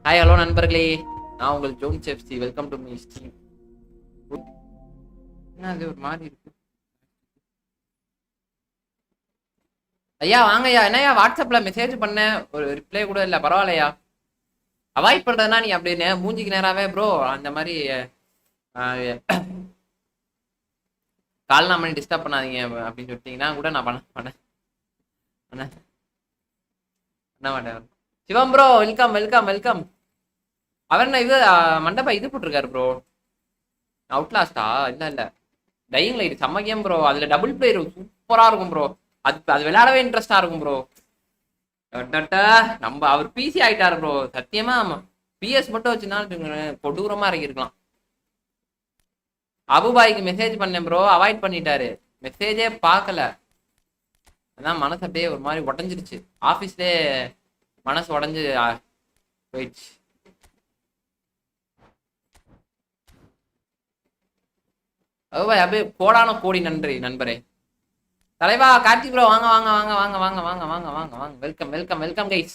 Hi hello நண்பர்களே, நான் உங்கள் ஜோன் செஃப்சி. Welcome to my stream. என்ன அது ஒரு மாதிரி இருக்கு? ஐயா வாங்கய்யா. என்னய்யா வாட்ஸ்அப்ல மெசேஜ் பண்ண ஒரு ரிப்ளை கூட இல்லை, பரவாயில்லையா? அவாய்ட் பண்றதுனா நீ அப்படின்னு மூஞ்சிக்கு நேராவே ப்ரோ அந்த மாதிரி கால்லாம் பண்ணி டிஸ்டர்ப் பண்ணாதீங்க அப்படின்னு சொல்லிட்டீங்கன்னா கூட நான் பண்ண பண்ண பண்ண பண்ண மாட்டேன். சிவம் ப்ரோ வெல்கம் வெல்கம் வெல்கம். அவர் என்ன இது மண்டபா இது போட்டிருக்காரு ப்ரோ. அவுட்லாஸ்டா? இல்ல இல்ல, டையிங் லைட் செம்ம கேம் ப்ரோ. அதுல டபுள் பிளேயர் சூப்பரா இருக்கும் ப்ரோ. அது விளையாடவே இன்ட்ரெஸ்டா இருக்கும் ப்ரோ. நம்ம அவர் பிசி ஆயிட்டாரு ப்ரோ. சத்தியமா பிஎஸ் மட்டும் வச்சுனாலும் கொடூரமா இறங்கிருக்கலாம். அபுபாய்க்கு மெசேஜ் பண்ணேன் ப்ரோ, அவாய்ட் பண்ணிட்டாரு. மெசேஜே பார்க்கல. அதான் மனசு அப்படியே ஒரு மாதிரி உடஞ்சிருச்சு. ஆபீஸ்லயே மனசு உடஞ்சு போயிடுச்சு. அபுபாய் அப்படியே கோடான கோடி நன்றி நண்பரே. தலைவா கார்த்திக் ப்ரோ வாங்க வாங்க வாங்க வாங்க வாங்க வாங்க வாங்க வாங்க வாங்க. Welcome welcome welcome guys.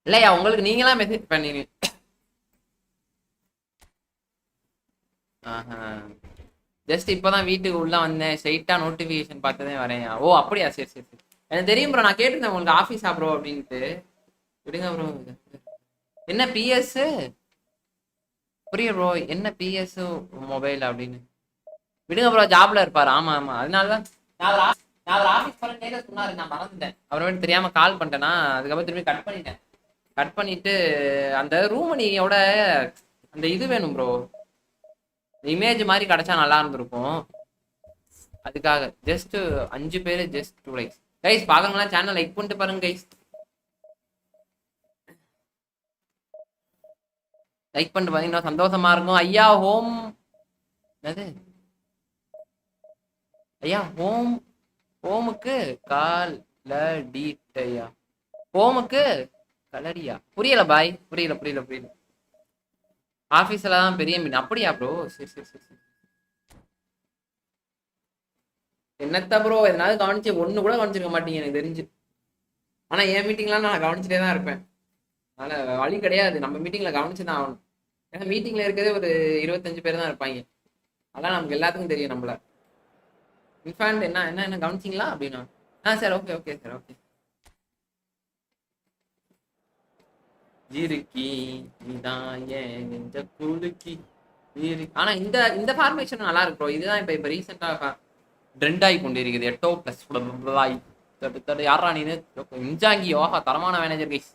இல்லையா உங்களுக்கு நீங்களா மெசேஜ் பண்ணீங்க? ஜஸ்ட் இப்போதான் வீட்டுக்கு உள்ள வந்தேன். ஸ்ட்ரைட்டா நோட்டிபிகேஷன் பார்த்ததே வரேன். ஓ அப்படியா, சரி சரி சரி. எனக்கு தெரியும் ப்ரோ, நான் கேட்டிருந்தேன் உங்களுக்கு ஆஃபீஸா ப்ரோ அப்படின்ட்டு. விடுங்க ப்ரோ. என்ன பிஎஸ்? புரியுது ப்ரோ, என்ன பிஎஸ் மொபைல் அப்படின்னு. விடுங்க ப்ரோ, ஜாப்ல இருப்பாரு. ஆமா ஆமா, அதனாலதான் நான் ஒரு ஆஃபீஸ் போறேன்னு சொன்னாரு, நான் மறந்துட்டேன். அப்புறமேட்டு தெரியாம கால் பண்ணிட்டேன்னா அதுக்கப்புறம் திரும்பி கட் பண்ணிட்டேன். கட் பண்ணிட்டு அந்த ரூமணியோட அந்த இது வேணும் ப்ரோ, இமேஜ் மாதிரி கிடைச்சா நல்லா இருந்திருக்கும். அதுக்காக ஜஸ்ட் 5 பேரு, ஜஸ்ட் 2 லைக்ஸ். கைஸ் பாக்கறவங்களா சேனல் லைக் பண்ணிட்டு பாருங்க கைஸ். லைக் பண்ணிட்டு பாத்தீங்கன்னா சந்தோஷமா இருக்கும். ஐயா ஹோம் என்னது? ஐயா ஹோமுக்கு காலடிட்டையா? ஹோமுக்கு கலடியா? புரியல பாய், புரியல புரியல புரியல. ஆபீஸ்ல தான் பெரிய மீன் அப்படியா ப்ரோ? சரி சரி சரி சரி. என்னத்த ப்ரோ எதனாவது கவனிச்சு ஒண்ணு கூட கவனிச்சிருக்க மாட்டீங்க எனக்கு தெரிஞ்சு. ஆனா என் மீட்டிங்லாம் நான் கவனிச்சுட்டே தான் இருப்பேன். அதனால வழி கிடையாது, நம்ம மீட்டிங்ல கவனிச்சுதான் ஆகணும். ஏன்னா மீட்டிங்ல இருக்கிறதே ஒரு 25 பேர் தான் இருப்பாங்க. அதான் நமக்கு எல்லாத்துக்கும் தெரியும் நம்மள. இன்ஃபேண்ட் என்ன என்ன என்ன கவனிச்சிங்களா அப்படின்னா sir okay okay sir okay. ஜிருக்கி நீதான் ஏன் நெஞ்ச குலுக்கி. ஆனா இந்த இந்த ஃபார்மேஷன் நல்லா இருக்கு ப்ரோ. இதுதான் இப்ப ரீசெண்டா ட்ரெண்ட் ஆகி கொண்டு இருக்குது. 8++. யாரா நீனு? இன்ஜாங்கி யோகா தரமான மேனேஜர் கைஸ்.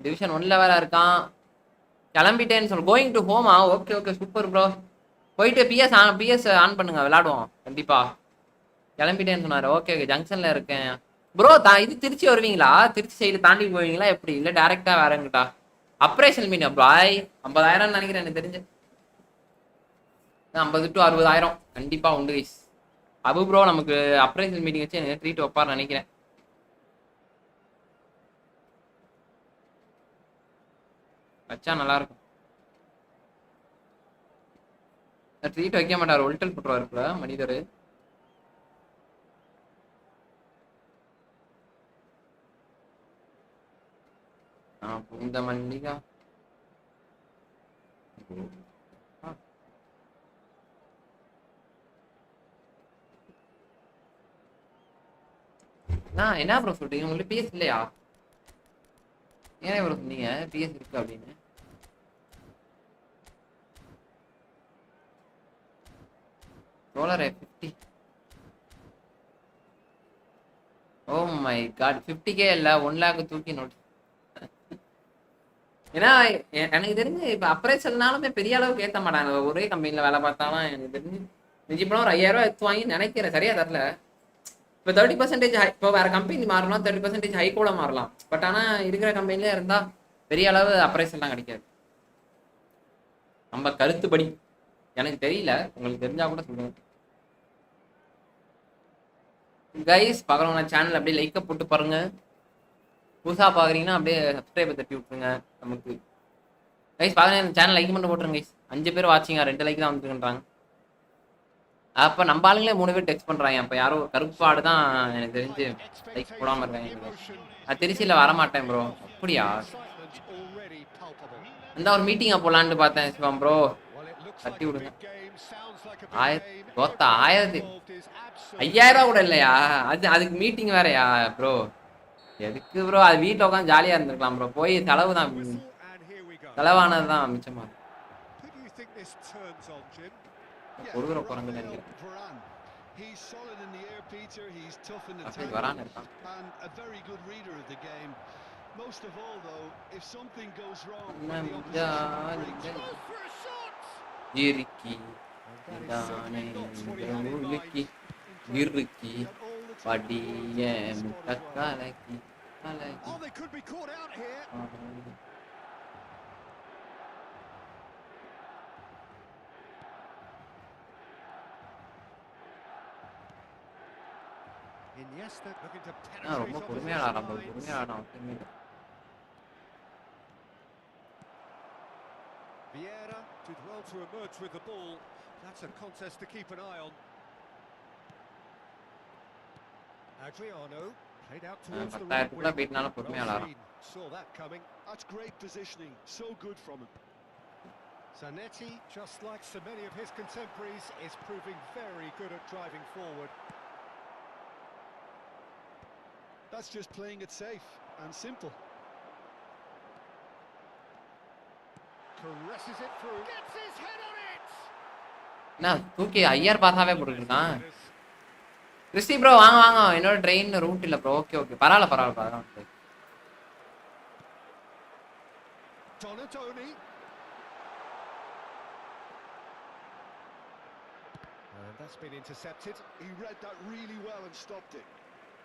டிவிஷன் 1ல வேற இருக்கான். கிளம்பிட்டேன்னு சொல்லு. கோயிங் டு ஹோமா? Okay okay super bro. போயிட்டு பிஎஸ் ஆன் பண்ணுங்க, விளையாடுவோம் கண்டிப்பா. கிளம்பிட்டேன்னு சொன்னாரு. ஓகே ஓகே, ஜங்ஷன்ல இருக்கேன் ப்ரோ. இது திருச்சி வருவீங்களா? திருச்சி சைடு தாண்டி போவீங்களா எப்படி? இல்ல டைரக்டா வேறங்கிட்டா? ஆப்ரேஷன் மீன் பாய் 50,000 நினைக்கிறேன் எனக்கு தெரிஞ்சு. 50 to 60,000 கண்டிப்பா உண்டு கைஸ். அபு ப்ரோ நமக்கு அப்ரைசல் மீட்டிங் வச்சு எனக்கு ட்ரீட் வைப்பார் நினைக்கிறேன். வச்சா நல்லா இருக்கும். ட்ரீட் வைக்க மாட்டார், ஒல்டல் போட்டுருவாரு மனிதர். இந்த மல்லிகா என்ன ப்ரோ சொல்றீங்க? உங்களுக்கு பிஎஸ் இல்லையா? ஏன் ப்ரோ சொன்னீங்க பிஎஸ் இருக்கு அப்படின்னு? Solar 50. Oh my God, 50K இல்ல 1 lakh தூக்கி நோட். ஏன்னா எனக்கு தெரிஞ்சு இப்ப அப்ரைசல்னாலுமே பெரிய அளவுக்கு ஏத்த மாட்டாங்க. ஒரே கம்பெனில வேலை பார்த்தாலும் எனக்கு தெரிஞ்சு நிஜப்பா ஒரு 5,000 ரூபாய் எடுத்து வாங்கி நினைக்கிறேன். சரியா தரல. இப்போ 30% இப்போ வேற கம்பெனி மாறலாம், 30% ஹை கூட மாறலாம். பட் ஆனா இருக்கிற கம்பெனிலே இருந்தா பெரிய அளவு அப்ரைசல்லாம் கிடைக்காது. நம்ம கருத்துப்படி எனக்கு தெரியல, உங்களுக்கு தெரிஞ்சா கூட சொல்லுங்க கைஸ். பாக்குறவங்க சேனல் அப்படியே லைக்க போட்டு பாருங்க. புதுசா பாக்குறீங்கன்னா அப்படியே சப்ஸ்கிரைப் தட்டி விட்டுருங்க நமக்கு கைஸ். பாக்குறேன் சேனல் லைக் மட்டும் போட்டுருங்க கைஸ். 5 பேர் வாட்சிங்க, 2 லைக் தான் வந்துருக்கன்றாங்க. அப்ப நம்ம ஆளுங்களே 3 பேர் டெக்ஸ்ட் பண்றாங்க. அப்ப யாரோ கருப்பாடு தான் எனக்கு தெரிஞ்சு லைக் போடாம இருக்காங்க. நான் திருச்சியில வர மாட்டேன் ப்ரோ. அப்படியா? இந்த ஒரு மீட்டிங்கா போலான்னு பார்த்தேன் சிவம் ப்ரோ. தட்டி விடுங்க. 5000 கூட இல்லையா? அதுக்கு மீட்டிங் வேறயா ப்ரோ? எதுக்கு ப்ரோ? அது வீட்டில் உட்காந்து ஜாலியா இருந்திருக்கலாம் ப்ரோ. போய் செலவு தான், செலவானது தான் மிச்சமா. கொடுக்குற குரங்கு நினைக்கிறேன். வரான்னு இருக்கான். Most of all though, if something goes wrong, iriki idane uliki iriki padiye mutakalaki kalaki. Oh, they could be caught out here. Iniesta looking to penetrate. ரொம்ப பொறுமையா ஆடுறான், பொறுமையா ஆடுறான். Vieira did well to emerge with the ball. That's a contest to keep an eye on. Adriano played out towards the right wing. Saw that coming. That's great positioning. So good from him. Zanetti, just like so many of his contemporaries, is proving very good at driving forward. That's just playing it safe and simple. Caresses it through. Gets his head on it. Na தூக்கி Iyer பாத்தாவே போட்டுருக்கான். Christie bro வாங்க வாங்க. என்னோட train root இல்ல bro. Okay okay பரவாயில்ல பரவாயில்ல. Donatoni. And that's been intercepted. He read that really well and stopped it.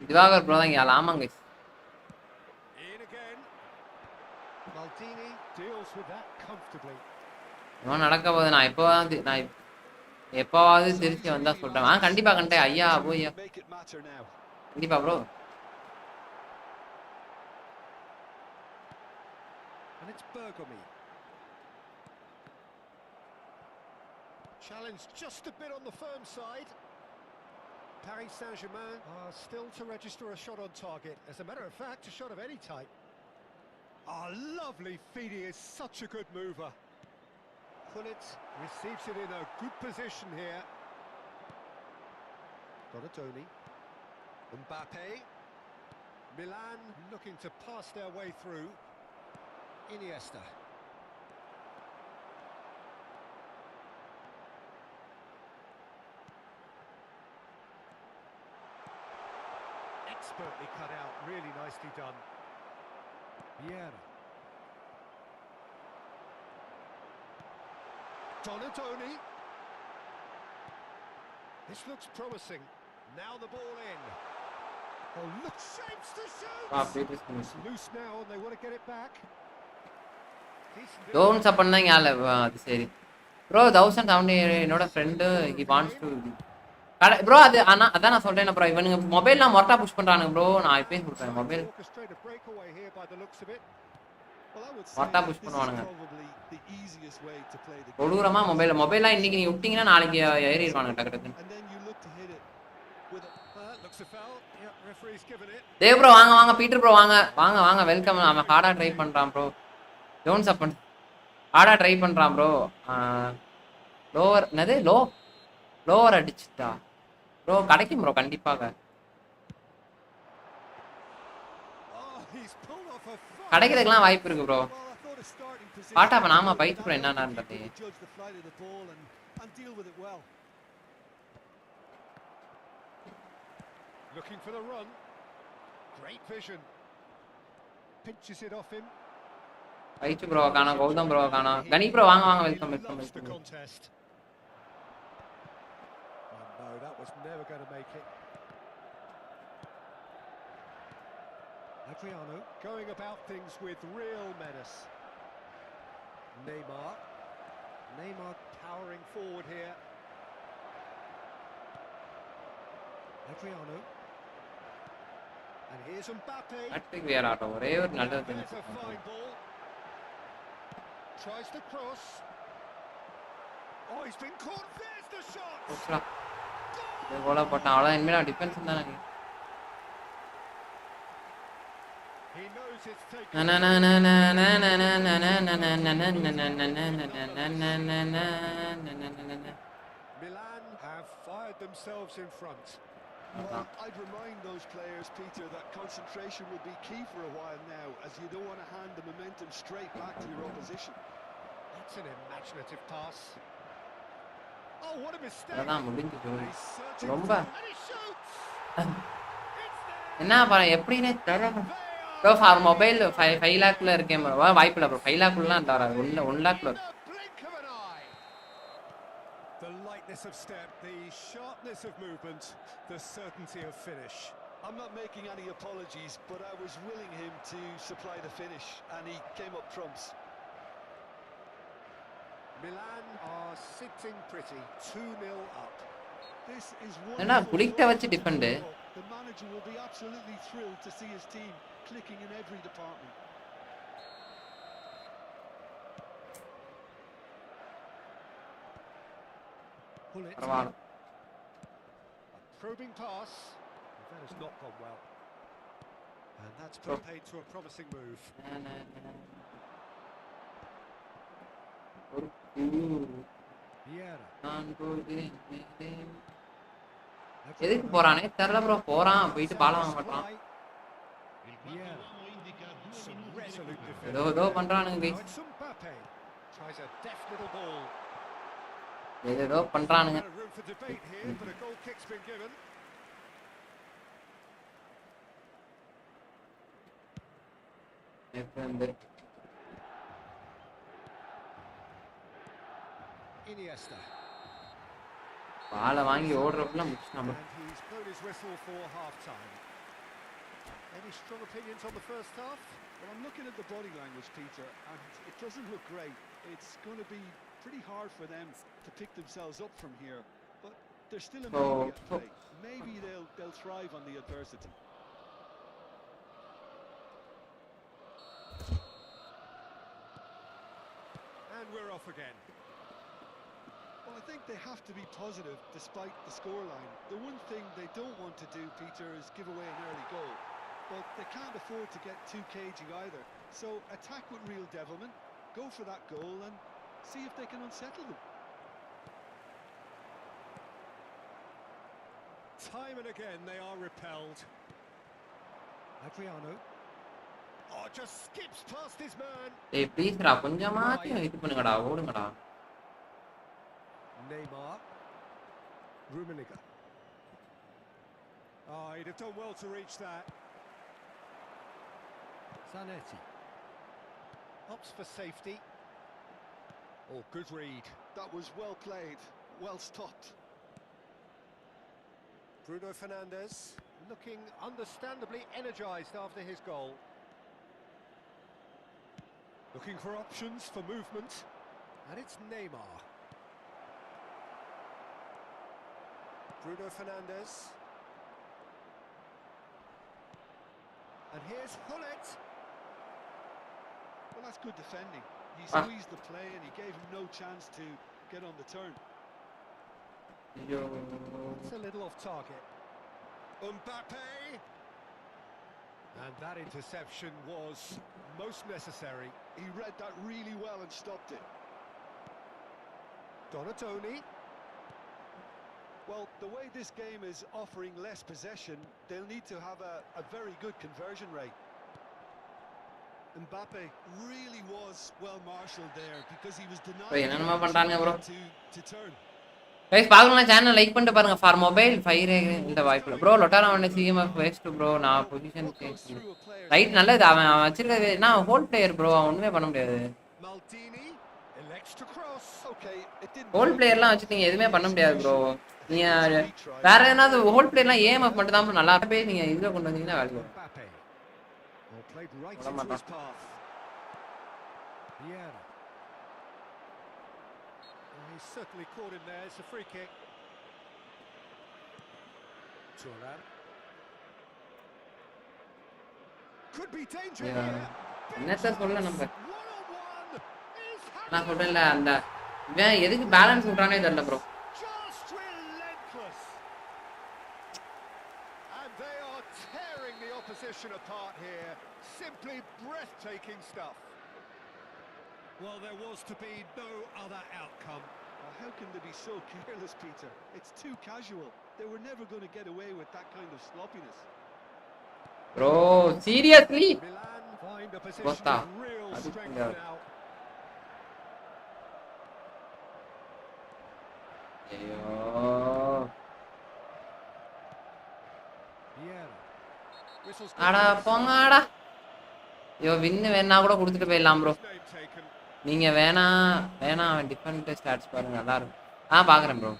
இதுவாக bro தான் யால ஆமாங்க. In again. Maldini deals with that comfortably. இவன் நடக்க போகுது. நான் எப்பவாவது திருச்சி வந்தா சொல்றேன். கண்டிப்பா கண்டே ஐயா போய்யா. கண்டிப்பா bro. And it's Bergomi. Challenge just a bit on the firm side. Paris Saint-Germain are still to register a shot on target. As a matter of fact, a shot of any type. Oh, lovely feed. He is such a good mover. Pullet receives it in a good position here. Donatoni. Mbappe. Milan looking to pass their way through. Iniesta. Expertly cut out, really nicely done. Vieira. Donatoni. This looks promising. Now the ball in. Oh, look, shapes to shoot. Loose now and they want to get it back. Don't support na yalla adu seri. Bro 1070 என்னோட friend he wants to bro அது அதான் நான் சொல்றேன் bro. இவனுங்க மொபைல்லாம் மொரட்டா push பண்றானுங்க bro. நான் இப்பயும் சொல்றேன் மொபைல் மொரட்டா புஷ் பண்ணுவானுங்க. கொடூரமா மொபைல்லாம் இன்னைக்கு நீ விட்டீங்கன்னா நாளைக்கு ஏறிடுவானுங்க டக்கு டக்குன்னு. தேவ் ப்ரோ வாங்க வாங்க. பீட்டர் ப்ரோ வாங்க வாங்க வாங்க. வெல்கம். அவன் ஹார்டா ட்ரை பண்றான் ப்ரோ. ஜோன்ஸ் அப்பன் ஹார்டா ட்ரை பண்றான் ப்ரோ. லோவர் என்னது லோவர் அடிச்சுட்டா ப்ரோ. கிடைக்கும் ப்ரோ கண்டிப்பாக கிடைக்கிறதுக்கெல்லாம் வாய்ப்பு இருக்கு ப்ரோ. பாட்டா நாம பைத்து ப்ரோ என்னன்னு பார்த்தேன். Looking for the run. Great vision. Pinches it off him. பைத்து ப்ரோ காணோம். கௌதம் ப்ரோ காணோம். கணி ப்ரோ வாங்க வாங்க. Welcome welcome welcome. No, that was never going to make it. Adriano going about things with real menace. Neymar towering forward here. Adriano. And here's Mbappe. I think we are out over here. Another thing. Tries to cross. Oh, he's been caught. There's the shot. கோலா போட்டான் அவ்வளோ இனிமேல் defence தான் Milan have fired themselves in front. Well, I'd remind those players, Peter, that concentration will be key for a while now, as you don't want to hand the momentum straight back to your opposition. That's an imaginative pass. Oh, what a mistake! ரொம்ப என்ன பாரு எப்படின்னே தெரியல bro for mobile 5 லாக்ல இருக்கேன் bro வாய்ப்பு இல்லை bro 5 லாக்லாம் தராது 1 லாக்ல The lightness of step, the sharpness of movement, the certainty of finish. I'm not making any apologies, but I was willing him to supply the finish, and he came up trumps. Milan are sitting pretty, 2-0 up. This is one. என்ன குளிக்க வச்சு defend. The manager will be absolutely thrilled to see his team clicking in every department. Pull it. A probing pass. That has not gone well. And that's been paid to a promising move. எதுக்கு போறானே தெரியல bro போறான் போயிட்டு பால வாங்க மாட்டான் ஏதோ பண்றானுங்க ஏதோ பண்றானுங்க பால வாங்கி ஓடுறப்பல முடிச்சான். Any strong opinions on the first half? Well, I'm looking at the body language, Peter, and it doesn't look great. It's going to be pretty hard for them to pick themselves up from here, but they're still in the play. Maybe they'll thrive on the adversity. And we're off again. Well, I think they have to be positive despite the scoreline. The one thing they don't want to do, Peter, is give away an early goal. But they can't afford to get too cagey either. So attack with real devilment, go for that goal and see if they can unsettle them. Time and again they are repelled. Adriano. Oh, just skips past his man. Hey, please, ra konjamathi idu pannungada odungada. Neymar. Rummenigge. Oh, he'd have done well to reach that. Zanetti opts for safety. Oh, good read. That was well played, well stopped. Bruno Fernandes looking understandably energised after his goal. Looking for options for movement, and it's Neymar. Bruno Fernandes. And here's Hullet. Well, that's good defending. He squeezed the play and he gave him no chance to get on the turn. It's a little off target. Mbappe. And that interception was most necessary. He read that really well and stopped it. Donatoni. Well, the way this game is offering less possession, they'll need to have a very good conversion rate. Mbappe really was well marshalled there because he was denying to turn. Guys, பாருங்க channel like பண்ணிட்டு பாருங்க for mobile 5 இந்த வாய்ப்புல bro லொட்டாரா வந்து CMF waste bro நான் position change right நல்லது அவன் வச்சிருக்கிறது நான் ஹோல் பிளேயர் ப்ரோ அவன் ஒண்ணுமே பண்ண முடியாது ஹோல் பிளேயர்லாம் வச்சு நீங்க எதுவுமே பண்ண முடியாது ப்ரோ நீங்க வேற ஏதாவது ஹோல் பிளேயர்லாம் ஏஎம்எஃப் மட்டும் தான் நல்லா போய் நீங்க இதுல கொண்டு வந்தீங்கன்னா value He's certainly caught him there. It's a free kick. Turan. Could be danger here. என்னத்த சொல்ல நம்ம நான் சொல்றேன்ல அந்த இவன் எதுக்கு பேலன்ஸ் விட்றானே தெரியல bro opposition apart here. Simply breathtaking stuff. Well, there was to be no other outcome. How can they be so careless, Peter? It's too casual. They were never going to get away with that kind of sloppiness. Bro, seriously? Milan find a position Costa. of real Aduh, strength tinggal. now. Ayo. Vieira. Whistles Ada pongada. Yo win வேணா கூட கொடுத்துட்டு போயிடலாம் bro. name taken. நீங்க வேணா different stats பாருங்க நல்லா இருக்கும். பாக்குறேன் bro.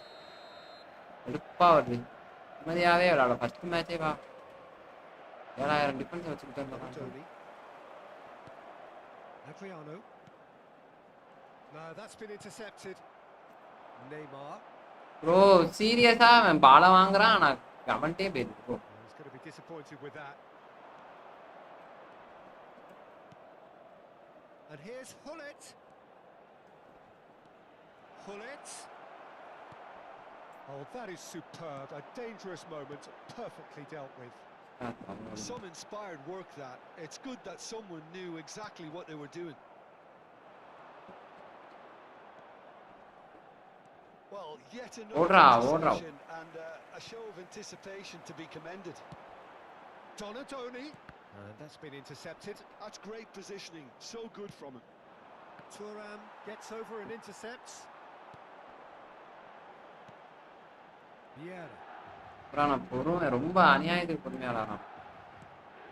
எடுப்பா வருது. நிம்மதியாவே விளையாட ஃபர்ஸ்ட் மேட்சே வா. 7000 டிஃபென்ஸ் வச்சுக்கிட்டு இருந்தாங்க. Tony. Adriano. No, that's been intercepted. Neymar. Bro, சீரியஸா அவன் பால வாங்குறான் ஆனா கமெண்டே போயிடுது bro. He's going to be disappointed with that. And here's Hullet. Hullet. Oh, that is superb. A dangerous moment, perfectly dealt with. Some inspired work that. It's good that someone knew exactly what they were doing. Well, yet another interception and a show of anticipation to be commended. Donadoni. And that's been intercepted. That's great positioning. So good from him. Thuram gets over and intercepts. Vieira. ரொம்ப அநியாயத்துக்கு பொறுமையா விளையாடுறான்.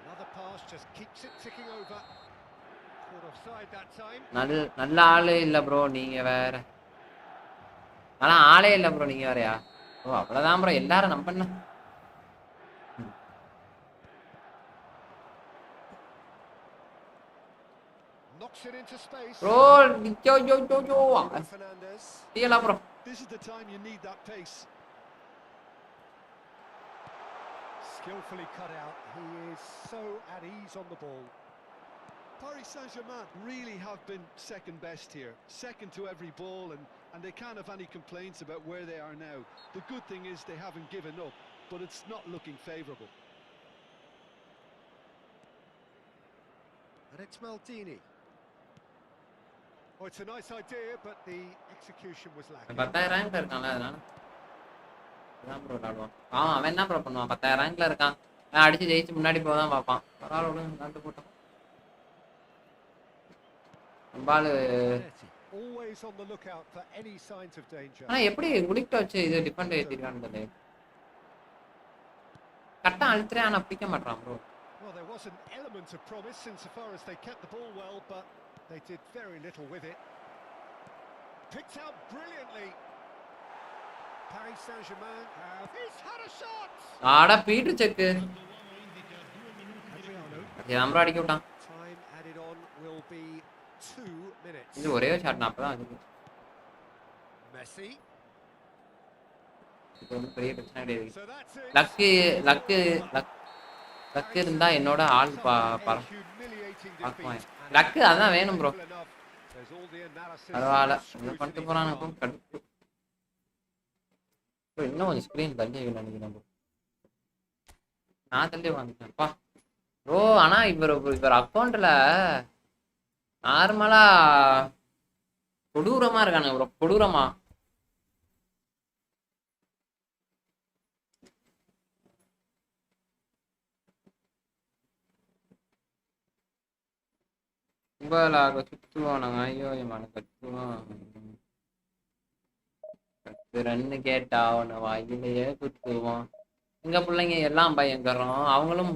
Another pass just keeps it ticking over. Caught offside that time. நல்ல ஆளே இல்ல bro நீங்க வேற. ஆனா ஆளே இல்ல ப்ரோ நீங்க வேறயா? ஓ அவ்வளவுதான் ப்ரோ எல்லாரும் நம்பண்ண. Knocks it into space. Bro, yo. Fernandez. Tira bro. This is the time you need that pace. Skillfully cut out. He is so at ease on the ball. Paris Saint-Germain really have been second best here. Second to every ball and they can't have any complaints about where they are now. The good thing is they haven't given up, but it's not looking favourable. And it's Maldini. Oh, it's a nice idea, but the execution was lacking. 10000 ரேங்க்ல இருக்கான்ல அதனால அதான் bro விளையாடுவான். அவன் என்ன bro பண்ணுவான்? 10000 ரேங்க்ல இருக்கான். அடிச்சு ஜெயிச்சு முன்னாடி போதான் பார்ப்பான். பரவாயில்ல விடுங்க விளையாட்டு போட்டோம். பால் always on the lookout for any signs of danger. ஆனா எப்படி குளிக்ட வச்சு இது டிஃபெண்ட் ஏத்திரான்றது கரெக்ட்டா அழுத்துறே ஆனா பிடிக்க மாட்டான் bro. Well, there was an element of promise insofar as they kept the ball well, but they did very little with it. Picked out brilliantly. Paris Saint-Germain he's had a shot. ஆடா Peter check. Adriano. Number அடிக்க விட்டான். Time added on will be 2 minutes. இது ஒரே ஒரு shot நான் அப்பதான் அடிச்சேன். Messi. இது ஒரு பெரிய பிரச்சனை கிடையாது. So that's it. லக் இருந்தா என்னோட ஆள் பாக்குவான். லக் அதான் வேணும் ப்ரோ. பரவாயில்ல இது பண்ணிட்டு போறானுக்கும் கடுப்பு. இன்னும் கொஞ்சம் ஸ்கிரீன் தள்ளி நினைக்கிறேன் ப்ரோ. நான் தள்ளி வாங்கிட்டேன்ப்பா ப்ரோ. ஆனா இவர் அக்கௌண்ட்ல நார்மலா கொடூரமா இருக்கானுங்க ப்ரோ. கொடூரமா கும்பலாக சுத்துவானுங்க. ஐயோ என் கத்துவான். கத்து ரன்னு கேட்டா அவனை வாயிலேயே குத்துவான். எங்க பிள்ளைங்க எல்லாம் பயங்கரம். அவங்களும்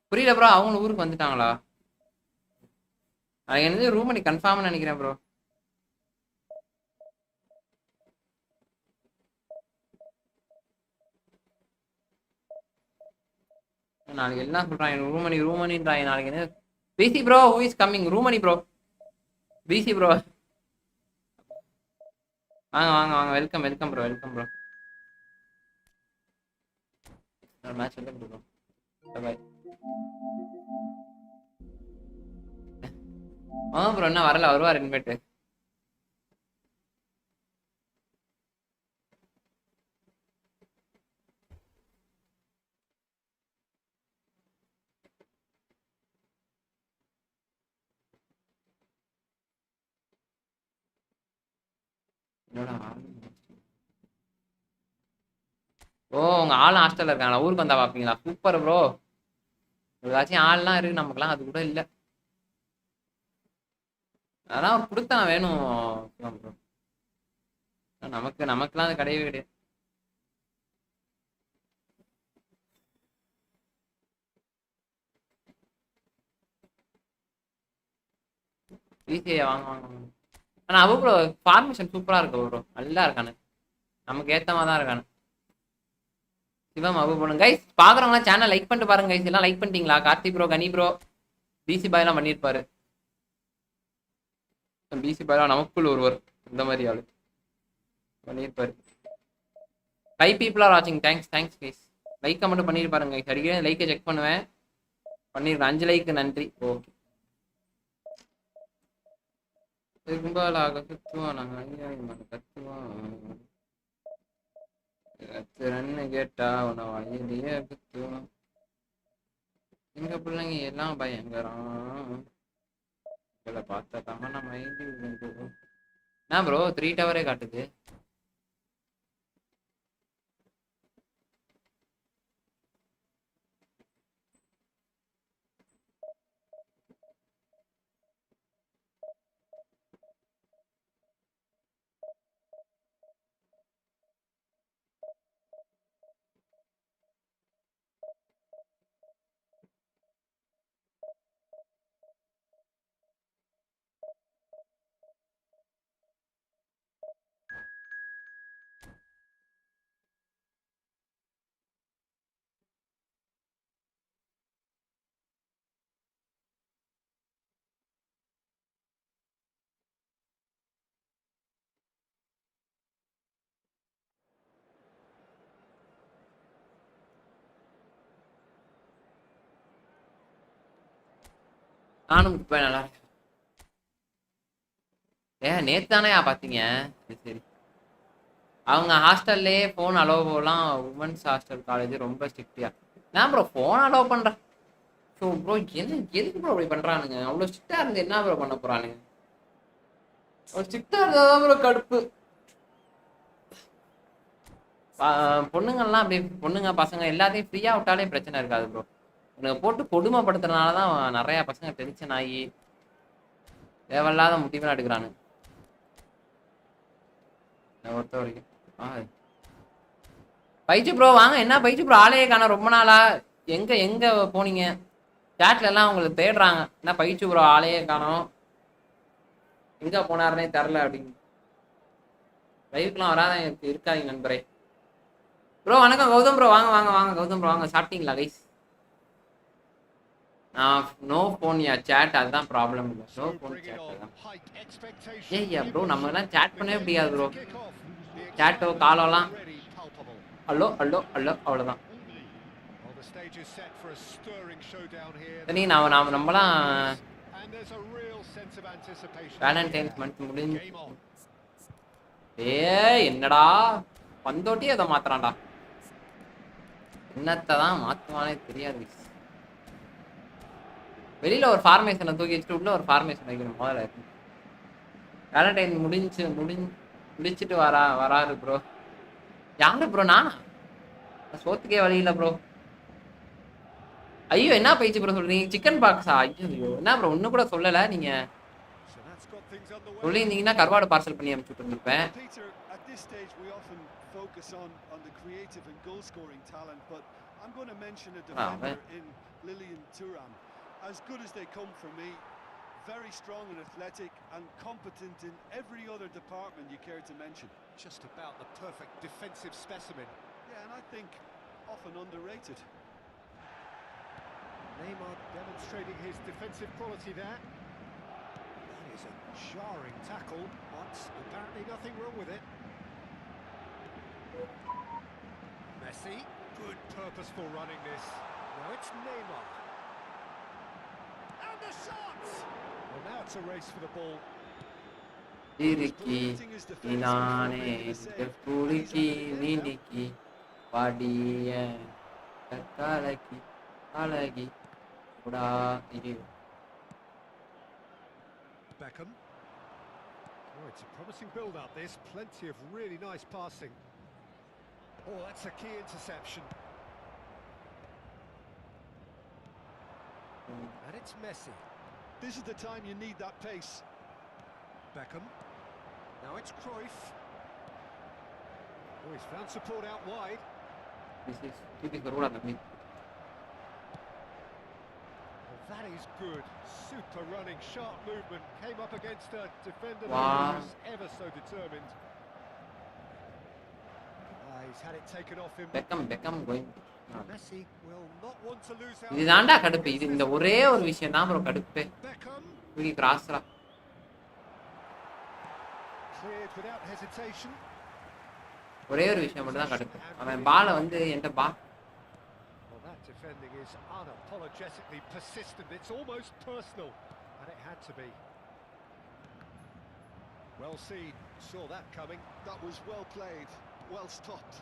புரியல ப்ரோ. அவங்களும் ஊருக்கு வந்துட்டாங்களா? எனக்கு ரூம் பண்ணி கன்ஃபார்ம் நினைக்கிறேன் ப்ரோ. நாளைக்கு என்ன சொல்றாங்க? ரூமணின்றாங்க நாளைக்கு. என்ன PC bro who is coming? ரூமணி ப்ரோ. பிசி ப்ரோ வாங்க வெல்கம் ப்ரோ. மேட்ச் வந்து ப்ரோ பை. ப்ரோ என்ன வரல, வருவார் இன்வைட். என்னடா ஓ உங்க ஆள் ஹாஸ்டல்ல இருக்காங்களா? ஊருக்கு வந்தா பாப்பீங்களா? Super bro. ஏதாச்சும் ஆள்லாம் இருக்கு, நமக்குலாம் அது கூட இல்ல. அதான் கொடுத்தா வேணும் ப்ரோ. நமக்குலாம் அது கிடையவே கிடையாது. ஈஸியா வாங்க வாங்க வாங்க. ஆனா அவ ப்ரோ ஃபார்மேஷன் சூப்பரா இருக்கு ப்ரோ, நல்லா இருக்கானு, நமக்கு ஏத்த மாதிரி தான் இருக்கானு. சிவம் அபு போடுங்க கைஸ். பாக்குறவங்க சேனல் லைக் பண்ணிட்டு பாருங்க கைஸ். எல்லாம் லைக் பண்ணிட்டீங்களா? கார்த்தி ப்ரோ, கனி ப்ரோ, பிசி பாய் எல்லாம் பண்ணிருப்பாரு. பிசி பாய் நமக்குள் ஒருவர் இந்த மாதிரி ஆளு பண்ணிருப்பாரு. 5 people are watching. Thanks guys. Like மட்டும் பண்ணிட்டு பாருங்க கைஸ். அடிக்கடி லைக்கை செக் பண்ணுவேன். பண்ணிருக்கேன். 5 லைக் நன்றி. ஓகே. கும்பாலாக சுத்துவான் கத்துவான் ரன்னு கேட்டா உன வயலையே குத்துவான். எங்க பிள்ளைங்க எல்லாம் பயங்கரம். இதில் பார்த்தா தமன்னா மைண்டி என்ன ப்ரோ 3 டவரே காட்டுது. நானும் இப்போ நல்லா இருக்கேன். நேத்து தானே பாத்தீங்க? சரி. அவங்க ஹாஸ்டல்லே போன் அலோவெல்லாம் உமன்ஸ் ஹாஸ்டல் காலேஜ் ரொம்ப ஸ்ட்ரிக்டியா. நான் ப்ரோ போன் அலோவ் பண்றேன். ஸோ ப்ரோ எதுக்கு ப்ரோ அப்படி பண்றானுங்க? அவ்வளோ ஸ்ட்ரிக்டா இருந்து என்ன ப்ரோ பண்ண போறானுங்க? ஒரு ஸ்ட்ரிக்டா இருந்தாதான் ப்ரோ கடுப்பு. பொண்ணுங்கள்லாம் அப்படி பொண்ணுங்க பசங்க எல்லாத்தையும் ஃப்ரீயா விட்டாலே பிரச்சனை இருக்காது ப்ரோ. உனக்கு போட்டு கொடுமைப்படுத்துறதுனால தான் நிறைய பசங்க டென்ஷன் ஆகி தேவையில்லாத முடிவுலாம் எடுக்கிறானு ஒருத்த வரைக்கும். பைச்சு ப்ரோ வாங்க. என்ன பைச்சு ப்ரோ ஆளையே காணோம் ரொம்ப நாளா? எங்க எங்க போனீங்க? சாட்ல எல்லாம் உங்களுக்கு தேடுறாங்க. என்ன பைச்சு ப்ரோ ஆளையே காணோம், எங்க போனாருன்னே தெரில அப்படின்னு. லைவுக்குலாம் வராத இருக்காதீங்க நண்பரே. ப்ரோ வணக்கம் கௌதம் ப்ரோ. வாங்க வாங்க வாங்க கௌதம் ப்ரோ வாங்க. சாப்பிட்டீங்களா கைஸ்? நோ ஃபோன் யா சேட், அதுதான் ப்ராப்ளம். இல்லை நோ ஃபோன் சேட் தான். ஏய்யா ப்ரோ நம்ம எல்லாம் சேட் பண்ணவே முடியாது ப்ரோ. சேட்டோ காலோலாம் ஹலோ ஹலோ ஹலோ அவ்வளோதான். சரி நம்மலாம் வேலண்டைன்ஸ் மந்த் முடிஞ்சு. என்னடா பந்தோட்டி அதை மாத்துறான்டா. என்னத்தை தான் மாத்துவானே தெரியாது. வெளியில ஒரு ஃபார்மேஷனை தூக்கி வச்சுட்டு உள்ள ஒரு ஃபார்மேஷன் வைக்கணும் முதல்ல. வேலண்டைன் முடிச்சுட்டு வராரு ப்ரோ. யாரு ப்ரோ? நானா? சோத்துக்கே வழி இல்லை ப்ரோ. ஐயோ என்ன பயிற்சி ப்ரோ சொல்றீங்க? சிக்கன் பாக்ஸா? ஐயோ என்ன ப்ரோ ஒண்ணு கூட சொல்லல. நீங்க சொல்லியிருந்தீங்கன்னா கருவாடு பார்சல் பண்ணி அனுப்பிச்சுட்டு இருந்திருப்பேன். As good as they come from me, very strong and athletic and competent in every other department you care to mention. Just about the perfect defensive specimen. Yeah, and I think often underrated. Neymar demonstrating his defensive quality there. That is a jarring tackle, but apparently nothing wrong with it. Messi, good purposeful running this. Now it's Neymar. And the shot! Well, now it's a race for the ball. Iriki, Inane, Puliki, Nindiki, Padiya, Kalaki, Kalagi, Uda, Idu. Beckham. Oh, it's a promising build-up, this. Plenty of really nice passing. Oh, that's a key interception. And it's Messi. This is the time you need that pace. Beckham. Now it's Cruyff. Oh, he's found support out wide. This is typical rule of me. Oh, that is good. Super running, sharp movement. Came up against a defender Wow. who was ever so determined. He's had it taken off him. Beckham going. Messi will not want to lose out. இதுதான்டா கடுப்பு. இது இந்த ஒரே ஒரு விஷயம் தான் bro கடுப்பு. Beckham இப்படி கிராஸ்ரா. cleared without hesitation. ஒரே ஒரு விஷயம் மட்டும் தான் கடுப்பு. அவன் பாலை வந்து என்கிட்ட Well, that defending is unapologetically persistent. It's almost personal, and it had to be. Well seen, saw that coming. That was well played, well stopped.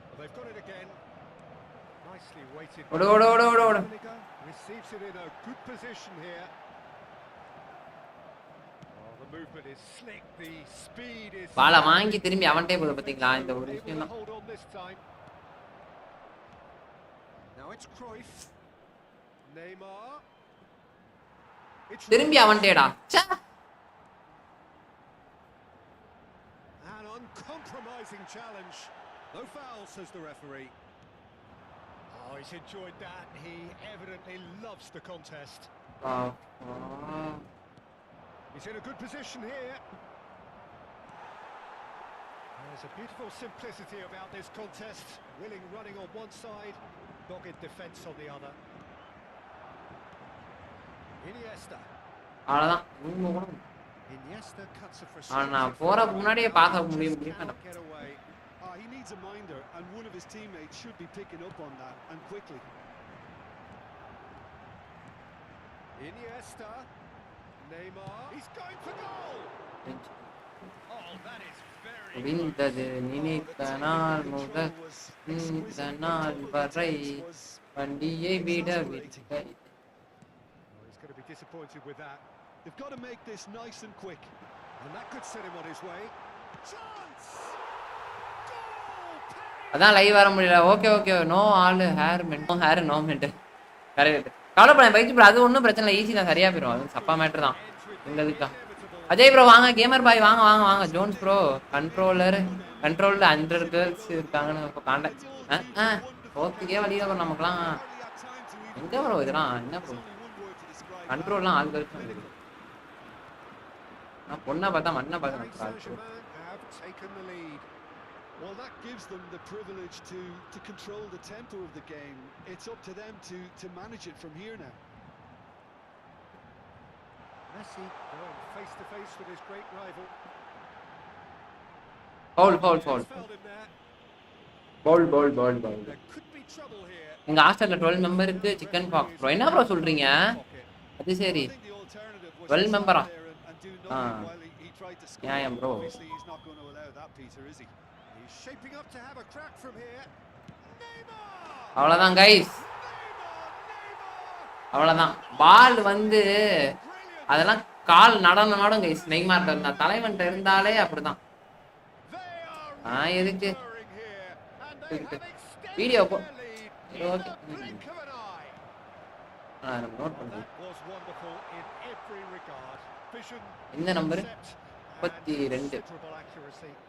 Well, they've got it again. Nicely weighted. ஓடு. Receives it in a good position here. Oh, the movement is slick. The speed is. பாலை வாங்கி திரும்பி அவன்கிட்டே போகுது பாத்தீங்களா? இந்த ஒரு Able விஷயம் to தான். hold on this time. Now it's Cruyff. Neymar. It's திரும்பி அவன்கிட்டேடா. ச்சே. an uncompromising challenge. No foul, says the referee. Oh, he's enjoyed that. He evidently loves the contest. He's in a good position here. There's a beautiful simplicity about this contest. Willing running on one side, dogged defence on the other. Iniesta. அவ்வளவுதான். Iniesta cuts a நான் frustrating போற throw. முன்னாடியே பார்க்க முடியும். Cannot get away. He needs a minder, and one of his teammates should be picking up on that, and quickly. Iniesta. Neymar. He's going for goal. Oh, that is very good. விந்தது நினைத்த நாள் முதல் இந்த நாள் வரை வண்டியை விடவில்லை. Oh, he's going to be disappointed with that. They've got to make this nice and quick. And that could set him on his way. Chance! Goal! அதான் live வர முடியல. ஓகே நோ ஆல் ஹேர் மென்ட் no hair no மென்ட். Correct. கவலைப்பட bike bro, அது ஒன்றும் பிரச்சனை இல்லை. ஈஸி தான், சரியா போயிடும். அது சப்பா மேட்டர் தான் எங்களுக்கா. அஜய் ப்ரோ வாங்க, கேமர் பாய் வாங்க. ஜோன்ஸ் ப்ரோ கண்ட்ரோலர் 100 கேர்ள்ஸ் இருக்காங்கன்னு இப்போ காண்டாக்ட். ஓகே வழியில் ப்ரோ நமக்குலாம் எங்கே ப்ரோ இதெல்லாம் என்ன ப்ரோ கண்ட்ரோல்லாம் ஆள் கேர்ள்ஸ் இருக்குது. நான் பொண்ணை பார்த்தா மண்ணை Paris பார்க்கணும். Saint-Germain have taken the lead. Well, that gives them the privilege to control the tempo of the game. It's up to them to manage it from here now. Messi going face to face with his great rival. Foul. He's fouled him there. Ball. There could be trouble here. எங்க ஹாஸ்டல்ல 12 மெம்பருக்கு chicken box bro. என்ன bro சொல்றீங்க? Pocket. அது சரி. I think the alternative was 12 to member stand there and do nothing while he tried to score. Yeah, bro. Obviously, he's not going to allow that, Peter, is he? He's shaping up to have a crack from here. Neymar! அவ்வளவுதான் guys, Neymar! அவ்வளவுதான். பால் வந்து அதெல்லாம் கால் நடனம் guys. நெய்மார்ட்ட இருந்தா, தலைவன்ட்ட இருந்தாலே அப்படிதான். எதுக்கு video போ. ஓகே நோட் பண்ணுங்க. இந்த number 32.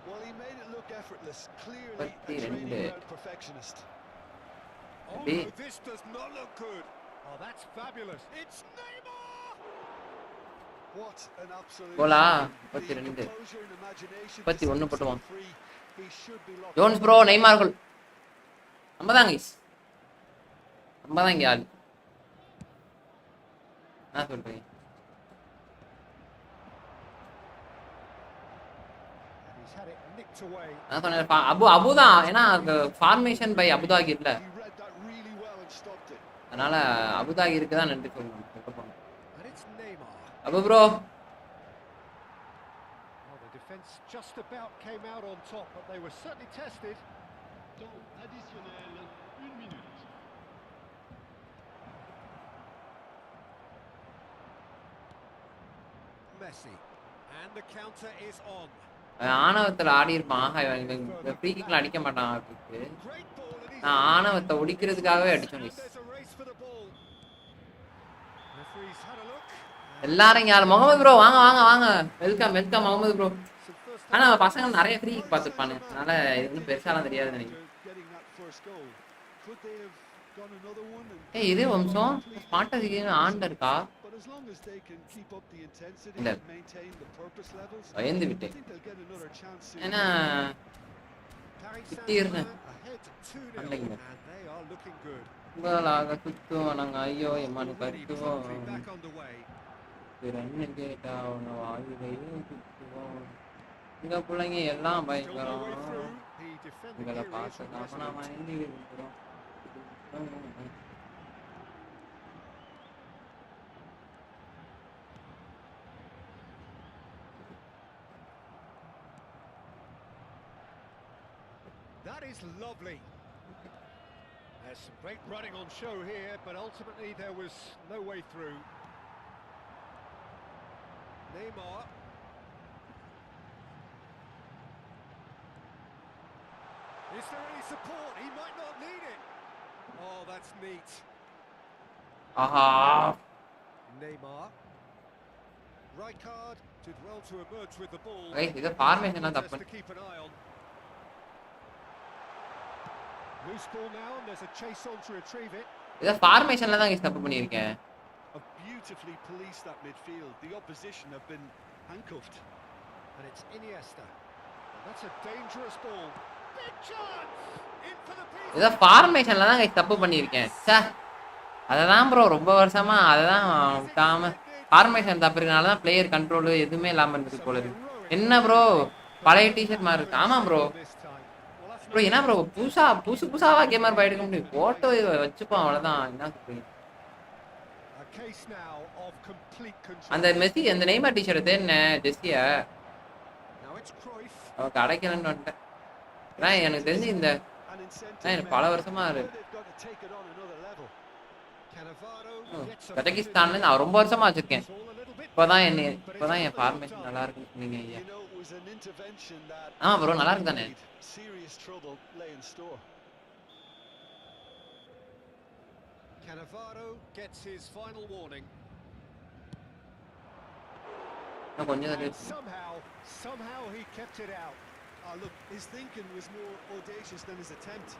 Well, he made it look effortless. Clearly a 32. training out perfectionist. Oh, Be- no, this does not look good. Oh, that's fabulous. It's Neymar! What an absolute கோலா shame. The 32. composure and imagination to 31 set போட்டுவான். himself free. He should be locked Jones bro, Neymar goal. நம்ம தான் guys, நம்ம தான் இங்கே ஆள். என்ன சொல்றீங்க? He's had it nicked away. நான் சொன்னேன் அபுதான். ஏன்னா ஃபார்மேஷன் பை அபுதாகி இல்ல, He read that really well and stopped it. அதனால அபுதாகி இருக்குதான் நன்றி சொல்லணும். And it's Neymar. Abu bro, Well, the defence just about came out on top, but they were certainly tested. Temps additionnel, 1 minute. Messi. And the counter is on. ஆணவத்துல ஆடி இருப்பான். இவன் free கிக்ல அடிக்க மாட்டான் அப்படின்ட்டு. Great ball and he's நான் ஆணவத்தை ஒடிக்கிறதுக்காகவே அடிச்சோம். and there's a race for the ball. Referee's had a look. எல்லாரும் யார் Mohammed bro வாங்க வாங்க வாங்க. Welcome welcome Muhammad bro. ஆனா பசங்க நிறைய ஃப்ரீ கிக் பார்த்துருப்பானு. அதனால இது ஒன்றும் பெருசாலாம் தெரியாது நினைக்கிறேன். ஏய் இதே வம்சம் ஸ்மார்ட்டா ஆண்ட இருக்கா? இல்ல பயந்து விட்டேன். ஏன்னா திட்டிருந்தேன். உங்களாக சுத்துவோம் நாங்க ஐயோ எம்மானு கட்டுவோம். ரன்னு கேட்டா அவங்க வாயிலையே சுத்துவோம். இந்த பிள்ளைங்க எல்லாம் பயங்கரம். இவங்களை பார்த்துக்காம நான் வாங்கி இருக்கிறோம். That is lovely. There's some great running on show here, but ultimately there was no way through. Neymar. Is there any support? He might not need it. Oh, that's neat. ஆஹா Neymar. Rijkaard did well to emerge with the ball. Guys இத ஃபார்மேஷன்லாம் தப்பு. To keep an eye on. Loose ball now and there's a chase on to retrieve it. இத ஃபார்மேஷன்ல தான் guys தப்பு பண்ணிருக்கேன். Beautifully policed that midfield. The opposition have been handcuffed. And it's Iniesta. And that's a dangerous ball. Big chance. In for the piece. இத ஃபார்மேஷன்ல தான் guys தப்பு பண்ணிருக்கேன். ச்சே. அததான் ப்ரோ ரொம்ப வருஷமா அததான் விட்டாம ஃபார்மேஷன் தப்பு இருக்கனால தான் பிளேயர் கண்ட்ரோல் எதுவுமே இல்லாம இருந்தது போல இருக்கு. என்ன ப்ரோ பழைய டிஷர்ட் மாதிரி இருக்கு. ஆமா ப்ரோ. ப்ரோ என்ன ப்ரோ புதுசாவா கேமர் பை எடுக்க முடியும். போட்டோ வச்சுப்போம் அவ்வளவுதான். என்ன சொல்றீங்க? அந்த மெஸ்ஸி அந்த நெய்மர் டிஷர்ட் தேன ஜெஸ்ஸிய அவ கடைக்கலன்னு வந்துட்டேன். எனக்கு தெரிஞ்சு இந்த எனக்கு பல வருஷமா இருக்கு. கஜகிஸ்தான்ல நான் ரொம்ப வருஷமா வச்சிருக்கேன். இப்பதான் என் ஃபார்மேஷன் நல்லா இருக்கு நீங்க ஐயா. ஆமா ப்ரோ நல்லா இருக்கு தானே. Cannavaro gets his final warning. Somehow he kept it out. Look, his thinking was more audacious than his attempt.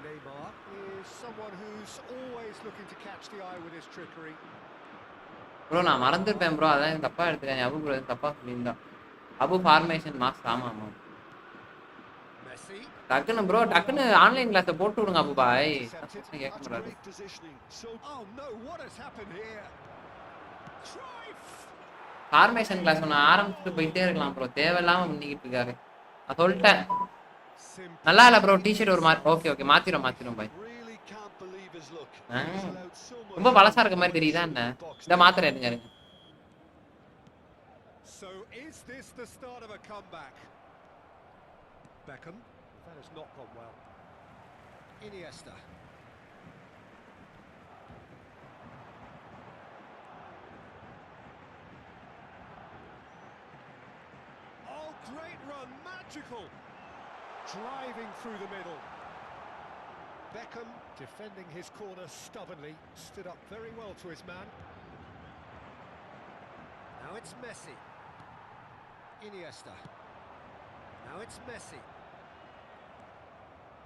Neymar is someone who's always looking to catch the eye with his trickery. Bro நான் மறந்துட்டேன் bro. அதான் தப்பா எடுத்துட்டேன். Abu bro தப்பா சொல்லியிருந்தா. Abu formation mass ஆமா ஆமா. டக்குன்னு ப்ரோ டக்குன்னு ஆன்லைன் கிளாஸை போட்டு விடுங்க அபு பாய். கேட்க முடியாது. ஃபார்மேஷன் கிளாஸ் ஒன்று ஆரம்பிச்சுட்டு போயிட்டே இருக்கலாம் ப்ரோ. தேவையில்லாம பண்ணிக்கிட்டு இருக்காரு. நான் சொல்லிட்டேன். நல்லா இல்ல ப்ரோ டிஷர்ட் ஒரு மாதிரி. ஓகே மாத்திரும் பாய். ரொம்ப பழசா இருக்க மாதிரி தெரியுதா என்ன? இந்த மாத்திரை இருங்க. So is this the start of a comeback? Beckham, that has not gone well. Iniesta. Oh, great run, magical. Driving through the middle. Beckham defending his corner stubbornly, stood up very well to his man. Now it's Messi. Iniesta. Now it's Messi.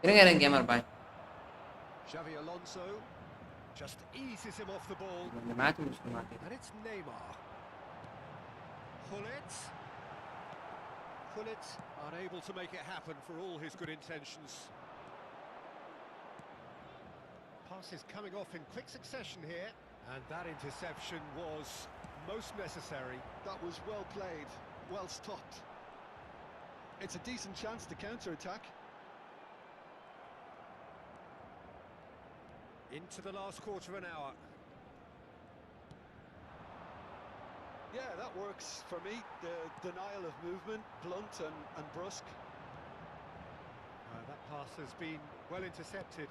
இருங்க gamer boy. Xavi Alonso just eases him off the ball. இந்த match முடிச்சிட்டு மாட்டேன். And it's Neymar. Gullit unable to make it happen for all his good intentions. Pass is coming off in quick succession here, and that interception was most necessary. That was well played, well stopped. It's a decent chance to counter-attack. Into the last quarter of an hour. Yeah, that works for me. The denial of movement, blunt and brusque. That pass has been well intercepted.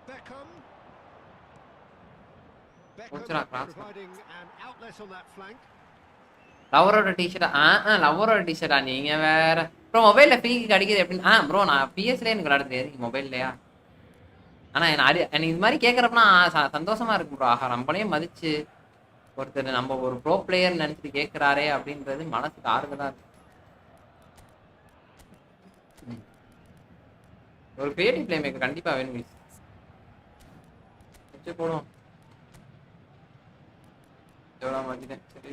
Beckham. Beckham ஓச்சரா cross. providing an outlet on that flank. லவரோட டிஷர்ட்டா? லவரோட டிஷர்ட்டா? நீங்க வேற. Bro மொபைல்ல ஃப்ரீக்கு கிடைக்குது எப்படின்னு? ப்ரோ நான் பிஎஸ்ல எனக்கு விளையாட தெரியாது, மொபைல்லையா? ஆனா எனக்கு இது மாதிரி கேட்கறப்பனா சந்தோஷமா இருக்கும் ப்ரோ. ஆஹா, நம்மளே மதிச்சு ஒருத்தர் நம்ம ஒரு ப்ரோ பிளேயர் நினைச்சிட்டு கேட்கிறாரே அப்படின்றது மனசுக்கு ஆறுதலா இருக்கு. ஒரு கிரியேட்டிவ் பிளே மேக்கர் கண்டிப்பா வேணும். வச்சு போடும். எவ்வளோ மாத்திட்டேன். சரி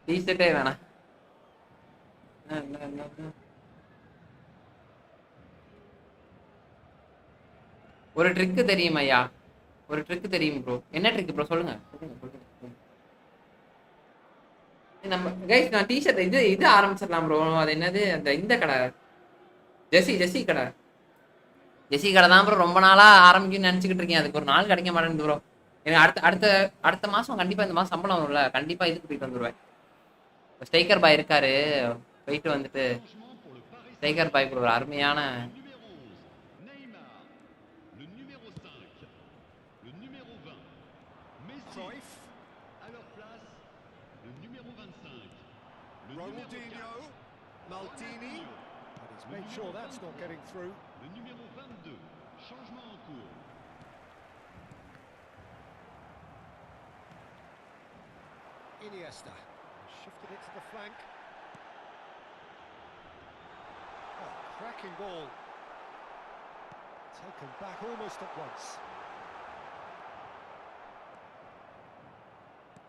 டீஷர்ட்டே வேணாம். ஒரு ட்ரிக்கு தெரியும் ஐயா, ஒரு ட்ரிக்கு தெரியும் ப்ரோ. என்ன ட்ரிக் ப்ரோ? சொல்லுங்க. நம்ம கைஸ் நான் டிஷர்ட் இது இது ஆரம்பிச்சிடலாம் ப்ரோ. அது என்னது, அந்த இந்த கடை, ஜெசி கடை. ஜெசி கடை தான் ப்ரோ ரொம்ப நாளா ஆரம்பிக்கும்னு நினைச்சுக்கிட்டு இருக்கேன். அதுக்கு ஒரு நாள் கிடைக்க மாட்டேங்குது ப்ரோ. எனக்கு அடுத்த அடுத்த அடுத்த மாசம் கண்டிப்பா, இந்த மாசம் சம்பளம் வரும்ல, கண்டிப்பா இதுக்கு போயிட்டு வந்துருவேன். ஸ்ட்ரைக்கர் பாய் இருக்காரு, போயிட்டு வந்துட்டு Changement pour le Paris striker bye bro ஒரு அருமையான. numéro 11, Neymar. Le numéro 5, le numéro 20, Messi. Cruyff, À leur place, le numéro 25, le numéro Ronaldinho, 4, Maldini. But he's made sure that's not getting through. le numéro 22. Changement en cours. Iniesta shifted it to the flank. Oh, cracking ball. Taken back almost at once.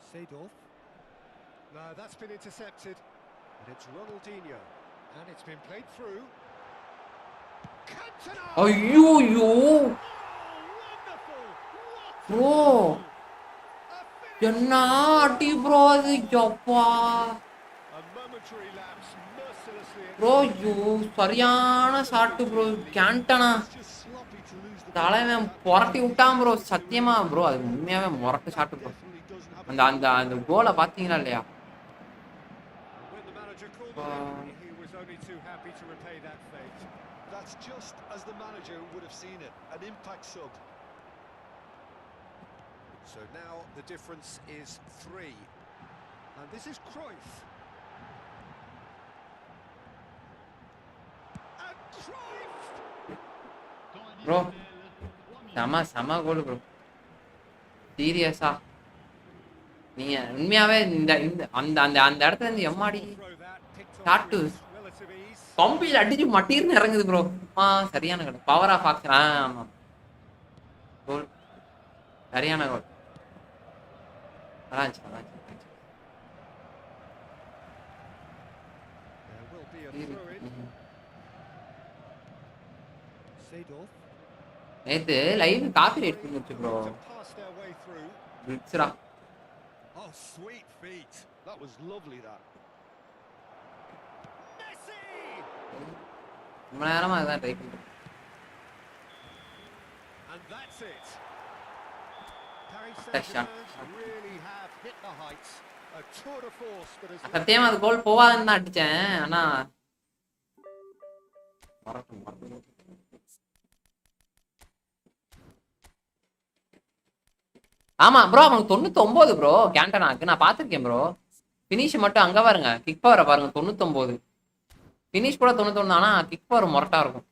Seedorf. No, that's been intercepted. And it's Ronaldinho. And it's been played through. Cantona! ஐயோ Oh, wonderful! What a bro, goal! A finish! என்ன அடி bro அது, எப்பா A momentary lapse, mercilessly bro. exploited. சரியான shot bro. கேண்டனா It's just sloppy to lose the ball. தலைவன் புரட்டி விட்டான் bro. சத்தியமா ப்ரோ, அது உண்மையாவே முரட்டு shot bro. Definitely doesn't have அந்த அந்த அந்த கோலை பாத்தீங்களா இல்லையா? When the manager called him, he was only too happy to repay that fate. That's just as the manager would have seen it, an impact sub. So now the difference is 3. And this is Cruyff. And Cruyff! Temps bro additionnel, 3 minutes. செம கோல் bro. சீரியஸா நீங்க உண்மையாவே இந்த இந்த அந்த அந்த அந்த இடத்துல இருந்து எம்மாடி Throw that, picked Start off to- with relative ease. கம்பியில் அடிச்சு மட்டீர்னு இறங்குது ப்ரோ. சரியான கோல். Power of action. ஆமா, கோல் சரியான கோல். நல்லா இருந்துச்சு, நல்லா இருந்துச்சு. There will be a throw in. ம். Seedorf. நேத்து லைவ் காப்பி ரைட் பண்ணிருச்சு bro. To pass their way through. பிளிட்ஸ்ரா. Oh, sweet feet. That was lovely, that. Messi! ரொம்ப நேரமா அதான் ட்ரை பண்றேன். And that's it. Paris That shot. Saint-Germain really have hit the heights. A tour de force that has சத்தியமா அது கோல் போவாதுன்னு தான் அடிச்சேன். ஆனா மறக்கும் மறக்கும். ஆமா ப்ரோ, அவனுக்கு 99 ப்ரோ. கேண்டனாக்கு நான் பாத்திருக்கேன் ப்ரோ. பினிஷ் மட்டும் அங்க பாருங்க, கிக் பவரை பாருங்க 99. பினிஷ் கூட 91, ஆனா கிக் பவர் மொரட்டா இருக்கும்.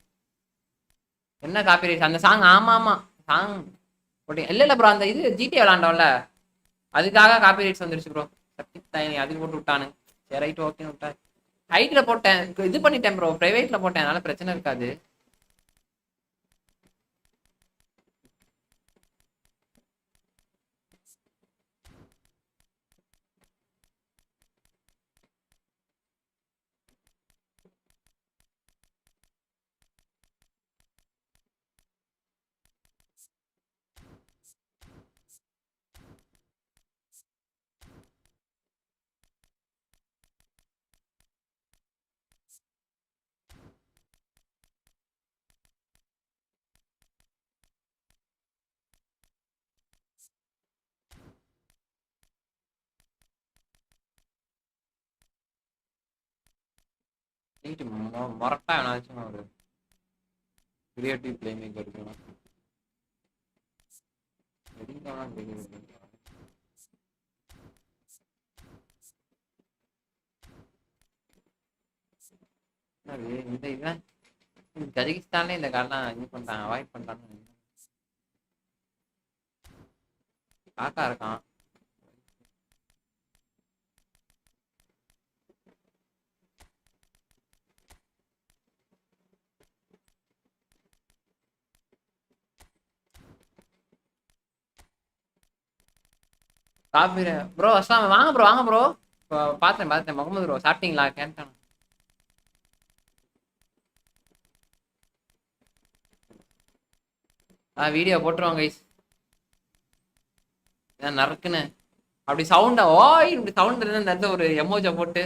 என்ன காப்பி ரைட் அந்த சாங்? ஆமா ஆமா சாங் போட்டீங்க. இல்ல ப்ரோ, அந்த இது ஜிடி விளாண்டோம்ல, அதுக்காக காப்பி ரைட்ஸ் வந்துருச்சு ப்ரோ. சத்தியம் அதுக்கு போட்டு விட்டானு. சரி ரைட் ஓகேன்னு விட்டா. ஹைட்ல போட்டேன், இது பண்ணிட்டேன் ப்ரோ, பிரைவேட்ல போட்டேன், அதனால பிரச்சனை இருக்காது. நீட்டு மொரட்டா வேணாச்சும் ஒரு கிரியேட்டிவ் பிளே மேக்கர் இருக்கணும். இந்த இதான் கஜகிஸ்தான்ல இந்த கார்டெலாம் இது பண்ணிட்டாங்க, அவாய்ட் பண்ணிட்டாங்க. காக்கா இருக்கான். காபீர் ப்ரோ அஸ்லாம் வாங்க ப்ரோ, வாங்க ப்ரோ. பார்த்தேன் முகமது ப்ரோ சாப்பிட்டீங்களா கேட்டேன். வீடியோ போட்டுருவாங்க கைஸ். நறுக்குன்னு அப்படி சவுண்டா ஓய் இப்படி சவுண்ட் இருந்தா இந்த இடத்துல ஒரு எமோஜை போட்டு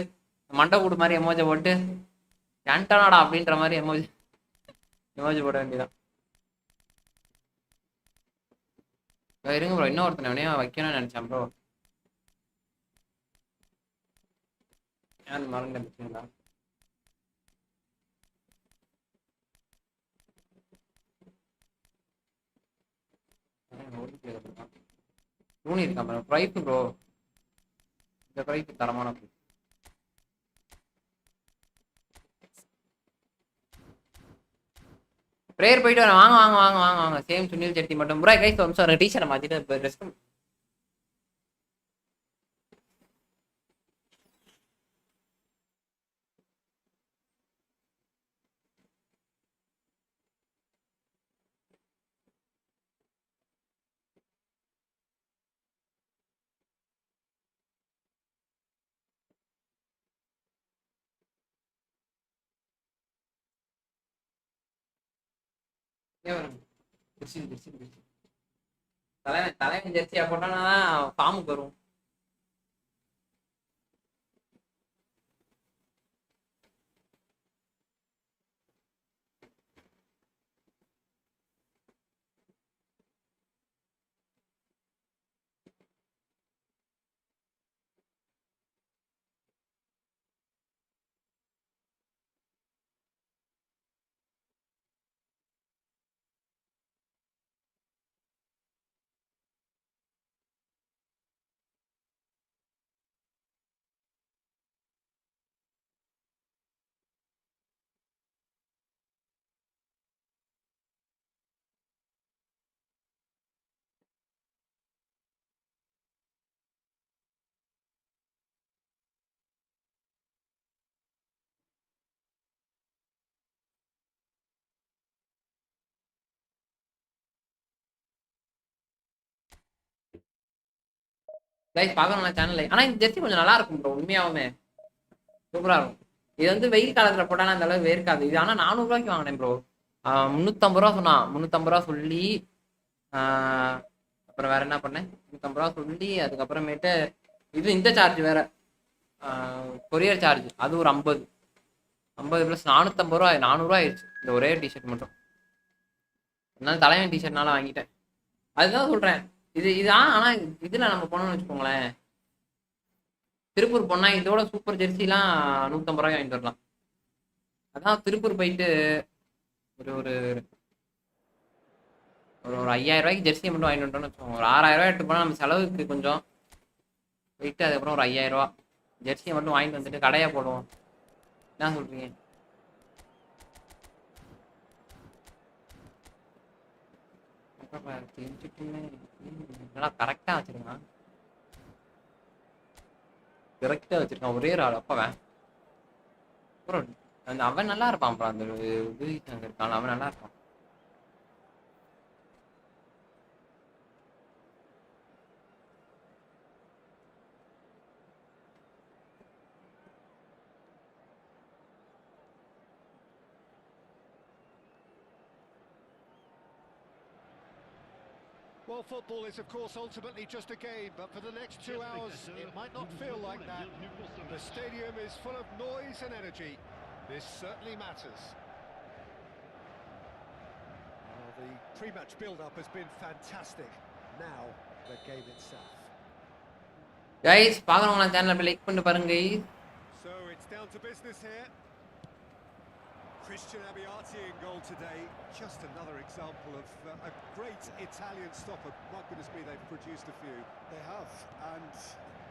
மண்டை கூடு மாதிரி எமோஜை போட்டு ஏன்டானாடா அப்படின்ற மாதிரி எமோஜி போட வேண்டியதான். இருங்க ப்ரோ, இன்னொருத்தனை உடனே வைக்கணும்னு நினைச்சேன் ப்ரோ. ஏன் மறந்துட்டீங்களா? ரூனி இருக்கா ப்ரோ? ப்ரைஸ் ப்ரோ, இந்த ப்ரைஸ் தரமான ப்ரைஸ். பிரேயர் போயிட்டு வரேன். வாங்க வாங்க வாங்க வாங்க வாங்க. சேம் சுனில் செட்டி மட்டும் ப்ரோ. கைஸ் ஒரு நிமிஷம் டீச்சரை மாத்திட்டு ட்ரெஸ் தலைவன் ஜெர்சியா போட்டானா ஃபார்முக்கு வரும். கைஸ் பார்க்கணும் சேனல்ல. ஆனா இந்த ஜெர்சி கொஞ்சம் நல்லா இருக்கும் ப்ரோ, உண்மையாவுமே சூப்பரா இருக்கும். இது வந்து வெயில் காலத்துல போட்டாலும் அந்த அளவுக்கு வேர்க்காது. இது ஆனா 400 ரூபாய்க்கு வாங்கினேன் ப்ரோ. 350 ரூபா சொன்னான். 350 ரூபா சொல்லி அப்புறம் வேற என்ன பண்ணேன், 350 ரூபா சொல்லி அதுக்கப்புறமேட்டு இது இந்த சார்ஜ் வேற, கொரியர் சார்ஜ் அது ஒரு 50 ப்ளஸ் 450 ரூபா, 400 ரூபா ஆயிடுச்சு இந்த ஒரே டிஷர்ட் மட்டும். அதனால தலைவன் டிஷர்ட்னால வாங்கிட்டேன். அதுதான் சொல்றேன். இதுதான். ஆனா இதுல நம்ம போனோம்னு வச்சுக்கோங்களேன், திருப்பூர் போனா இதோட சூப்பர் ஜெர்சிலாம் 150 ரூபாய் வாங்கிட்டு வரலாம். அதான் திருப்பூர் போயிட்டு ஒரு ஒரு ஒரு 5000 ரூபாய்க்கு ஜெர்சியை மட்டும் வாங்கிட்டு வந்துட்டோம்னு வச்சுக்கோங்க. ஒரு 6000 ரூபாய் எடுத்து போனால் நம்ம செலவுக்கு கொஞ்சம் போயிட்டு அதுக்கப்புறம் ஒரு 5000 ரூபா ஜெர்சியை மட்டும் வாங்கிட்டு வந்துட்டு கடையா போடுவோம். என்ன சொல்றீங்க? நல்லா கரெக்டா வச்சிருக்கான், கரெக்டா வச்சிருக்கான் ஒரே ஒரு ஆள். அப்பவன் அப்புறம் அந்த அவன் நல்லா இருப்பான் அப்புறம் அந்த இருக்கான் அவன் நல்லா இருப்பான். Well, football is, of course, ultimately just a game, but for the next 2 hours, it might not feel like that. The stadium is full of noise and energy. This certainly matters. Well, the pre-match build-up has been fantastic. Now, the game itself. Guys பார்க்கறவங்க சேனலை like பண்ணிட்டு பாருங்க. So it's down to business here. Christian Abbiati in goal today. Just another example of a great Italian stopper. My goodness me, they've produced a few. They have, and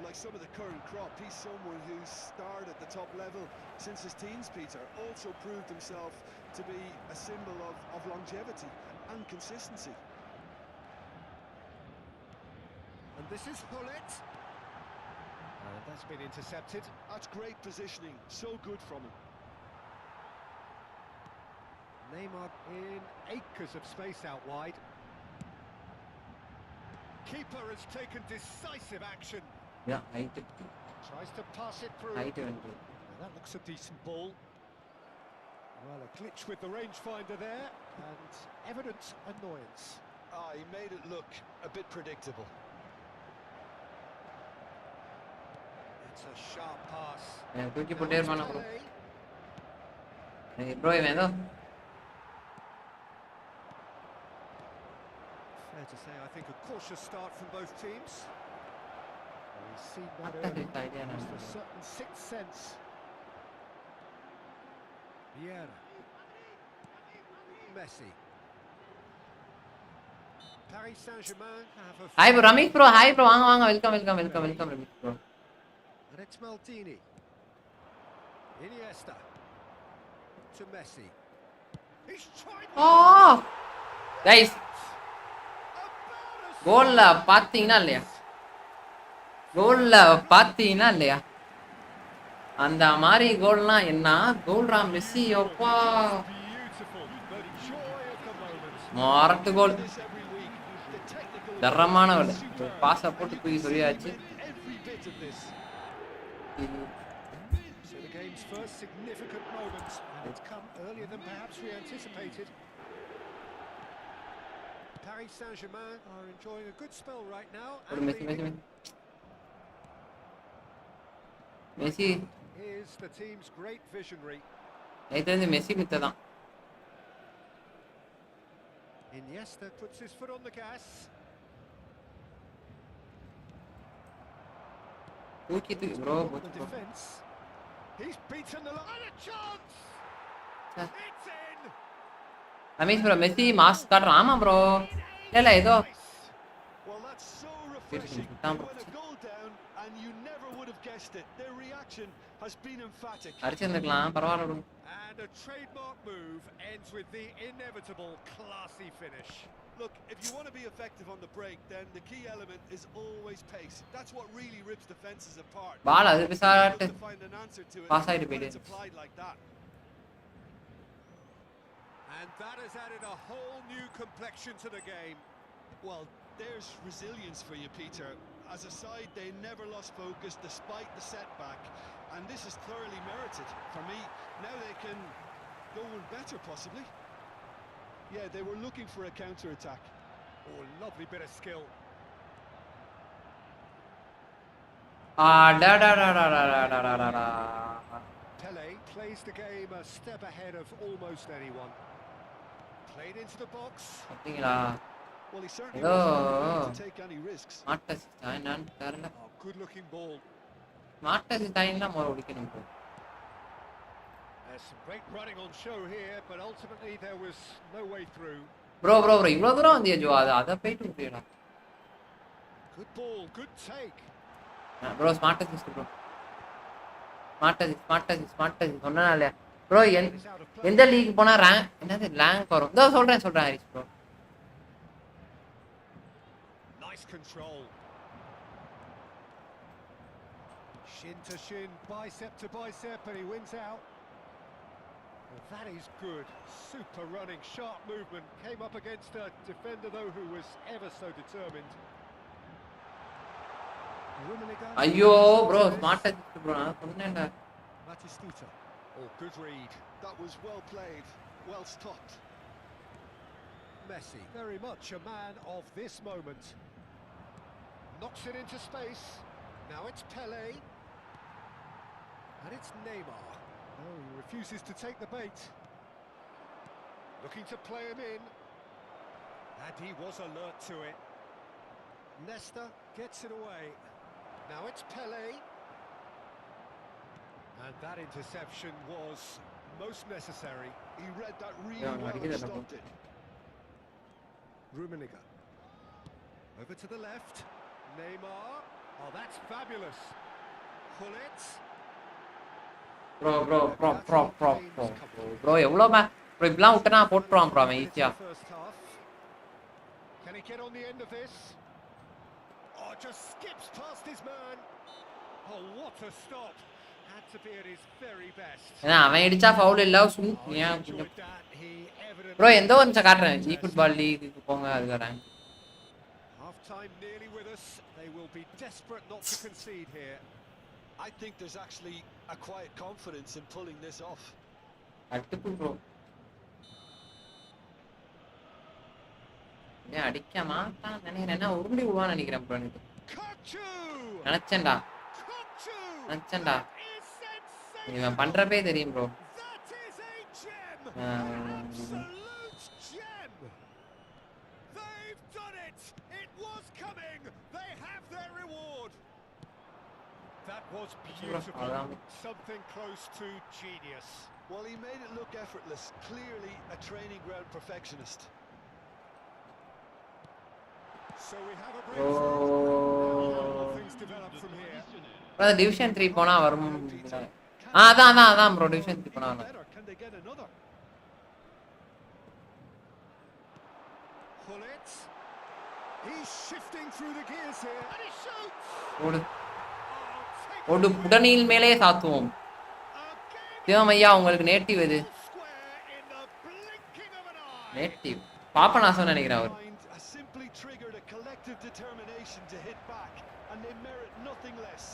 like some of the current crop, he's someone who's starred at the top level since his teens, Peter. Also proved himself to be a symbol of longevity and consistency. And this is Hullet. That's been intercepted. That's great positioning, so good from him. Neymar in acres of space out wide. Keeper has taken decisive action. Yeah, height. Tries to pass it through. Height Now that looks a decent ball. Well, a glitch with the rangefinder there, and evident annoyance. He made it look a bit predictable. It's a sharp pass. தூக்கி Now போட்டே it's இருப்பானா bro Pele. Bro இவன் ஏதோ Fair to say, I think a cautious start from both teams. Well, we've seen that That's early. his idea, no? Just a certain sixth sense. Vieira. Messi. Paris Saint-Germain have a... hi bro Ramesh bro hi bro வாங்க வாங்க welcome Ramesh bro And it's Maldini. Iniesta. To Messi. He's trying... ஓ guys கோல்ல பாத்தீங்கன்னா இல்லையா அந்த மாதிரி கோல்லாம் என்ன கோல்ரா மெஸ்ஸி அப்பா Beautiful. The joy of the moment. மாரட்டு goal This every week. The technical தரமான கோல் superb. பாஸை போட்டு தூக்கி சொல்லியாச்சு Every bit of this. So the game's first significant moment, and it's come earlier than perhaps we anticipated. Paris Saint-Germain are enjoying a good spell right now. ஒரு And Messi leading. Messi Here's the team's great visionary. எனக்கு தெரிஞ்சு Messi மித்ததான் Iniesta puts his foot on the gas. தூக்கி bro The defence. He's beaten the line. A chance. It's in. Ramesh bro Messi mass காட்டுறான் ஆமா bro இல்ல ஏதோ Well, that's so refreshing. Beautiful. They went a goal down, and you never would have guessed it. Their reaction has been emphatic. அடிச்சிருந்துக்கலாம் பரவாயில்ல bro And a trademark move ends with the inevitable classy finish. Look, if you want to be effective on the break, then the key element is always pace. That's what really rips defenses apart. பால் அது You பிசாட்டு look to find an answer to it Pass ஆயிட்டு when போயிடு. it's applied like that. And that has added a whole new complexion to the game. Well, there's resilience for you, Peter. As a side, they never lost focus despite the setback, and this is thoroughly merited. For me, now they can go one better, possibly. Yeah, they were looking for a counter-attack. Oh, lovely bit of skill. டா Pele plays the game a step ahead of almost anyone. Played into the box. அப்படிங்களா Well, he certainly Hello. wasn't willing to take any risks. மாட்ட என்னன்னு தெரியல Oh, good-looking ball. மாட்ட சித்தாயின்னா மோர ஒடிக்கணும் bro There's some great running on show here, but ultimately there was no way through. Bro இவ்வளவு தூரம் வந்தியா Joe அதை போயிட்டு விட்டுடா Good ball, good take. Bro smart assist bro smart assist சொன்னா இல்லையா bro It's out of play. எந்த league போனா rank என்னது ரேங்க் வரும் இதோ சொல்றேன் Harish bro Nice control. Shin to shin, bicep to bicep, and he wins out. Well, that is good. Super running, sharp movement. Came up against a defender, though, who was ever so determined. Rummenigge. ஐயோ bro smart assist bro நான் சொன்னேன்டா Batistuta. Oh, good read. That was well played, well stopped. Messi, very much a man of this moment. Knocks it into space. Now it's Pele. And it's Neymar. Oh, he refuses to take the bait. Looking to play him in. And he was alert to it. Nesta gets it away. Now it's Pele. And that interception was most necessary. He read that really well and stopped it. Rummenigge. Over to the left. Neymar. Oh, that's fabulous. Gullit. bro எவ்வளவு bro இப்பலாம் விட்டனா போட்டுறான் bro அவன் ஈஸியா. Can he get on the end of this? Oh, just skips past his man. Oh, what a stop. Had to be at his very best. ஏனா அவன் அடிச்சா foul இல்ல bro எந்த ஒரு நிமிஷம் காட்றேன் ஜி ஃபுட்பால் லீக்குக்கு போங்க அதுக்கு வரேன். Half time nearly with us. They will be desperate not to concede here. I think there's actually a quiet confidence in pulling this off. அட்டுப்பு bro. ஏன் அடிக்க மாட்டான் நினைக்கிறேன். என்ன உருண்டி விடுவான்னு நினைக்கிறேன் bro எனக்கு. நினைச்சேன்டா. இவன் பண்றப்பே தெரியும் bro. That was beautiful. Something close to genius. Well, he made it look effortless. Clearly a training ground perfectionist. So we have a breakthrough. How will things develop from here? brother division 3 போனா வரும். அதான் bro division 3 போனா வரும். Can they get another? Gullit. He's shifting through the gears here. And he shoots. ஓடு புடனில் மேலே சாத்துவோம். தேவமையா உங்களுக்கு native இது. Native Papanasam நினைக்கிறேன் அவர். Simply triggered a collective determination to hit back and they merit nothing less.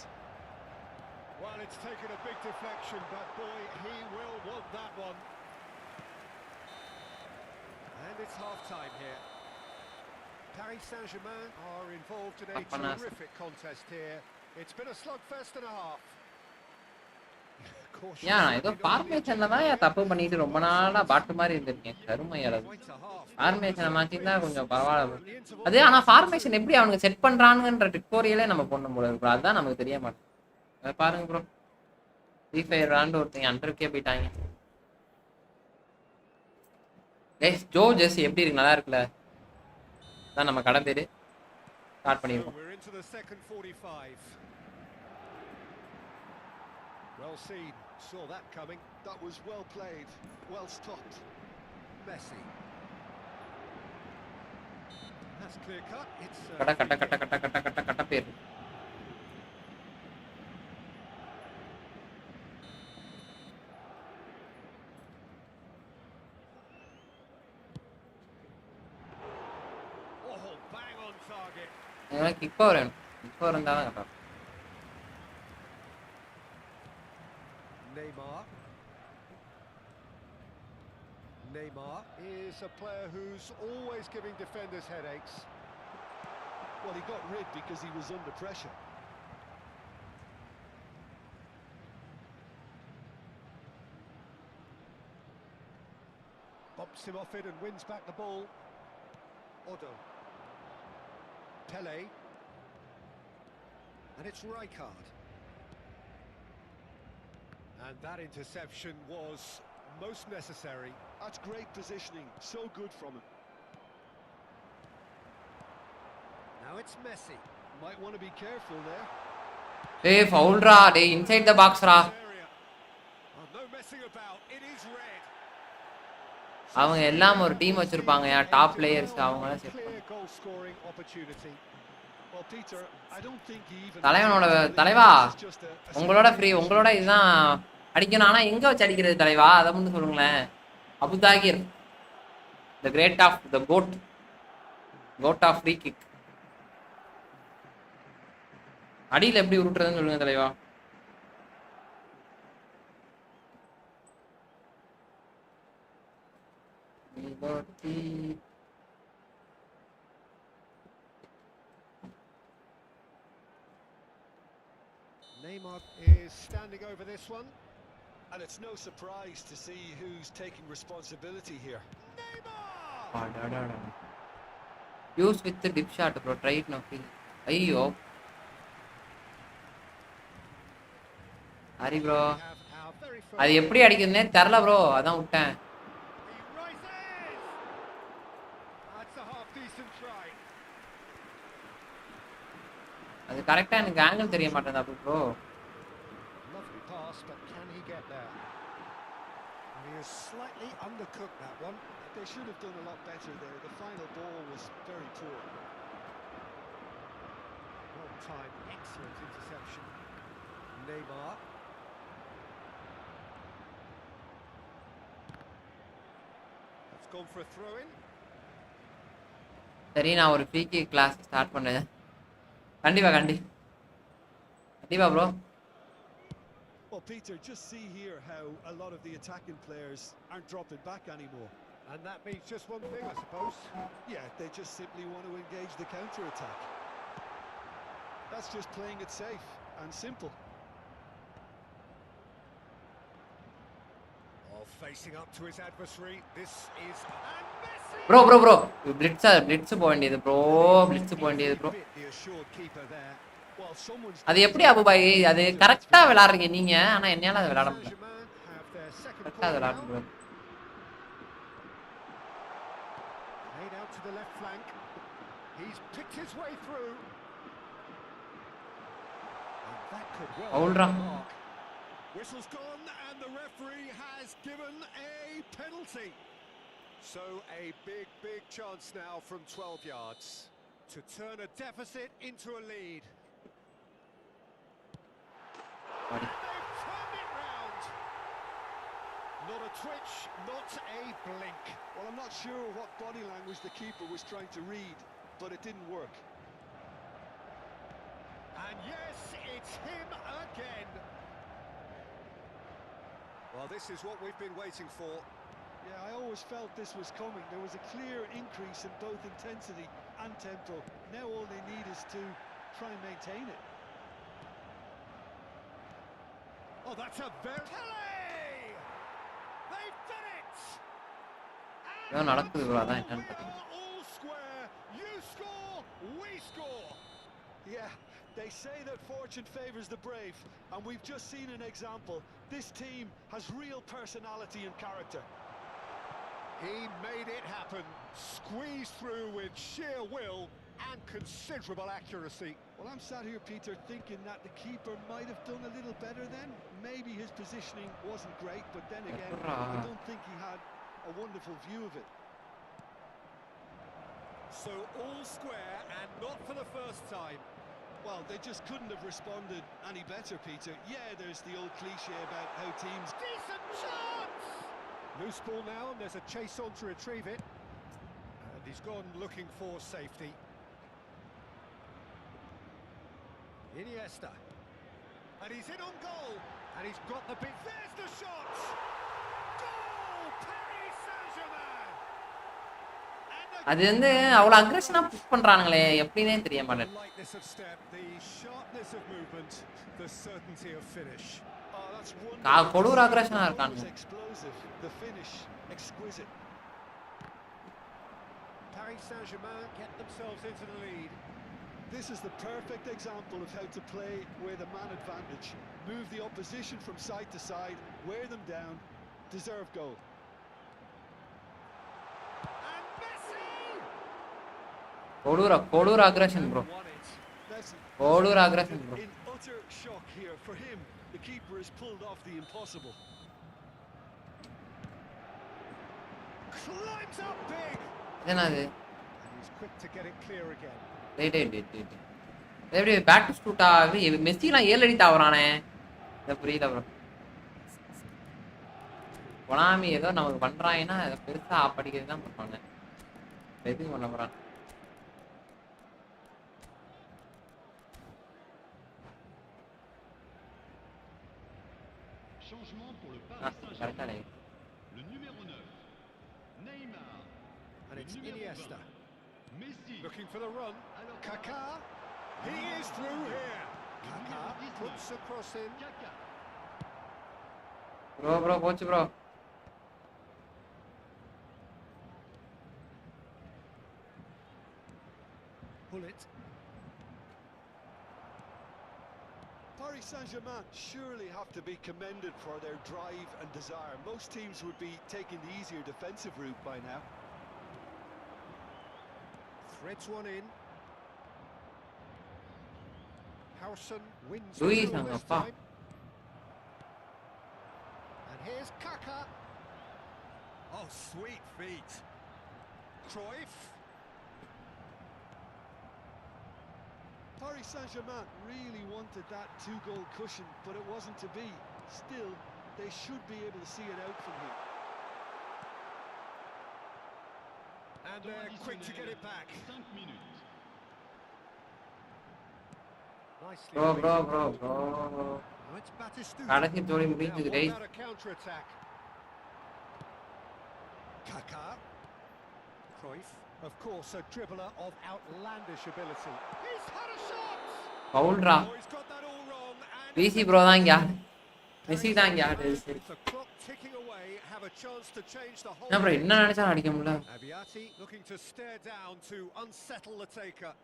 Well, it's taken a big deflection, but boy, he will want that one. And it's half time here. Paris Saint-Germain are involved in a terrific contest here. It's been a slugfest and a half. நான் ஏதோ ஃபார்மேஷன்ல தான் தப்பு பண்ணிட்டு ரொம்ப நாளா பாட்டு மாதிரி இருந்திருக்கேன். கருமையால ஃபார்மேஷனை மாத்தினா கொஞ்சம் பரவாயில்ல. அதே ஆனா ஃபார்மேஷன் எப்படி அவனுக்கு செட் பண்றாங்கன்ற டியூட்டோரியலே நம்ம பண்ண முடியாது bro. அதுதான் நமக்கு தெரிய மாட்டேங்குது. பாருங்க bro. ஃப்ரீ ஃபயர் விளையாண்டு ஒருத்தங்க 100k போயிட்டாங்க. கைஸ் ஜோ ஜெர்சி எப்படி இருக்கு? நல்லா இருக்குல்ல? அதான் நம்ம கடை பேரு. ஸ்டார்ட் பண்ணிருக்கோம். We're into the second 45. Well seen, saw that coming. That was well played, well stopped. Messi. That's clear cut. It's கட்ட பேர். oh, bang on target. எனக்கு இப்போ வரணும். இப்போ இருந்தா தான் கரெக்டா. Neymar is a player who's always giving defenders headaches. Well, he got rid because he was under pressure. Bumps him off it and wins back the ball. Odo. Pele. And it's Rijkaard. And that interception was most necessary. That's great positioning, so good from him. Now it's Messi. Might want to be careful there. Hey, foul ra, dey inside the box ra. No messing about. It is red. அவங்க எல்லாம் ஒரு team வச்சிருப்பாங்க. Top players அவங்கள set பண்ணு. Well, Peter, I don't think he even தலைவனோட தலைவா உங்களோட free உங்களோட இதுதான் அடிக்கணும். ஆனா எங்க வச்சு அடிக்கிறது தலைவா? அதை மட்டும் சொல்லுங்களேன். Abuthahir the great of the goat of free kick. அடியில எப்படி உருட்டுறதுன்னு சொல்லுங்க தலைவா. Neymar is standing over this one. And it's no surprise to see who's taking responsibility here. Neymar! Use with the dip shot bro. Try it now please. ஐயோ Hari bro அது எப்படி அடிக்கிறதுனே தெரியல bro. அதான் விட்டேன். try. அது கரெக்டா எனக்கு ஆங்கிள் தெரிய மாட்டேங்குது அப்போ bro. Lovely pass, but can he get there? He has slightly undercooked that one. They should have done a lot better there. The final ball was very poor. Well timed, excellent interception. Neymar. That's gone for a throw-in. சரி நான் ஒரு free kick class start பண்ணேன். கண்டிப்பா bro. Well, Peter, just see here how a lot of the attacking players aren't dropping back anymore. And that means just one thing, I suppose. Yeah, they just simply want to engage the counter-attack. That's just playing it safe and simple. Oh, facing up to his adversary. This is... And Messi! Bro blitz போக வேண்டியது bro. The assured keeper there. Well, someone's அது எப்படி அபு பாய் அது கரெக்ட்டா விளையாடுறீங்க நீங்க. ஆனா என்னால அது விளையாட முடியல. Saint-Germain have their second கரெக்ட்டா ball விளையாட now. முடியல. Played out to the left flank. He's picked his way through. And that could well Foul be run. the mark. Whistle's gone and the referee has given a penalty. So a big chance now from 12 yards to turn a deficit into a lead. And they've turned it round. Not a twitch, not a blink. Well, I'm not sure what body language the keeper was trying to read, but it didn't work. And yes, it's him again. Well, this is what we've been waiting for. Yeah, I always felt this was coming. There was a clear increase in both intensity and tempo. Now all they need is to try and maintain it. Oh, that's a very... Kelly! They've done it! ஏதோ நடக்குது bro அதான் என்னன்னு We தெரியல. are all square. You score, we score. Yeah, they say that fortune favours the brave, and we've just seen an example. This team has real personality and character. He made it happen. Squeezed through with sheer will and considerable accuracy. Well, I'm sat here, Peter, thinking that the keeper might have done a little better then. Maybe his positioning wasn't great, but then again, I don't think he had a wonderful view of it. So all square and not for the first time. Well, they just couldn't have responded any better, Peter. Yeah, there's the old cliche about how teams... Decent chance! Loose ball now, and there's a chase on to retrieve it. And he's gone looking for safety. Iniesta. And he's in on goal. And he's got the big... There's the shot! Goal! Paris Saint-Germain! அது வந்து அவ்வளவு அக்ரெஷனா push பண்றானுங்களே எப்படினே தெரிய The மாட்டேங்குது. lightness of step, the sharpness of movement, the certainty of finish. Oh, that's wonderful. கொடூர The அக்ரெஷனா goal இருக்கானுங்க. was explosive. The finish, exquisite. Paris Saint-Germain get themselves into the lead. This is the perfect example of how to play with a man advantage. Move the opposition from side to side, wear them down, deserve goal. And Messi! கொடூர aggression bro. Won it. Messi கொடூர aggression bro. in utter shock here. For him, the keeper has pulled off the impossible. Climbs up big. என்னது? And he's quick to get it clear again. டேய். எப்படி back to ஷூட்டா மெஸ்ஸிலாம் 7 அடி தாவறானே. இது புரியல bro. konami ஏதோ நமக்கு பண்றாங்கன்னா அத பெருசா ஆப்படிக்கிறது தான் பண்ணுவாங்க. எதுவும் பண்ண போறான். Changement pour le Paris கரெக்ட்டா Saint-Germain. Le numéro 9, Neymar. And Le it's numéro Iniesta. 20, Messi. Looking for the run. Alors, Kaká. He is through here. Kaká puts a cross in. Kaka. Bro போச்சு bro. Pull it. Paris Saint-Germain surely have to be commended for their drive and desire. Most teams would be taking the easier defensive route by now. Threads one in. Harrison wins Luis the duel this Angappa. time. And here's Kaka. Oh, sweet feet. Cruyff. Paris Saint-Germain really wanted that two-goal cushion, but it wasn't to be. Still, they should be able to see it out from here. And they're quick to get it back. 5 minutes. Nicely Bro. played. Now it's Batistuta. கடைசி ஜோடி Now முடிஞ்சது what டேய். about a counter-attack? Kaka. Cruyff, of course, a dribbler of outlandish ability. He's had a shot! பவுல்ரா. Oh, he's got that all wrong. And PC bro தான் இங்க. Messi தான் இங்க ஆடுது. சரி. the clock ticking away, have a chance to change the whole. என்ன bro என்ன நினைச்சாலும் அடிக்க முடியல. Abiati looking to stare down to unsettle the taker.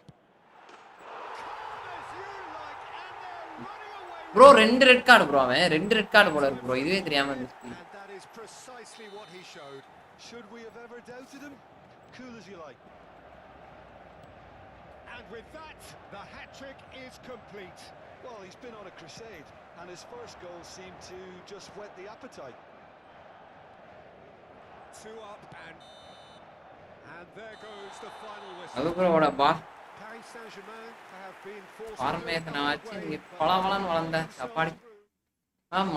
Bro 2 red card bro அவன் 2 ரெட் கார்டு போல இருக்கு ப்ரோ இதுவே தெரியாம இருந்துச்சு. And that is precisely what he showed. Should we have ever doubted him? Cool as you like. And with that, the hat-trick is complete. Well, he's been on a crusade, and his first goal seemed to just whet the appetite. 2 up and there goes the final whistle. அது ப்ரோவோட பார் Paris Saint-Germain have been forced formation ஆச்சு நீ பலவலன்னு வளர்ந்த அப்பாடி.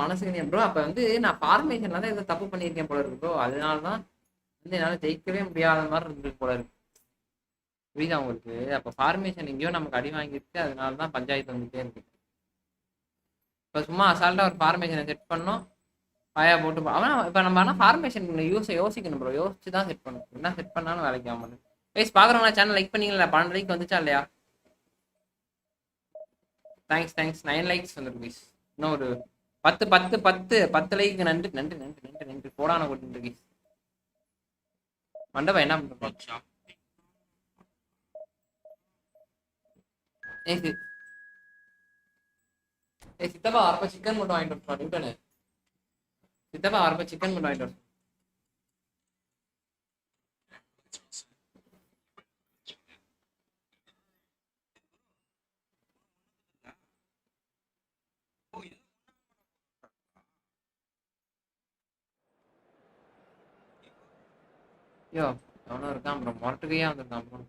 மனசுக்கு நீ bro அப்ப வந்து நான் ஃபார்மேஷன்ல தான் ஏதோ தப்பு பண்ணியிருக்கேன் போல இருக்கு ப்ரோ. அதனால தான் வந்து என்னால ஜெயிக்கவே முடியாத மாதிரி இருந்திருக்கு போல இருக்கு. புரியுதா உங்களுக்கு? அப்ப ஃபார்மேஷன் எங்கேயோ நமக்கு அடி வாங்கிருக்கு. அதனால தான் பஞ்சாயத்து வந்துட்டே இருக்கு. இப்போ சும்மா அசால்ட்டா ஒரு ஃபார்மேஷனை செட் பண்ணோம் பாயா போட்டு அவன் இப்போ நம்ம ஆனால் ஃபார்மேஷன் யோசிக்கணும் ப்ரோ. யோசிச்சு தான் செட் பண்ணணும். என்ன செட் பண்ணாலும் வேலைக்கு ஆக மாட்டேன். கைஸ் பார்க்குறவங்களா சேனல் லைக் பண்ணீங்களா? 12 லைக் வந்துச்சா இல்லையா? தேங்க்ஸ் 9 லைக்ஸ் வந்துருக்கு கைஸ். இன்னும் ஒரு 10 லைக். நன்றி போடான போட்டு கைஸ். மண்டபம் என்ன பண்ணுறோம்? சித்தப்பா வரப்ப சிக்கன் மட்டும் வாங்கிட்டு வரணும். சித்தப்பா வரப்ப சிக்கன் மட்டும் வாங்கிட்டு வரணும். ஐயோ அவனும் இருக்கான் ப்ரோ. மொரட்டுக்கையா வந்திருக்கான் ப்ரோ.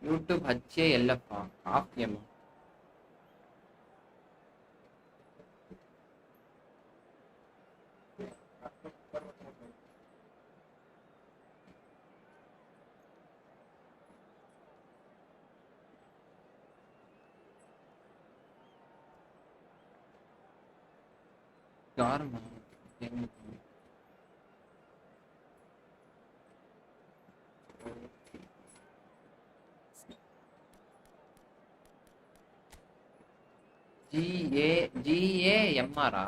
யூடியூப் ஹச்சே இல்லப்பா ஆஃபியமா. யாருமா GAMRா?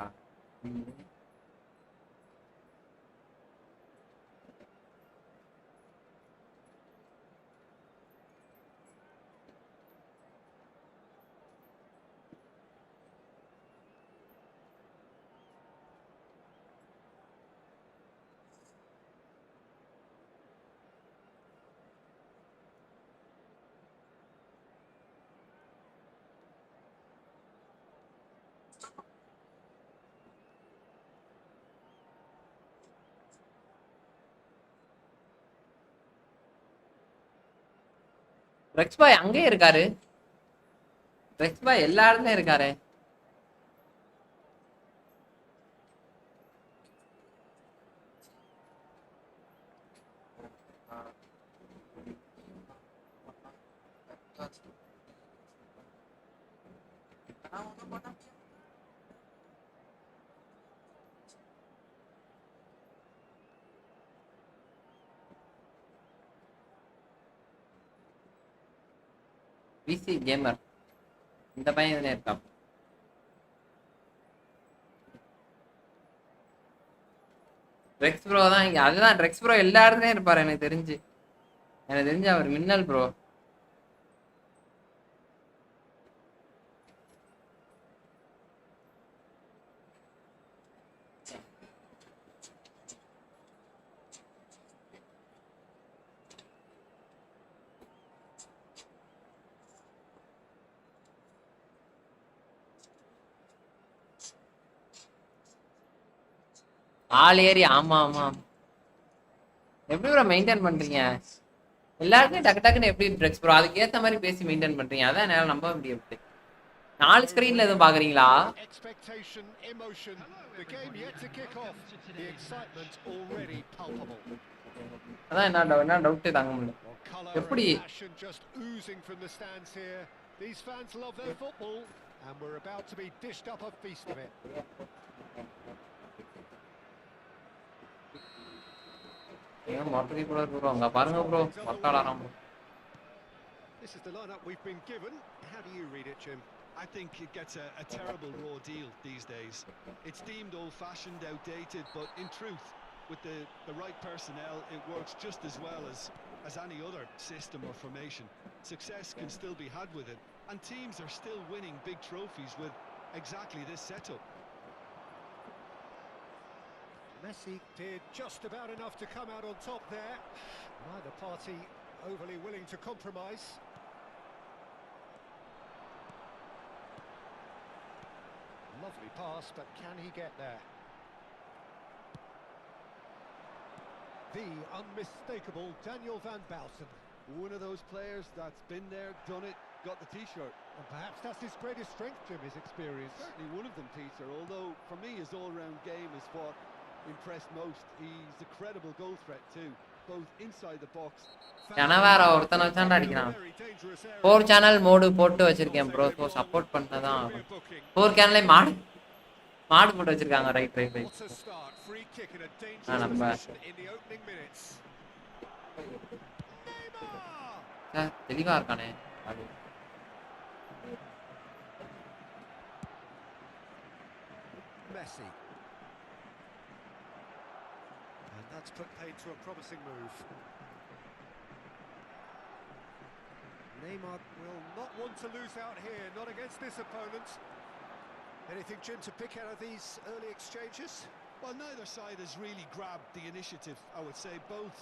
ரெக்ஸ் பாய் அங்கே இருக்காரு. ரெக்ஸ் பாய் எல்லா இடத்துலயும் இருக்காரு. பிசி கேமர் இந்த பையன் இதுல இருக்கான். ரெக்ஸ் ப்ரோ தான் இங்க. அதுதான் ரெக்ஸ் ப்ரோ எல்லா இடத்துலயும் இருப்பாரு எனக்கு தெரிஞ்சு அவர் மின்னல் ப்ரோ. ஆள் ஏறி ஆமா ஆமா எப்படி ப்ரோ மெயின்டைன் பண்றீங்க எல்லாருமே டக்கு டக்குன்னு எப்படி ட்ரெக்ஸ் ப்ரோ அதுக்கு ஏத்த மாதிரி பேசி மெயின்டைன் பண்றீங்க அதான் என்னால நம்ப முடியாது 4 ஸ்கிரீன்ல எதுவும் பாக்குறீங்களா Expectation, emotion. The game everybody yet to and kick welcome off. to The today's excitement match. already palpable. அதான் என்ன டவுட்டே தாங்க முடியல Well, colour and எப்படி passion just oozing from the stands here. These fans love their football, and we're about to be dished up a feast of it. ஏன் மொட்டை கூட bro அங்க பாருங்க bro மொட்டாளாராம் This is the lineup we've been given. How do you read it, Jim? I think it gets a terrible raw deal these days. It's deemed old-fashioned, outdated, but in truth, with the right personnel, it works just as well as any other system or formation. Success can still be had with it, and teams are still winning big trophies with exactly this setup. Messi did just about enough to come out on top there. Neither party overly willing to compromise. Lovely pass, but can he get there? The unmistakable Daniel van Bouten. One of those players that's been there, done it, got the T-shirt. And perhaps that's his greatest strength, Jim, his experience. Certainly one of them, Peter, although for me his all-round game is what impressed most. He's a credible goal threat too, both inside the box. வேற ஒருத்தனை வச்சாண்டா அடிக்கிறான் 4 channel mode போட்டு வச்சிருக்கேன் bro so support பண்ணதான் 4 சேனலே மாடு மாடு போட்டு வச்சிருக்காங்க right right right What a start. Free kick in a dangerous நம்ம position in the opening minutes. Neymar! தெளிவா இருக்கானே அது Messi. And that's put paid to a promising move. Neymar will not want to lose out here, not against this opponent. Anything, Jim, to pick out of these early exchanges? Well, neither side has really grabbed the initiative, I would say. Both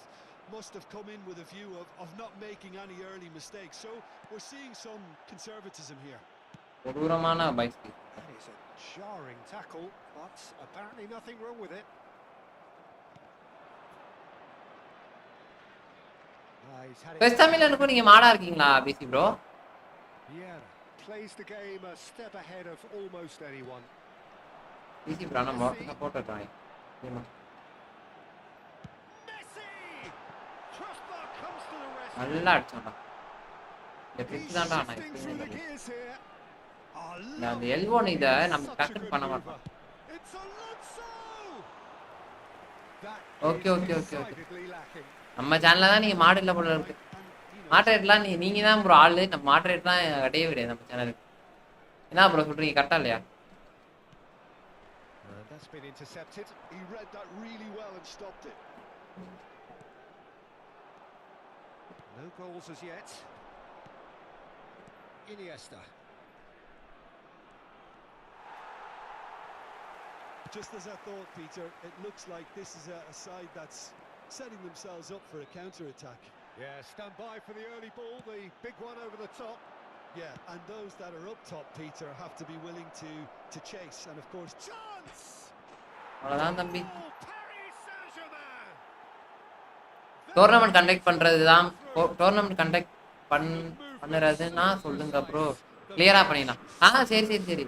must have come in with a view of not making any early mistakes. So we're seeing some conservatism here. கொடூரமான bike That is a jarring tackle, but apparently nothing wrong with it. He's had it. Best தமிழ்லனுக்கு நீங்க மாடா இருக்கீங்களா PC bro Yeah, plays the game a step ahead of almost anyone. PC bro நம்ம support பண்றேன் Messi! Crossbar comes to the rescue. நல்லா அடிச்சான்டா இந்த He's பிச்சு தான்டா நான் shifting through the gears here. நான் அந்த எல்போன் இத நம்ம Such a டக்குன்னு good பண்ண mover. மாட்டோம் It's Alonso! That Okay, is okay, okay, okay. decidedly lacking. நம்ம சேனல்ல தான் நீங்க மாடு இல்ல போல இருக்கு மாட்ரேட்லாம் நீங்க தான் ப்ரோ ஆளு நம்ம மாட்ரேட்லாம் கிடையவே கிடையாது நம்ம சேனலுக்கு என்ன ப்ரோ சொல்றீங்க கரெக்டா இல்லையா That's been intercepted. He read that really well and stopped it. No goals as yet. Iniesta. Just as I thought, Peter, it looks like this is a side that's setting themselves up for a counter-attack. Yeah, stand by for the early ball, the big one over the top. Yeah, and those that are up top, Peter, have to be willing to chase. And of course, Chance! அவ்வளவுதான் தம்பி Oh, Paris Saint-Germain! Tournament conduct பண்றதுதான் tournament conduct பண்ணுறதுன்னா சொல்லுங்க bro கிளியரா பண்ணிடலாம் சரி சரி சரி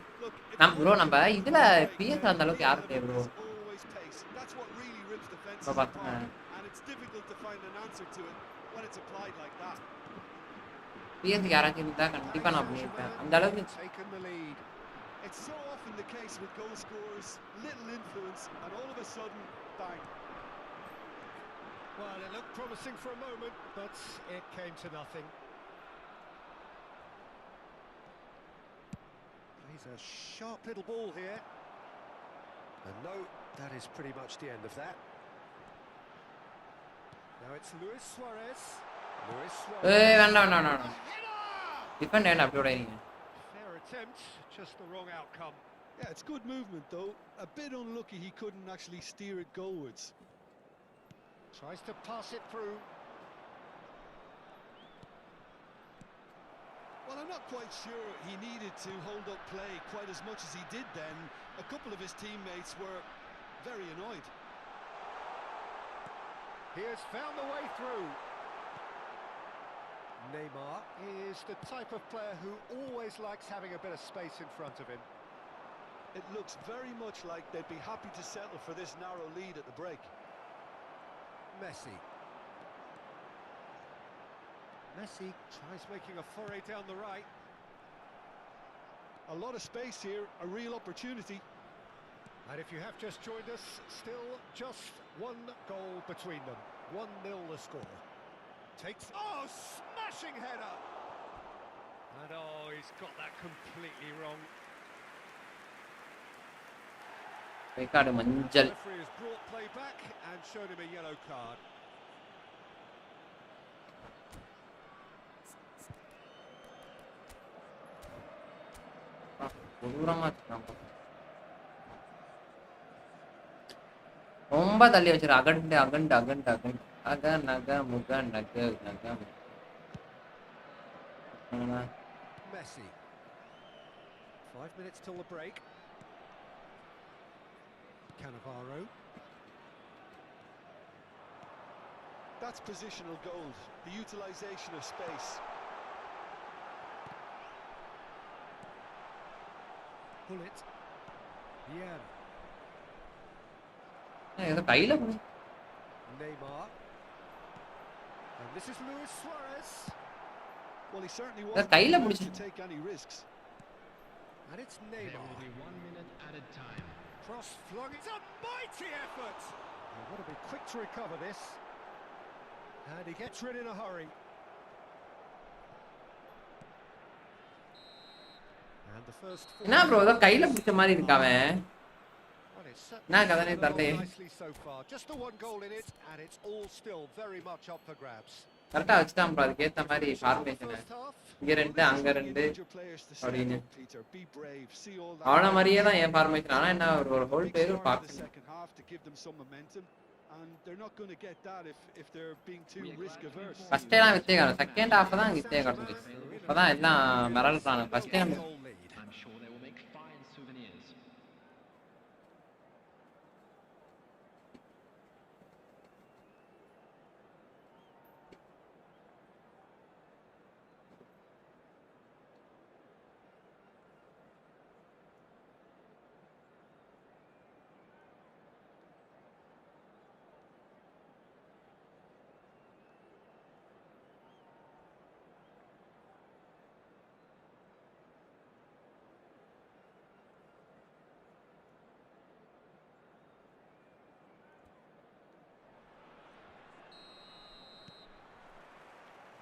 நம்ம ப்ரோ நம்ம இதுல பிஎஸ் அந்த அளவுக்கு யாரும் கிடையாது bro always pace. That's what really rips defenses இப்போ apart. பார்த்தேன் And it's difficult to find an answer to it when it's applied like that. பிஎஸ்க்கு யாராச்சும் இருந்தா கண்டிப்பா நான் பண்ணியிருப்பேன் அந்த அளவுக்கு Taken the lead. It's so often the case with goal scorers, little influence, and all of a sudden, bang. Well, it looked promising for a moment, but it came to nothing. Plays a sharp little ball here. And no, that is pretty much the end of that. Now it's Luis Suarez. Luis Suarez. வேண்டாம் வேண்டாம் வேண்டாம் defend என்ன அப்படி விடாதீங்க Fair attempt, just the wrong outcome. Yeah, it's good movement though. A bit unlucky he couldn't actually steer it goalwards. Tries to pass it through. Well, I'm not quite sure he needed to hold up play quite as much as he did then. A couple of his teammates were very annoyed. He has found the way through. Neymar is the type of player who always likes having a bit of space in front of him. It looks very much like they'd be happy to settle for this narrow lead at the break. Messi. Messi tries making a foray down the right. A lot of space here, a real opportunity. And if you have just joined us, still just one goal between them. 1-0 the score. Oh, smashing header! And oh, he's got that completely wrong. Record manjal. The referee has brought play back and showed him a yellow card. ரொம்ப தள்ளி வச்சிரு அகண்டு அகண்டு அகண்டு அகண்டு அக நக முக நக நக Messi. 5 minutes till the break. Cannavaro. That's positional gold, the utilisation of space. Pull it. Yeah. ஏதோ கையில Neymar. And this is Luis Suarez. Well, he certainly wasn't prepared to take any risks. And it's There Neymar. will be 1 minute added time. Cross flung. It's a mighty effort. He's got to be quick to recover this. And he gets rid in a hurry. And the first. என்ன bro ஏதோ கையில பிடிச்ச மாதிரி இருக்காவே Nicely so far. Just the one goal in it, and it's all still very much up for grabs. கரெக்டா வச்சிட்டான் bro அதுக்கு ஏத்த மாதிரி formation இங்க ரெண்டு அங்க ரெண்டு அப்படின்னு அவன மாதிரியே தான் என் ஃபார்மேஷன் ஆனா என்ன ஒரு ஹோல் பேர் ஒரு பாக்ஸ் ஃபர்ஸ்ட் எல்லாம் வித்தே காணும் செகண்ட் ஹாஃப் தான் வித்தே காணும் இப்பதான் எல்லாம் மிரள்றாங்க first time I'm sure they will make fine souvenirs.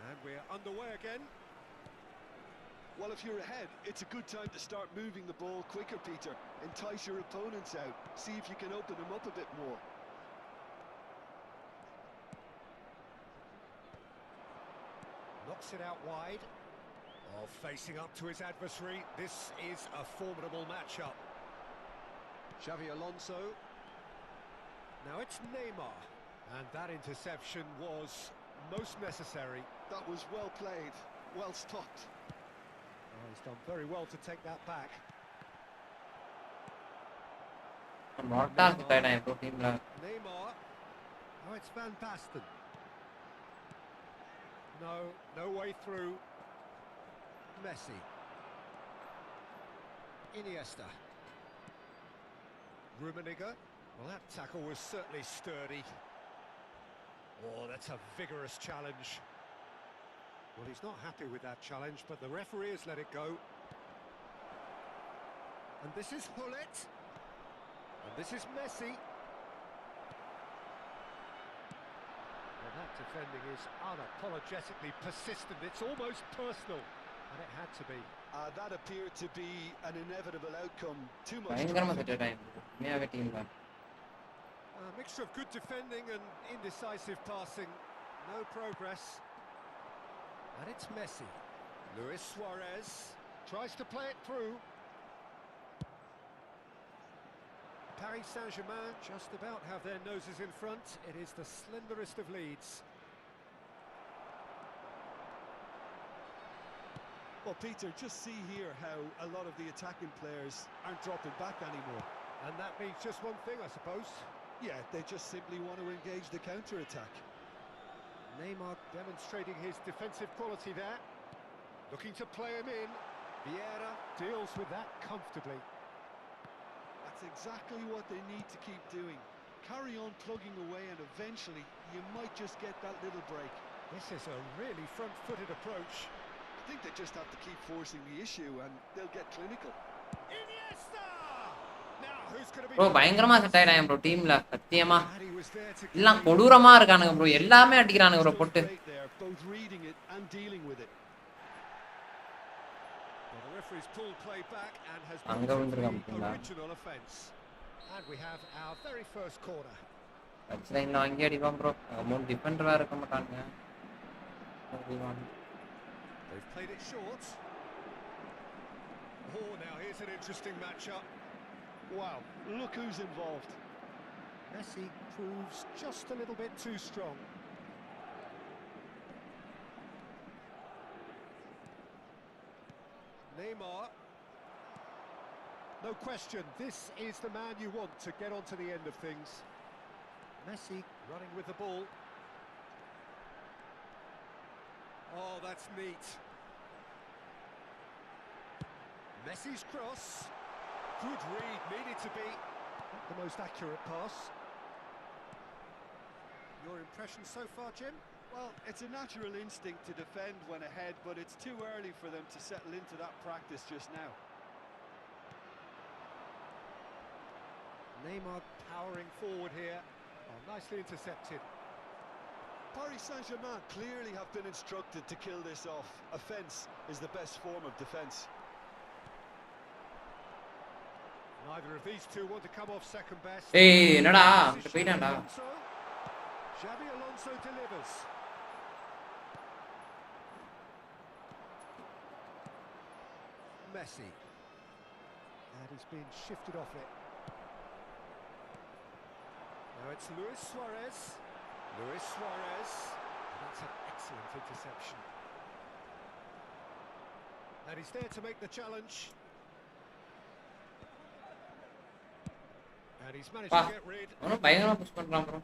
And we're underway again. Well, if you're ahead, it's a good time to start moving the ball quicker, Peter. Entice your opponents out. See if you can open them up a bit more. Knocks it out wide. Oh, facing up to his adversary. This is a formidable matchup. Xavi Alonso. Now it's Neymar. And that interception was most necessary. That was well played, well stopped. Oh, he's done very well to take that back. Neymar. Oh, it's Van Basten. No way through. Messi. Iniesta. Rummenigge. Well, that tackle was certainly sturdy. Oh, that's a vigorous challenge. Well, he's not happy with that challenge, but the referee has let it go. And this is Hullet. And this is Messi. Well, that defending is unapologetically persistent. It's almost personal, and it had to be. That appeared to be an inevitable outcome. Too much. A mixture of good defending and indecisive passing. No progress. And it's Messi. Luis Suarez tries to play it through. Paris Saint-Germain just about have their noses in front. It is the slenderest of leads. Well, Peter, just see here how a lot of the attacking players aren't dropping back anymore. And that means just one thing, I suppose. Yeah, they just simply want to engage the counter-attack. Neymar demonstrating his defensive quality there. Looking to play him in. Vieira deals with that comfortably. That's exactly what they need to keep doing. Carry on plugging away and eventually you might just get that little break. This is a really front-footed approach. I think they just have to keep forcing the issue and they'll get clinical. Iniesta! Now who's going to be bro பயங்கரமா set ஆயிடாங்க bro டீம்ல சத்தியமா And he was there to எல்லாம் create- கொடூரமா இருக்கானுங்க bro எல்லாமே அடிக்கிறானுங்க bro Stuff போட்டு great there, both reading it and dealing with it. Well, the referee's pulled play back and has அங்க brought வந்திருக்கான் the பாத்தீங்களா original offence. And we have our very first corner. Touch லைன்ல வாங்கி அடிப்பான் bro amount டிஃபெண்டரா இருக்க மாட்டாங்க They've played it short. Oh, now here's an interesting matchup. Wow, look who's involved. Messi proves just a little bit too strong. Neymar. No question, this is the man you want to get onto the end of things. Messi running with the ball. Oh, that's neat. Messi's cross. Good read, needed to be the most accurate pass. Your impression so far, Jim? Well, it's a natural instinct to defend when ahead, but it's too early for them to settle into that practice just now. Neymar powering forward here. Oh, nicely intercepted. Paris Saint-Germain clearly have been instructed to kill this off. Offence is the best form of defence. Neither of these two want to come off second best. ஏய் என்னடா அங்க போயிட்டான்டா Xabi Alonso delivers. Messi. And he's been shifted off it. Now it's Luis Suarez. Luis Suarez. That's an excellent interception. And he's there to make the challenge. And he's managed பா to get rid. அவனும் பயங்கரமா push பண்றான் bro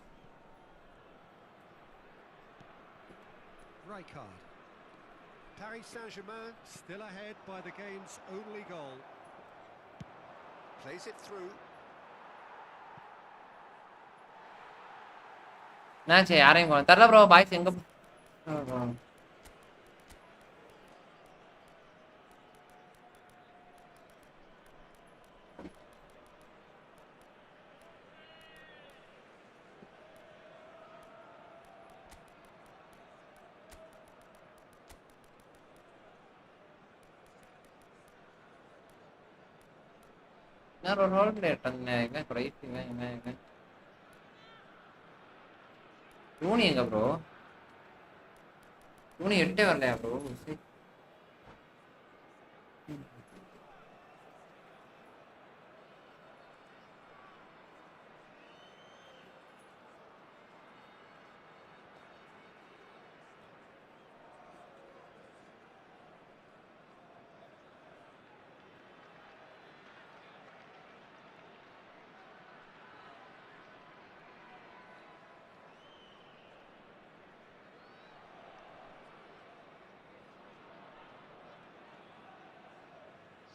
Rijkaard. Paris Saint-Germain still ahead by the game's only goal. Plays it through. என்னாச்சு யாரையும் தெரியல bro boys எங்க நான் ஒரு ரோல் பிளேயர் இவன் ரைட் இவன் யூனி எங்க ப்ரோ யூனி 8 வரலையா bro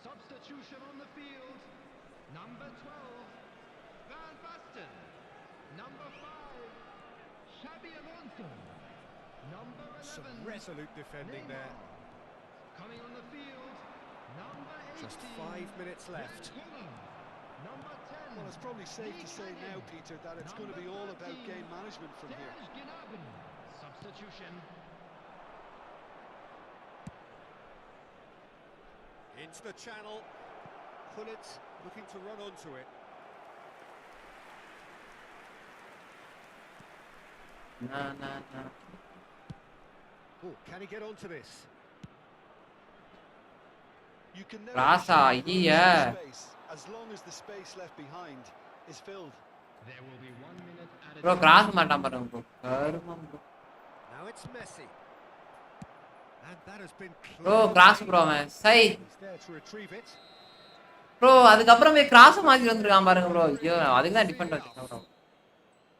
Substitution on the field. Number 12, Van Basten. Number 5, Xabi Alonso. Number 11, Some resolute defending there. coming on the field. Number 18, Just 5 minutes left. Number 10, Well, it's probably safe to say now, Peter, that it's going to be all about game management from here. Substitution. Into the channel. Pullet looking to run onto it. nah. Oh, can he get onto this? You can never Rasa, achieve rules in yeah. space as long as the space left behind is filled. There will be 1 minute added. Bro cross மாட்டான் பாருங்க bro கருமம் bro Now it's Messi. And that has been bro cleared cross away. Bro அவன் சை He's there to retrieve it. Bro அதுக்கப்புறம் போய் cross மாத்தி வந்துருக்கான் பாருங்க bro ஐயோ அதுக்கு தான் டிஃபெண்ட் வச்சிருக்கேன் bro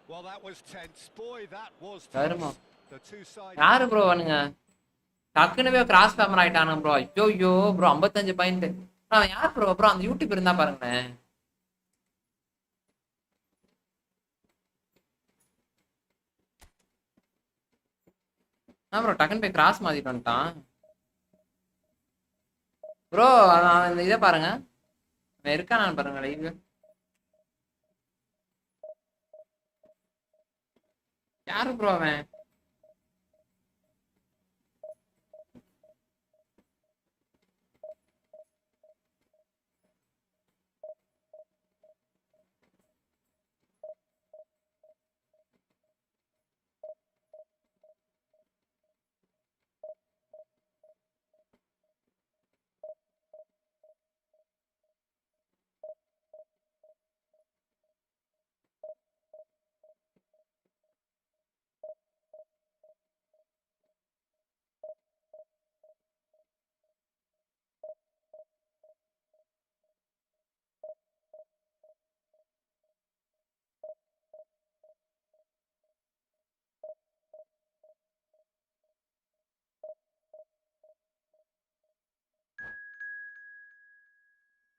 Well, that was tense. Boy, that was வருமா tense. The two sides. யாரு ப்ரோ அவனுங்க டக்குன்னு போய் கிராஸ் பேமர் ஆயிட்டானுங்க ப்ரோ. ஐயோ ப்ரோ 55 பாயிண்ட். அவன் யார் ப்ரோ? ப்ரோ அந்த யூடியூப் இருந்தா பாருங்களேன். ப்ரோ டக்குன்னு போய் கிராஸ் மாத்திட்டு வந்துட்டான் ப்ரோ. இந்த இதை பாருங்க, இருக்கானான்னு பாருங்க லைவ். யாரு ப்ரோ அவன்?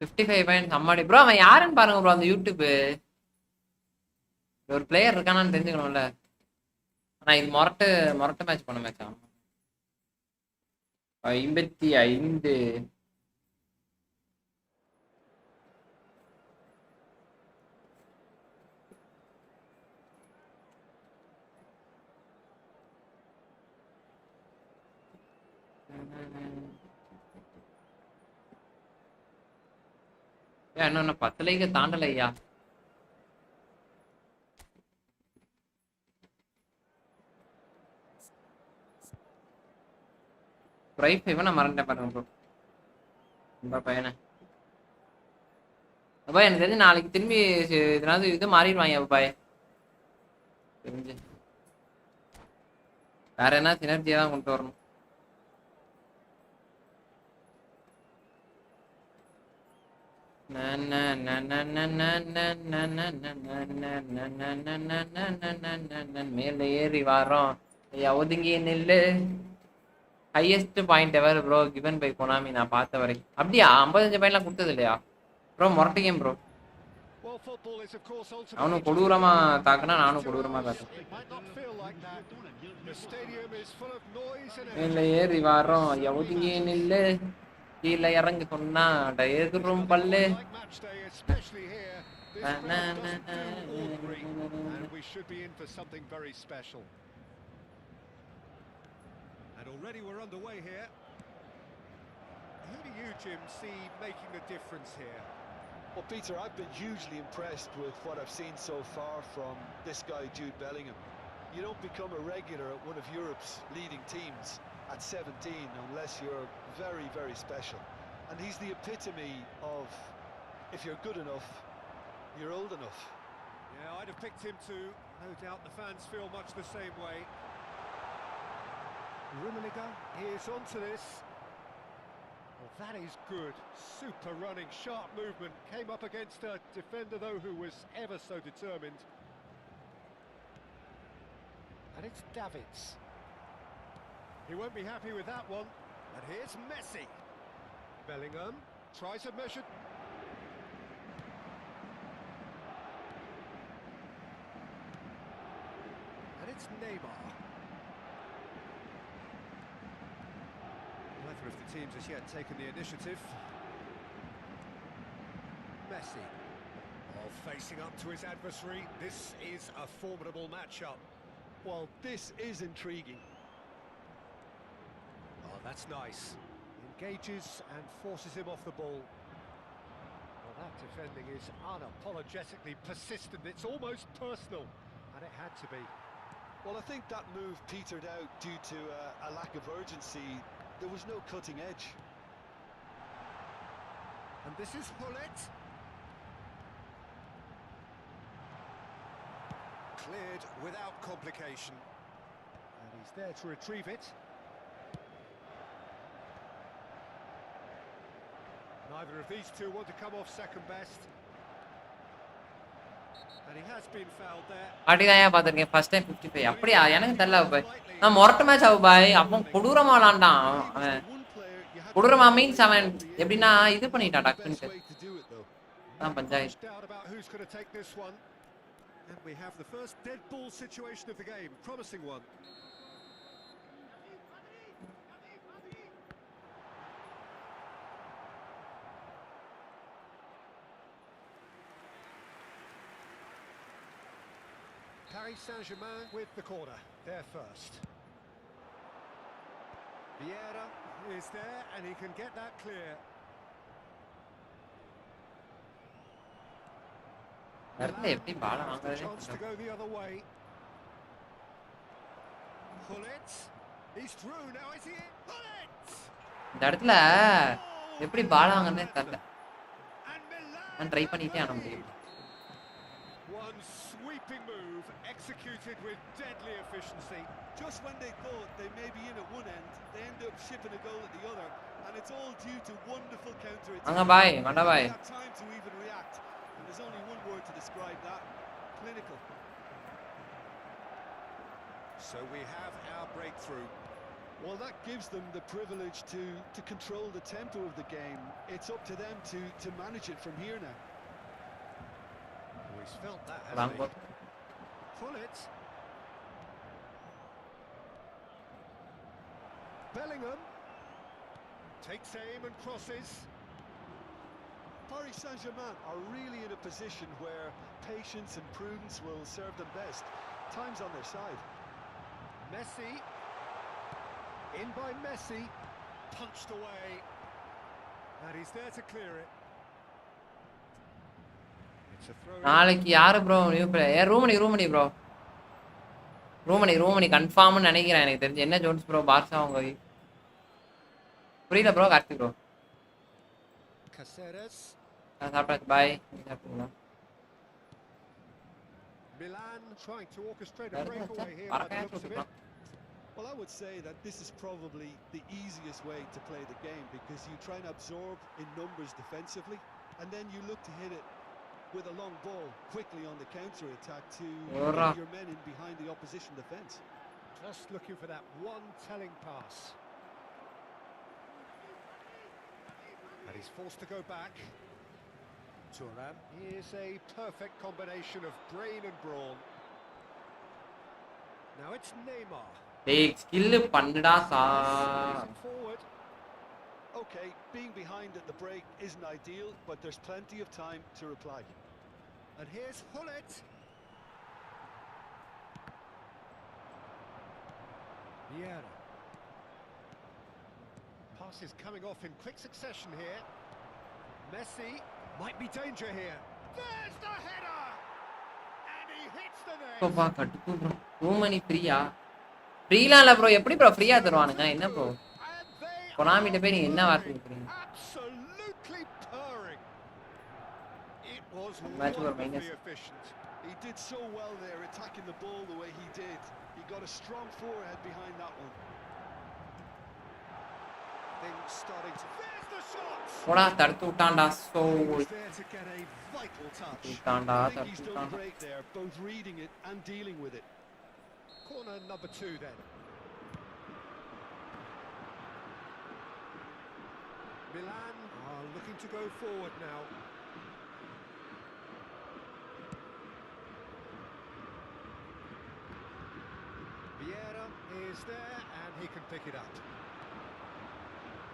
$55 பாயிண்ட் அம்மாடி ப்ரோ. அவன் யாருன்னு பாருங்க ப்ரோ அந்த யூடியூப். ஒரு பிளேயர் இருக்கானான்னு தெரிஞ்சுக்கணும்ல. ஆனா இது மொரட்டு மேட்ச் பண்ண மேட்சா? 55. இன்னும் 10 லைக் தாண்டலையா? பிரைஸ் நான் மறந்துட்டேன் பாருங்க ப்ரோ. இந்த பையனை அப்பா எனக்கு தெரிஞ்சு நாளைக்கு திரும்பி இதனால இது மாறிடுவாங்க அப்பாய் தெரிஞ்சு. வேற என்ன சினர்ஜியா தான் கொண்டு வரணும். மேல ஏறி வரோம். ஒதுங்கி நில்லு. Highest point ever bro given by Konami நான் பார்த்த வரைக்கும். அப்படியா? 55 பாயிண்ட்லாம் கொடுத்தது இல்லையா ப்ரோ? மொரட்டு கேம் ப்ரோ. அவனும் கொடூரமா தாக்குனா நானும் கொடூரமா தாக்குறேன். மேல ஏறி வரோம். ஒதுங்கி நில்லு. கீழே இறங்கி சொன்னா எதிரும் பல்லு. And already we're underway here. Who do you, Jim, see making the difference here? Well, Peter, I've been hugely impressed with what I've seen so far from this guy, Jude Bellingham. You don't become a regular at one of Europe's leading teams at 17 unless you're very, very special. And he's the epitome of, if you're good enough, you're old enough. Yeah, I'd have picked him too. No doubt the fans feel much the same way. Rummenigge is onto this. Well, that is good. Super running, sharp movement. Came up against a defender, though, who was ever so determined. And it's Davids. He won't be happy with that one. And here's Messi. Bellingham tries a measure. And it's Neymar. Neither of the teams has yet taken the initiative. Messi. Oh, facing up to his adversary. This is a formidable matchup. Well, this is intriguing. Oh, that's nice. Engages and forces him off the ball. Well, that defending is unapologetically persistent. It's almost personal, and it had to be. Well, I think that move petered out due to a lack of urgency. There was no cutting edge. And this is Hullet. Cleared without complication. And he's there to retrieve it. Neither of these two want to come off second best. And he has been fouled there. அப்படிதான் பார்த்திருக்கேன் first time 55 அப்படியா எனக்கு தெரியல பாய் நான் மொரட்டு match ஆகு பாய் அவன் கொடூரமா விளாண்டான் அவன் கொடூரமா மீன்ஸ் அவன் எப்படின்னா இது பண்ணிட்டான் டக்குன்னு தான் panchayat Doubt about who's going to take this one. And we have the first dead ball situation of the game. Promising one. Paris Saint-Germain with the corner. There first. Vieira is there and he can get that clear. எப்படி பால வாங்குறதே Chance to go the other way. Hullet. He's through now, is he? Hullet. இந்த இடத்துல எப்படி பால வாங்குறதே தெரியல And Milan. நான் try பண்ணிட்டே ஆன முடியும் One sweeping move executed with deadly efficiency. Just when they thought they may be in at one end, they end up shipping a goal at the other, and it's all due to wonderful counter-attack. அங்க பாய் மண்ட பாய் They had time to even react, and there's only one word to describe that: clinical. So we have our breakthrough. Well, that gives them the privilege to control the tempo of the game. It's up to them to manage it from here now. He's felt that, Wrong hasn't he? Hullet. Bellingham takes aim and crosses. Paris Saint-Germain are really in a position where patience and prudence will serve them best. Time's on their side. Messi. In by Messi. Punched away. And he's there to clear it. It's a throw. நாளைக்கு யாரு bro new player ரூமனி bro ரூமனி கன்ஃபார்ம்னு நினைக்கிறேன் எனக்கு தெரிஞ்சு என்ன Jones bro Barca அவங்க புரியல bro Karthik bro Caceres. நான் சாப்பிட்டாச்சு பாய் சாப்பிட்டீங்களா Milan trying to orchestrate a breakaway here by the looks of it. Well, I would say that this is probably the easiest way to play the game, because you try and absorb in numbers defensively, and then you look to hit it with a long ball quickly on the counter-attack to get your men in behind the opposition defence. Just looking for that one telling pass. And he's forced to go back. Thuram. Here's a perfect combination of brain and brawn. Now it's Neymar. டேய் skill பண்ணுடா சா Racing forward. Okay, being behind at the break isn't ideal, but there's plenty of time to reply. And here's Hullet. Vieira. Pass is coming off in quick succession here. Messi. Might be danger here. There's the header! And he hits the net. Bro கட்டுக்கு bro ரூமனி ஃப்ரீலாம் இல்ல bro எப்படி bro ஃப்ரீயா தருவானுங்க என்ன bro And they கொனாமிட்ட போய் நீங்க என்ன வார்த்தை கேக்குறீங்க absolutely purring. It was Match over wonderfully minus. efficient. He did so well there, attacking the ball the way he did. He got a strong forehead behind that one. Things starting to. There's the shots. போடா தடுத்து விட்டான்டா so He's there to get a vital touch. விட்டான்டா I think தடுத்து he's done விட்டான்டா great there, both reading it and dealing with it. Corner number 2 then. Milan are looking to go forward now. Vieira is there and he can pick it up.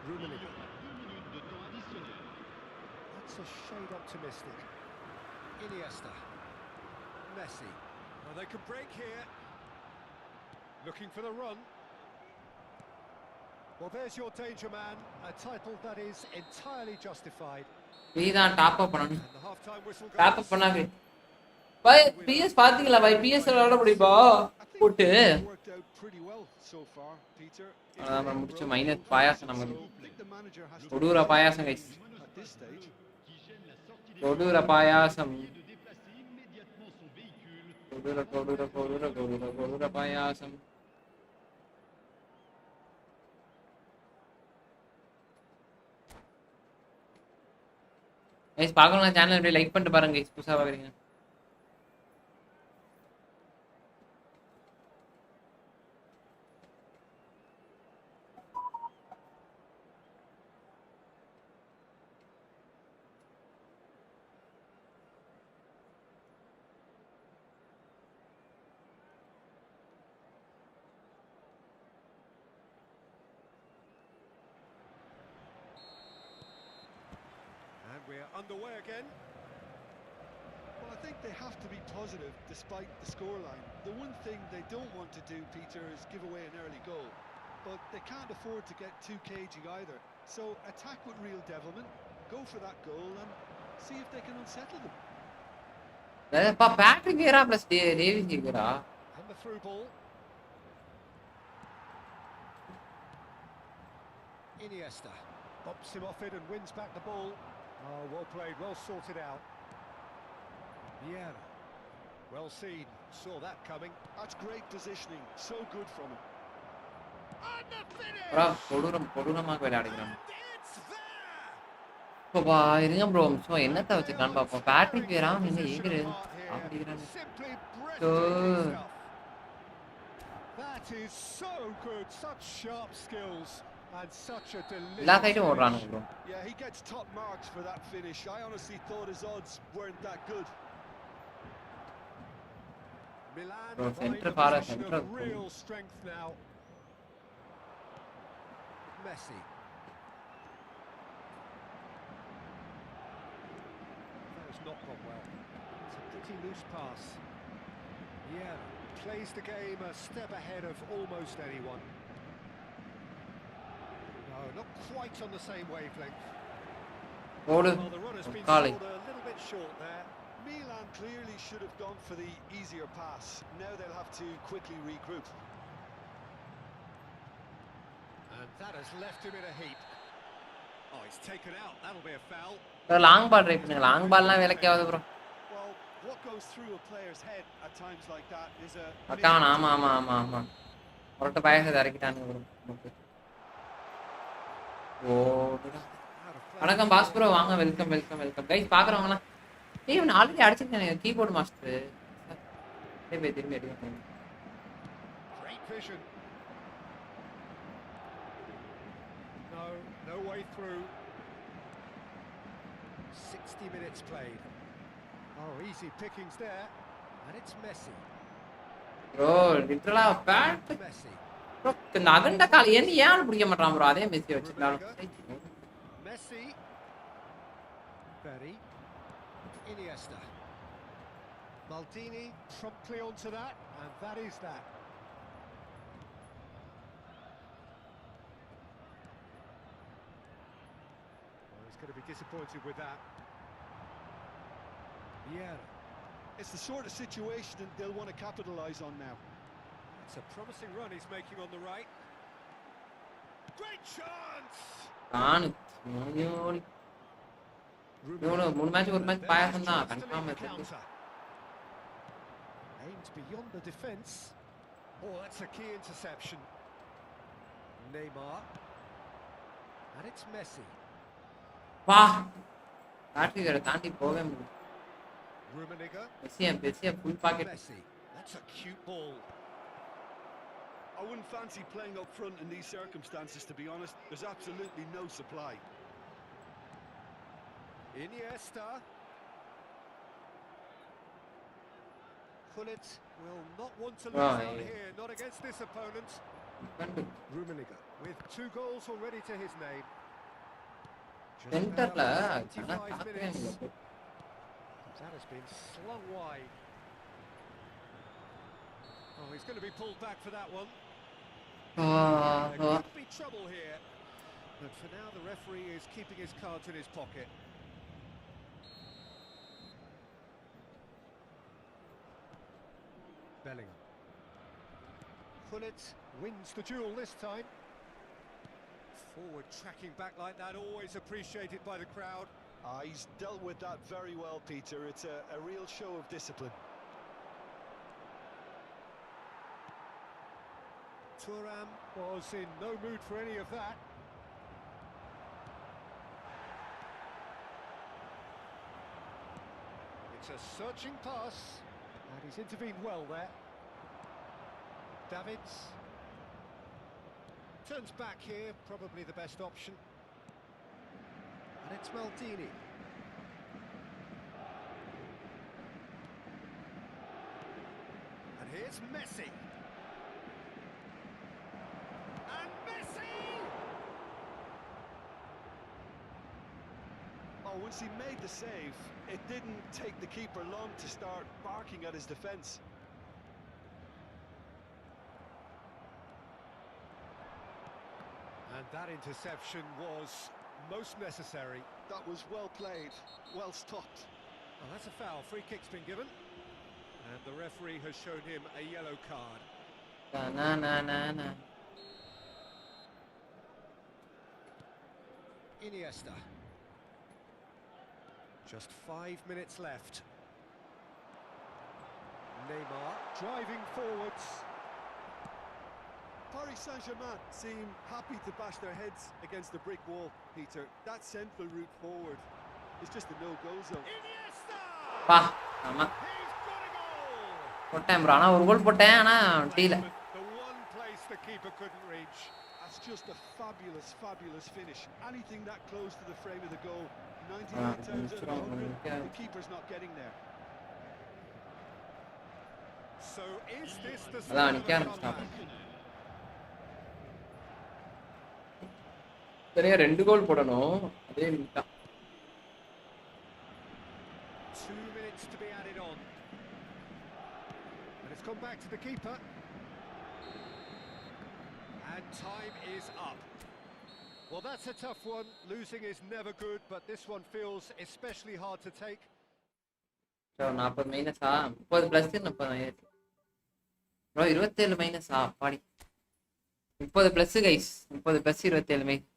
Il y Rummenigge. aura 2 minutes de temps additionnel. That's a shade optimistic. Iniesta. Messi. Well, they could break here. Looking for the run. Well, there's your danger man. A title that is entirely justified. நீதான் top up பண்ணணும் And the half-time whistle top goes. அப் பண்ணாவே பாய் PS பாத்தீங்களா பாய் PS விளையாட முடியுமா I think போட்டு it's worked out pretty well so far, Peter. If அதான் they முடிச்சு broke minus the payasam so நமக்கு I think the manager has to கொடூர பாயாசம் guys at this stage. Qui gêne la sortie des கொடூர பாயாசம் et de déplacer immédiatement son véhicule. கொடூர பாயாசம் guys பார்க்கணும் channel அப்படியே like பண்ணிட்டு பாருங்க கைஸ் புதுசா பாக்குறீங்க we're underway again. Well, I think they have to be positive despite the scoreline. The one thing they don't want to do, Peter, is give away an early goal. But they can't afford to get too cagey either. So attack with real devilment, go for that goal and see if they can unsettle them. Patrick Vieira plus Davis இருக்குடா. And the through ball. Iniesta bumps him off it and wins back the ball. Oh, well played, well sorted out. Vieira, well seen, saw that coming. That's great positioning, so good from him. And the finish! bro கொடூரமாக விளையாடுறான். And it's there! அப்பா இருங்க bro. So என்னத்த வச்சிருக்கான்னு பாப்போம். Patrick வியரா நீங்க Position எகிரு apart here. அப்படிங்கறானே. Simply breathtaking Good. stuff. That is so good, such sharp skills and such a எல்லா delicious சைடும் ஓடுறானுங்க finish. bro. Yeah, he gets top marks for that finish. I honestly thought his odds weren't that good. Milan Bro, find centre a forward, position centre of real strength now. Messi. That has not gone well. It's a pretty loose pass. Yeah, plays the game a step ahead of almost anyone. No, not quite on the same wavelength. ஓடு Well, the run has been காலை. sold a little bit short there. Milan clearly should have gone for the easier pass. Now they'll have to quickly regroup. And that has left him in a heap. Oh, he's taken out. That'll be a foul. Long ball try பண்ணுங்க. Long பால்லாம் வேலைக்கு ஆகுது bro. Well, what goes through a player's head at times like that is a... அக்காவன் ஆமா ஒருத்த பாயசத்தை இறக்கிட்டானுங்க bro. ஓடுடா. Out of play. வணக்கம் pass bro வாங்க welcome guys பாக்குறவங்கலாம் டேய் இவன் ஆல்ரெடி அடிச்சிருக்கானே கீபோர்ட் மாஸ்டர் திரும்பி அடிங்க Great vision. No way through. 60 minutes played. Oh, easy pickings there. And it's Messi. Bro லிட்டரலா bad Messi. Bro இந்த அகண்ட கால் ஏன் பிடிக்க மாட்டான் ப்ரோ அதே மெஸ்ஸி வச்சிருக்கான் Messi. Berry. Iniesta. Maldini promptly onto that, and that is that. Well, he's going to be disappointed with that. Yeah, It's the sort of situation that they'll want to capitalise on now. it's a promising run he's making on the right. Great chance! காணு இவனு மூணு match ஒரு match பாயாசம் தான் confirm Counter. Aimed beyond the defence. Oh, that's a key interception. Neymar. And it's Messi. வா battery வேற தாண்டி போவே முடியும் Rummenigge. மெஸ்ஸியா full pocket Messi. That's a cute ball. I wouldn't fancy playing up front in these circumstances, to be honest. There's absolutely no supply. Iniesta. Gullit will not want to lose out here, not against this opponent. Rummenigge with 2 goals already to his name. Just சென்டர்ல about 75 minutes. That has been slung wide. Oh, he's going to be pulled back for that one. There could be trouble here. But for now, the referee is keeping his cards in his pocket. Bellingham. Gullit wins the duel this time. Forward tracking back like that, always appreciated by the crowd. He's dealt with that very well, Peter. It's a real show of discipline. Thuram was in no mood for any of that. It's a searching pass, and he's intervened well there. Davids turns back here, probably the best option. And it's Maldini. And here's Messi. And Messi! Oh, once he made the save, it didn't take the keeper long to start barking at his defence. And that interception was most necessary. That was well played, well stopped. Oh, that's a foul. Free kick's been given. And the referee has shown him a yellow card. Na na na na. Iniesta. Just 5 minutes left. Neymar driving forwards. Paris Saint-Germain seem happy to bash their heads against the brick wall, Peter. That central route forward is just a no-go zone. Iniesta! பா ஆமா He's got a goal! போட்டேன் bro. ஆனா ஒரு கோல் போட்டேன், ஆனா டீல. The one place the keeper couldn't reach. That's just a fabulous, fabulous finish. Anything that close to the frame of the goal, 99 times out of 100, the keeper's not getting there. So is this the அதான் start of நிக்க a ஆரம்பிச்சிட்டான். comeback? சரியா 2 கோல் போடணும், அதே நின்னுட்டான். 2 minutes to be added on. And it's come back to the keeper. And time is up. Well, that's a tough one. Losing is never good, but this one feels especially hard to take. So 40 மைனஸா, 30 plus 30 minus bro, 27 மைனஸா பாடி. 30 plus guys, 30 plus 27 minus.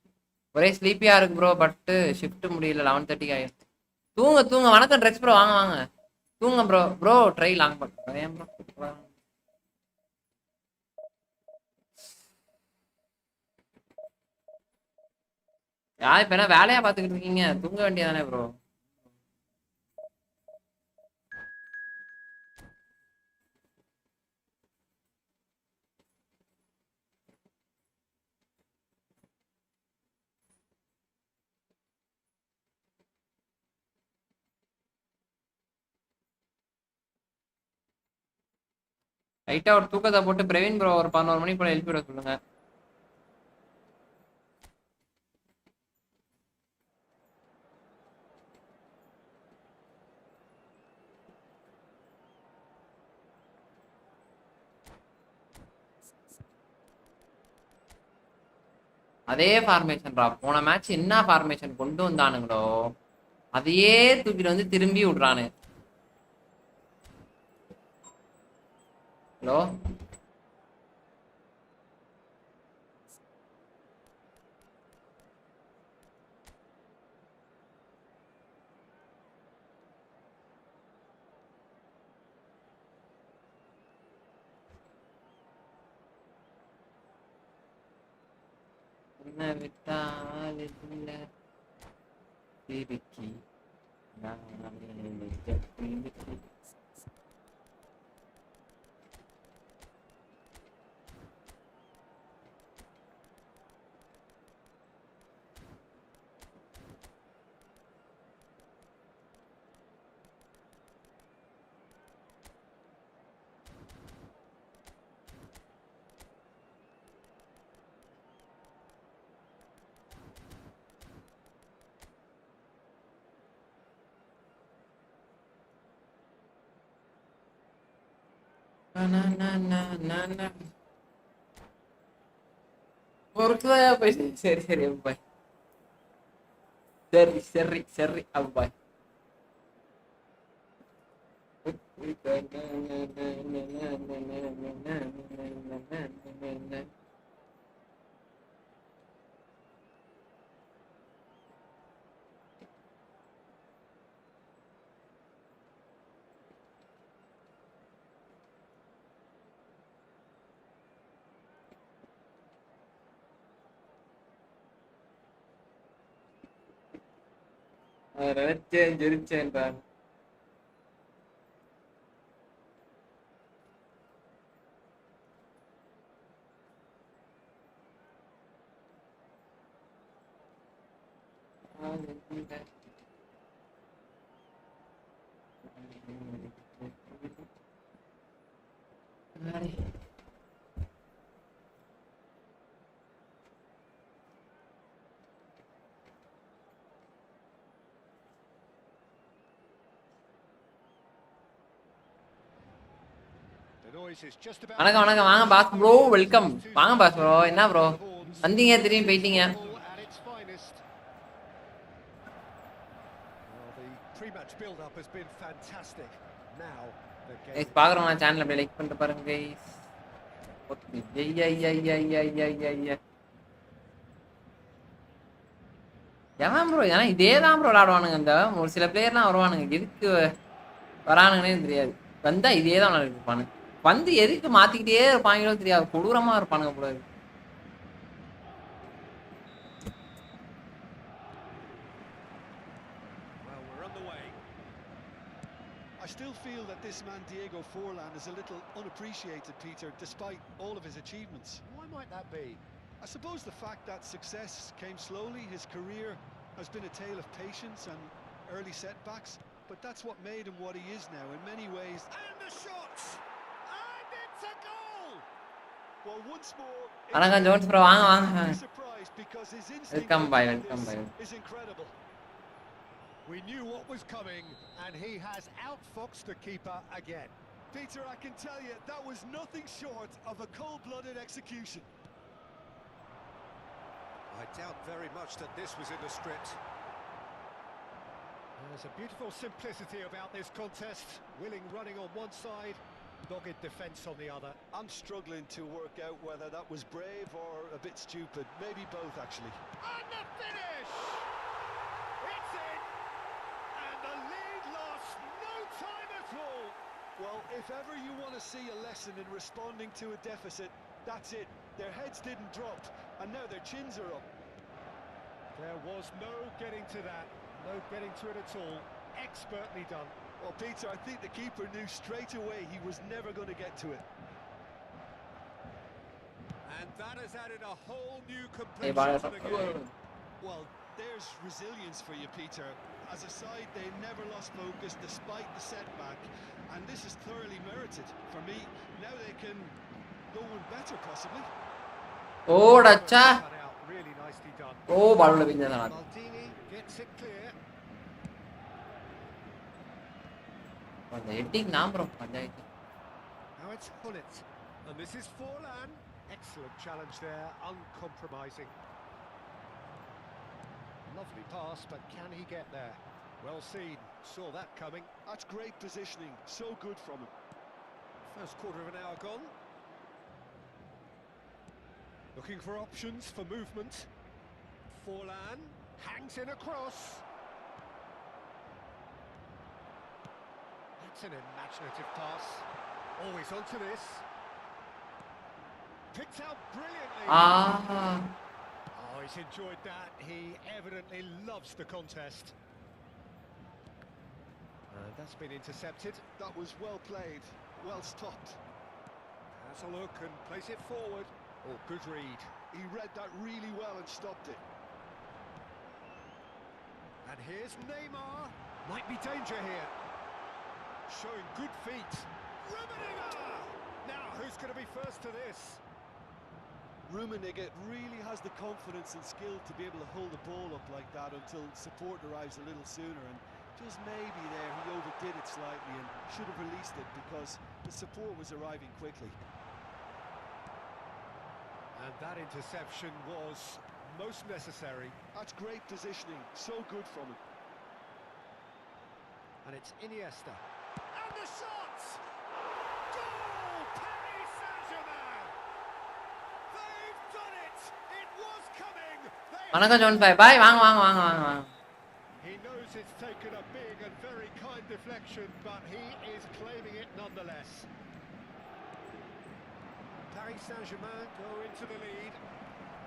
ஒரே ஸ்லீப்பியா இருக்கு bro, but shift முடியல. 11:30 ஆயிடுச்சு. தூங்க தூங்க. வணக்கம் ட்ரெக்ஸ் ப்ரோ, வாங்க வாங்க தூங்க ப்ரோ. ப்ரோ ட்ரை லாங் பண்ணுறேன். ஏன் ப்ரோ இப்ப என்ன வேலையா பாத்துக்கிட்டு இருக்கீங்க? தூங்க வேண்டியதானே ப்ரோ. லைட்டா ஒரு தூக்கத்தை போட்டு பிரவீன் ப்ரோ ஒரு 11 மணி போல எழுப்பி விட சொல்லுங்க. அதே ஃபார்மேஷன்ரா. போன மேட்ச் என்ன ஃபார்மேஷன் கொண்டு வந்தானுங்களோ அதையே தூக்கிட்டு வந்து திரும்பி விடுறானு. ஹலோ என்ன விட்டால் இல்ல திருக்கி பொறுத்துதாயா போய். சரி சரி அப்பாய். சரி சரி சரி அப்பாய். நினைச்சேன் ஜெரிச்சேன்றான். noise is just about வணக்கம் வணக்கம் வாங்க பாஸ் ப்ரோ வெல்கம் வாங்க பாஸ் ப்ரோ என்ன ப்ரோ வந்தீங்க திரும்பி போயிட்டீங்க at its finest. Well, the pre-match build-up has been fantastic. Now the game. Guys பாக்குறவங்க சேனல் அப்படியே லைக் பண்ணிட்டு பாருங்க கைஸ் ஏன் ப்ரோ ஏன்னா இதே தான் ப்ரோ விளாடுவானுங்க இந்த ஒரு சில பிளேயர்லாம் வருவானுங்க எதுக்கு வரானுங்கன்னே தெரியாது வந்தா இதே தான் விளாடிட்டு இருப்பானுங்க வந்து எதுக்கு மாத்திக்கிட்டே இருப்பாங்களோ தெரியாது கொடூரமா இருப்பானுங்க போல இருக்கு. Well, we're underway. I still feel that this man Diego Forlan is a little unappreciated, Peter, despite all of his achievements. Why might that be? I suppose the fact that success came slowly, his career has been a tale of patience and early setbacks, but that's what made him what he is now. In many ways, And the shot! And it's a goal! well, once more, வணக்கம் Jones bro வாங்க வாங்க be surprised because his instinct welcome bye behind welcome this bye is incredible. We knew what was coming, and he has outfoxed the keeper again. Peter, I can tell you, that was nothing short of a cold-blooded execution. I doubt very much that this was in the script. There's a beautiful simplicity about this contest. Willing running on one side, dogged defence on the other. I'm struggling to work out whether that was brave or a bit stupid. Maybe both, actually. And the finish! It's in! And the lead lost no time at all. Well, if ever you want to see a lesson in responding to a deficit, that's it. Their heads didn't drop, and now their chins are up. There was no getting to that. No getting to it at all. Expertly done. Well, Peter, I think the keeper knew straight away he was never going to get to it. And that has added a whole new ஏய் complexion bye to the game. Well, there's resilience for you, Peter. As a side, they never lost focus despite the setback, and this is thoroughly merited. For me, now they can go one better, possibly. ஓடச்சா Cut out. Really nicely done. ஓ பால்ல பிஞ்சதா Maldini gets it clear. அந்த heading நான் bro panchayat Now it's Hullet. And this is Forlan. Excellent challenge there, uncompromising. Lovely pass, but can he get there? Well seen, saw that coming. That's great positioning, so good from him. First quarter of an hour gone. Looking for options for movement. Forlan hangs in a cross. That's an imaginative pass. Always onto this. Picked out brilliantly. Ah, Oh, he's enjoyed that. He evidently loves the contest. That's been intercepted. That was well played, well stopped. Has a look and plays it forward. Oh, good read. He read that really well and stopped it. And here's Neymar. Might be danger here. Showing good feet. Rummenigge! Now, who's going to be first to this? Rummenigge really has the confidence and skill to be able to hold the ball up like that until support arrives a little sooner, and just maybe there he overdid it slightly and should have released it because the support was arriving quickly. And that interception was most necessary. That's great positioning, so good from him. And it's Iniesta. And the shot! Goal! Paris Saint-Germain! They've done it! It was coming! வணக்கம் zone பாய் பாய் வாங்க வாங்க வாங்க வாங்க வாங்க He knows it's taken a big and very kind deflection, but he is claiming it nonetheless. Paris Saint-Germain go into the lead.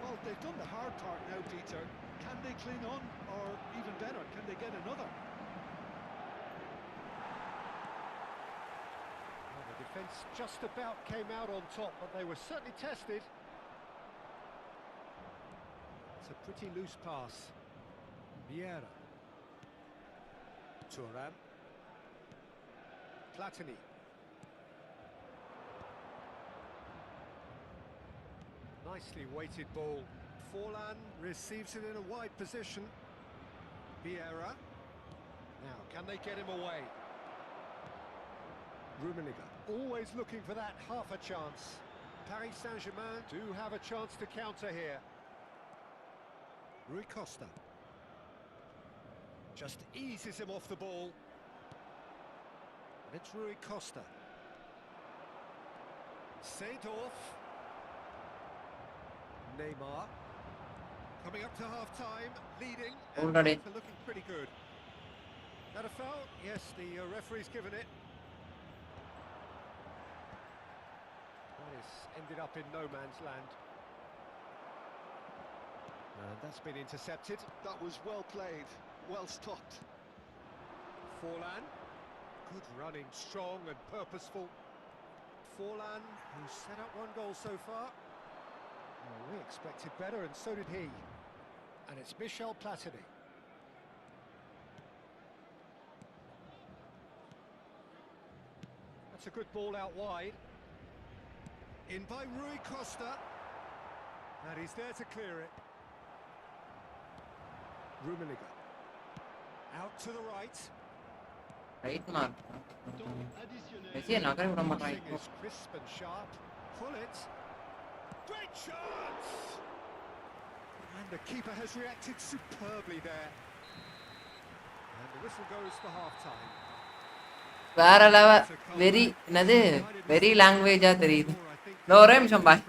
Well, they've done the hard part now, Peter. Can they cling on, or even better, can they get another? Well, the defence just about came out on top, but they were certainly tested. It's a pretty loose pass. Vieira. Thuram. Platini. Nicely weighted ball. Forlan receives it in a wide position. Vieira. Now, can they get him away? Rummenigge. Always looking for that half a chance. Paris Saint-Germain do have a chance to counter here. Rui Costa just eases him off the ball. And it's Rui Costa. Seedorf. Neymar. Coming up to half-time, leading, and Already. things are looking pretty good. That a foul? Yes, the referee's given it. That is ended up in no man's land. And that's been intercepted. That was well played, well stopped. Forlan, good running, strong and purposeful. Forlan, who's set up one goal so far. Well, we expected better, and so did he. And it's Michel Platini. That's a good ball out wide. In by Rui Costa. And he's there to clear it. Rummenigge. Out to the right. Right mark Temps additionnel. மெஸ்ஸியை நகர விட மாட்டான் Crossing is crisp and sharp. Pull it. Great chance! And the keeper has reacted superbly there. And the whistle goes for half-time. வேற level very என்னது very லாங்குவேஜா தெரியுது ஒரே நிமிஷம் பாய்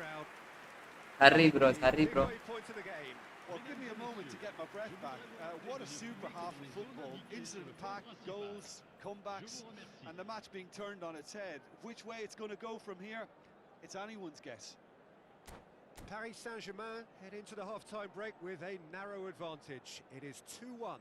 சரி bro Midway point of the game. Well, give me a moment to get my breath back. What a super half of football. Instant-packed goals, comebacks, and the match being turned on its head. Which way it's going to go from here, it's anyone's guess. Paris Saint-Germain head into the half-time break with a narrow advantage. It is 2-1.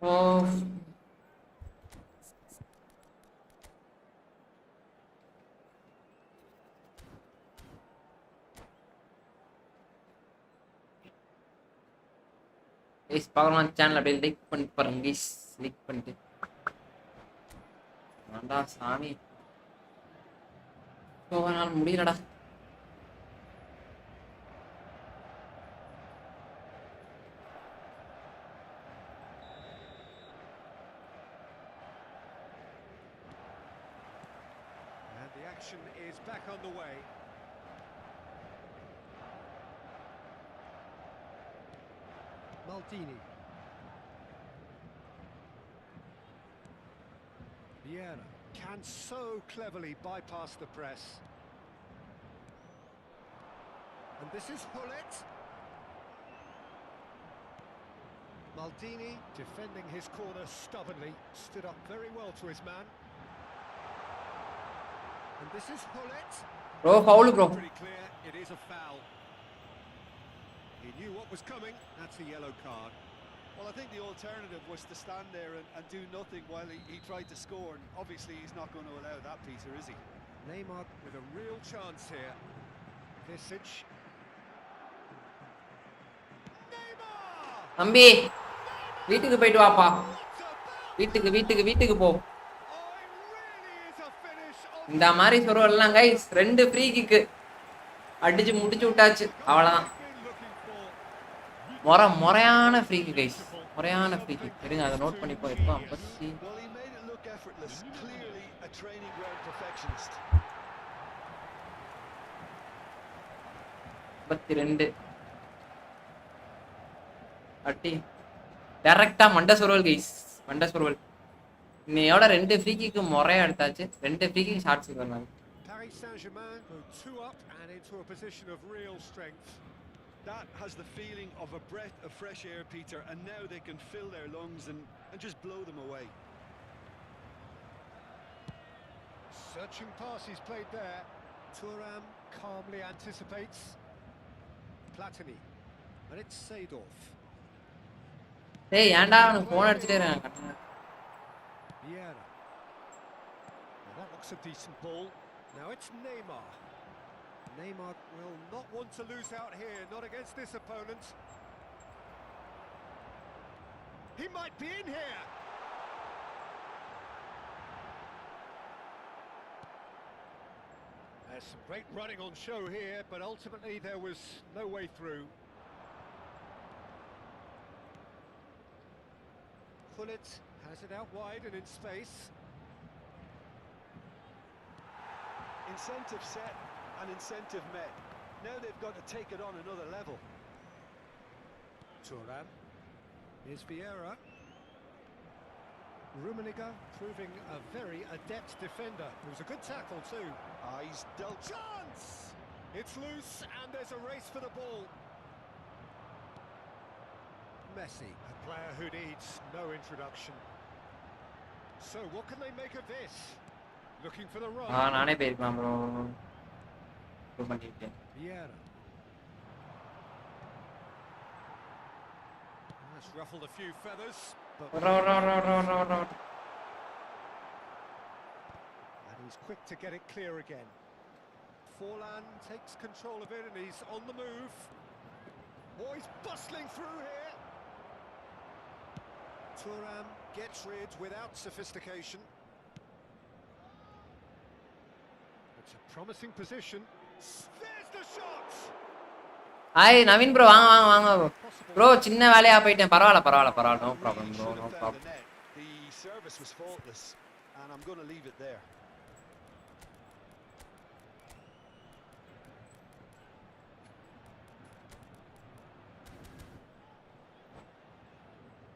O guys பார்க்கலாம் channel அப்படியே like பண்ணிட்டு பாருங்க guys like பண்ணிட்டு வேண்டா சாமி போவனால முடியலடா And the action is back on the way. Maldini. Vieira can so cleverly bypass the press. And this is Hullet. Maldini defending his corner stubbornly, stood up very well to his man. And this is Hullet. Bro foul bro Pretty clear, it is a foul. He knew what was coming, that's a yellow card. Well, I think the alternative was to stand there and do nothing while he tried to score. And obviously, he's not going to allow that, Peter, is he? Neymar with a real chance here. Visage. Neymar! தம்பி வீட்டுக்கு போயிட்டு வாப்பா வீட்டுக்கு போ Oh, it really is a finish of இந்த மாதிரி சொருவெல்லாம் guys 2 free kick அடிச்சு முடிச்சு விட்டாச்சு அவ்வளவுதான் been looking for. முறையான ஃப்ரீ கிக் கைஸ் முறையான ஃப்ரீ கிக் இருங்க அதை நோட் பண்ணி போயிருக்கோம் 50 Well, he made it look effortless. Clearly a training ground perfectionist. 52 அட்டி டைரக்டா மண்ட சொருவல் கைஸ் மண்ட சொருவல் இன்னையோட 2 ஃப்ரீ கிக்கு முறையா எடுத்தாச்சு 2 ஃப்ரீ கிக் ஷாட்ஸ் வந்தாங்க Paris Saint-Germain go 2 up and into a position of real strength. That has the feeling of a breath of fresh air, Peter, and now they can fill their lungs and just blow them away. Searching pass he's played there. Thuram calmly anticipates. Platini. And it's Seedorf. டேய் ஏன்டா அவனுக்கு phone அடிச்சிட்டே இருக்கான் Vieira. Well, that looks a decent ball. Now it's Neymar. Neymar will not want to lose out here, not against this opponent. He might be in here. There's some great running on show here, but ultimately there was no way through. Pullet has it out wide and in space. Incentive set and incentive met. Now they've got to take it on another level. Thuram. Here's Vieira. Rummenigge proving a very adept defender. It was a good tackle too. He's dealt. Chance! It's loose and there's a race for the ball. Messi, a player who needs no introduction. So what can they make of this? Looking for the run. நானே போயிருக்கலாம் bro பண்ணிட்டேன். Vieira. That's ruffled a few feathers. But and he's quick to get it clear again. Forlan takes control of it and he's on the move. Oh, he's bustling through here. Thuram gets rid without sophistication. It's a promising position. There's the shot. Hi Naveen bro வாங்க வாங்க வாங்க bro சின்ன வேலையா போயிட்டேன் பரவாயில்ல no problem bro no problem. The service was faultless and I'm going to leave it there.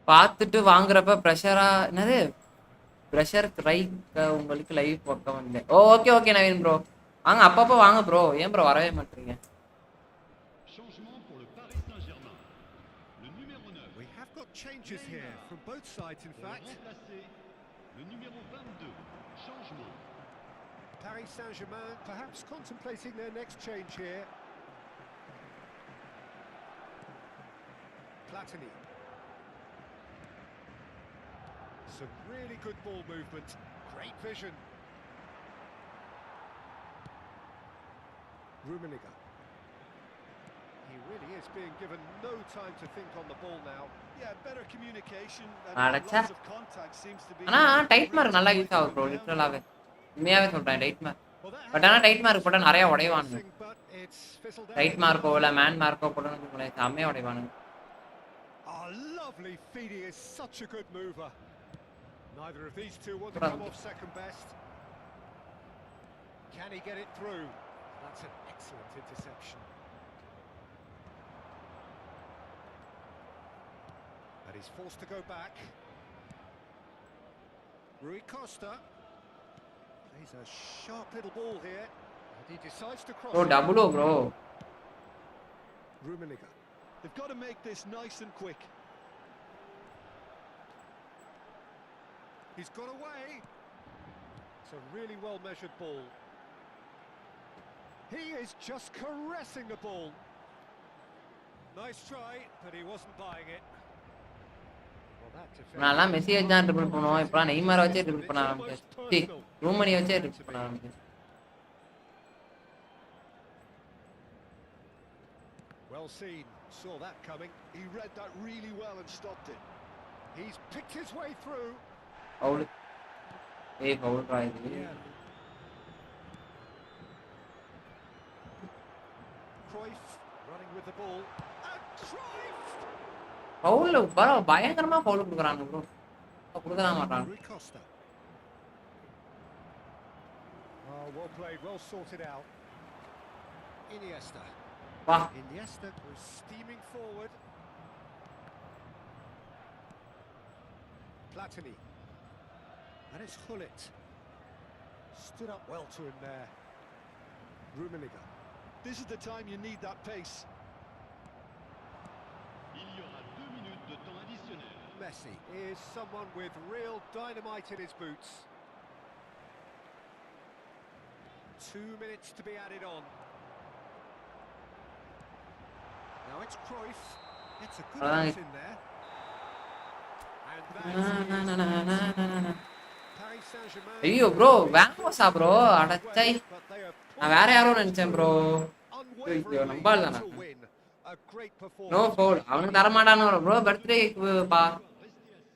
பார்த்துட்டு வாங்குறப்ப ப்ரெஷரா என்னது ப்ரெஷர் ரைக் உங்களுக்கு லைவ் பக்கம் வந்தேன். ஓகே நவீன் ப்ரோ வாங்க அப்பப்போ வாங்க ப்ரோ. ஏன் ப்ரோ வரவே மாட்டீங்க? Changement pour le Paris Saint-Germain. Le numéro 9. We have got changes here from both sides in Pour fact. remplacer le numéro 22. Changement. Paris Saint-Germain perhaps contemplating their next change here. Platini. Some really good ball movement. Great vision. Rummenigge. He really is being given no time to think on the ball now. Yeah, better communication Ah, and lots of contact seems to be. ஆனா tight mark நல்லா use ஆகும் bro லிட்டரலாவே. உண்மையாவே சொல்றேன் tight mark. But ஆனா tight mark போட்டா நிறைய உடைவானுங்க. Tight Marco இல்ல man Marco போட்டா செம்மையா உடைவானுங்க. Oh, lovely feed. He is such a good mover. Neither of these two want to come off second best. Can he get it through? That's an excellent interception. And he's forced to go back. Rui Costa plays a sharp little ball here, and he decides to cross. Bro double O bro. Rummenigge. They've got to make this nice and quick. He's got away. It's a really well measured ball. He is just caressing the ball. Nice try, but he wasn't buying it. நான்லாம் Messi வச்சு தான் triple பண்ணுவோம். இப்போலாம் நெய்மாரை வச்சே triple பண்ண ஆரம்பிச்சு. ரூமனி வச்சே triple பண்ண ஆரம்பிச்சு. Well seen, saw that coming. He read that really well and stopped it. He's picked his way through. Foul. Foul try இது. Cruyff running with the ball. And Cruyff! Foul bro பயங்கரமா foul குடுக்குறாங்க bro. குடுக்கற மாட்டாங்க. Rui Costa. Oh, well played, well sorted out. Iniesta. வா. Iniesta was steaming forward. Platini. And it's Gullit. Stood up well to him there. Rummenigge. This is the time you need that pace. Il y aura 2 minutes de temps additionnel. Messi is someone with real dynamite in his boots. 2 minutes to be added on. Now it's Cruyff. It's a good pass in there. And that's Paris Saint-Germain. ஐயோ bro வேங்கோஸா bro அடச்சை. நான் வேற யாரோ நினைச்சேன் bro. ஐயோ நம்பால நான். No foul. அவனுக்கு தர மாட்டானோ ப்ரோ பர்த்டே பா.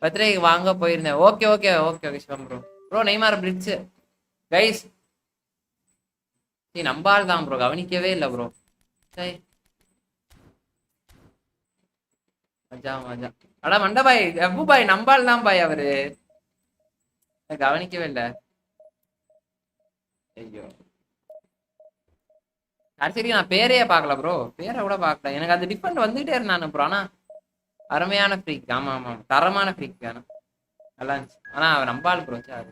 பர்த்டேக்கு வாங்க போயிருந்தேன். Okay okay okay okay Shivam bro. Bro Neymar பிரிட்ஜ் கைஸ். நீ நம்பால் தான் ப்ரோ, கவனிக்கவே இல்லை ப்ரோ. சரி மஜா மஜா. அடா மண்ட பாய் அப்பு பாய் நம்பால் தான் பாய் அவரு, கவனிக்கவே இல்லை. ஐயோ சரி நான் பேரையே பார்க்கல ப்ரோ, பேரை கூட பார்க்கல. எனக்கு அது டிஃபரெண்ட் வந்துகிட்டே இருந்தானு ப்ரோ. ஆனா அருமையான ஃப்ரீக். ஆமா ஆமா தரமான ஃப்ரீக். ஆனா நல்லா இருந்துச்சு. ஆனா அவன் நம்பால் ப்ரோ. அது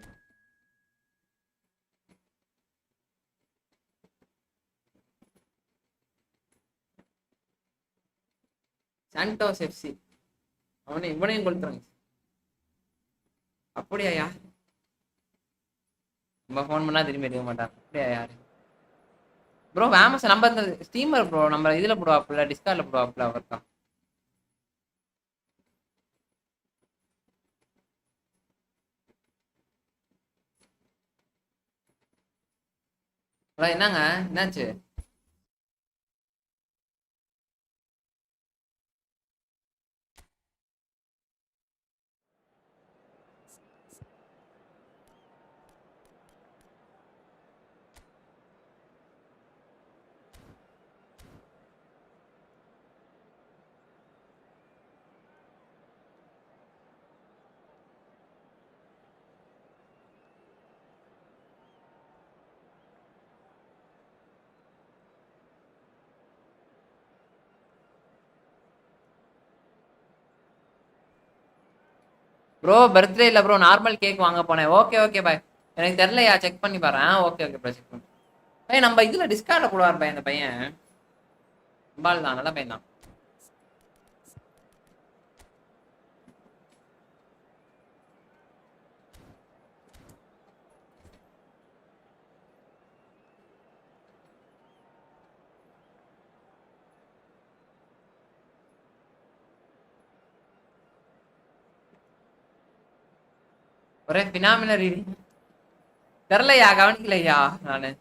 சாண்டோஸ் எஃப்சி இவனையும் கொடுத்துருங்க. அப்படியா யார் நம்ம ஃபோன் பண்ணா திரும்பி எடுக்க மாட்டான். அப்படியா யாரு ப்ரோ? ஃபேமஸ் நம்ம இந்த ஸ்டீமர் ப்ரோ, நம்ம இதுல போடுவாப்புல, டிஸ்கார்ட்ல போடுவாப்புல அவர் தான். என்னங்க என்னாச்சு? ப்ரோ பர்த்டே இல்ல ப்ரோ, நார்மல் கேக் வாங்க போனேன். Okay okay bye. எனக்கு தெரியலையா, செக் பண்ணி பாரு. ஓகே ஓகே ப்ரோ, செக் பண்ணி. நம்ம இதுல டிஸ்கார்ட்ல போடுவார் பையன், இந்த பையன் பால் தான், நல்ல பையன் தான். ஒரே பினாமினல் ரீடிங். தெரியலையா, கவனிக்கலையா நானு.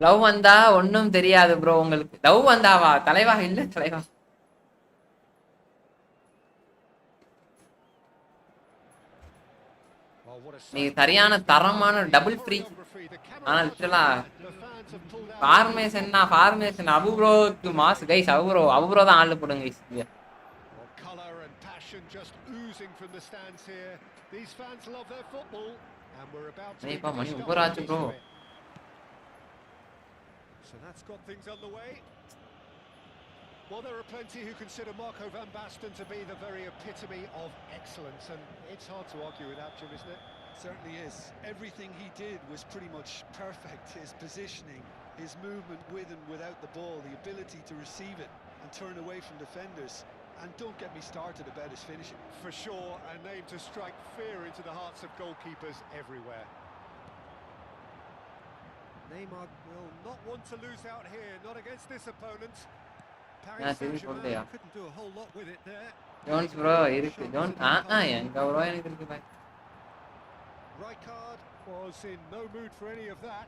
லவ் வந்தா ஒன்னும் தெரியாது ப்ரோ உங்களுக்கு. லவ் வந்தாவா தலைவா? இல்ல தலைவா, நீ சரியான தரமான டபுள் ஃப்ரீ. ஆனா லிட்டரலா ஃபார்மேஷன் ஃபார்மேஷன் அபு ப்ரோக்கு மாஸ் கைஸ். அபு ப்ரோ தான் ஆளு போடுங்க கைஸ். இப்போ மணி ஒவ்வொரு ஆச்சு bro. So that's got things underway. Well, there are plenty who consider Marco van Basten to be the very epitome of excellence, and it's hard to argue with that, Jim, isn't it? Certainly is. Everything he did was pretty much perfect. His positioning, his movement with and without the ball, the ability to receive it and turn away from defenders. And don't get me started about his finishing. For sure, a name to strike fear into the hearts of goalkeepers everywhere. Neymar will not want to lose out here, not against this opponent. Paris Saint-Germain couldn't do a whole lot with it there. Jones bro இருக்கு. Zone எங்க bro எனக்கு இருக்கு பாய். Rijkaard was in no mood for any of that.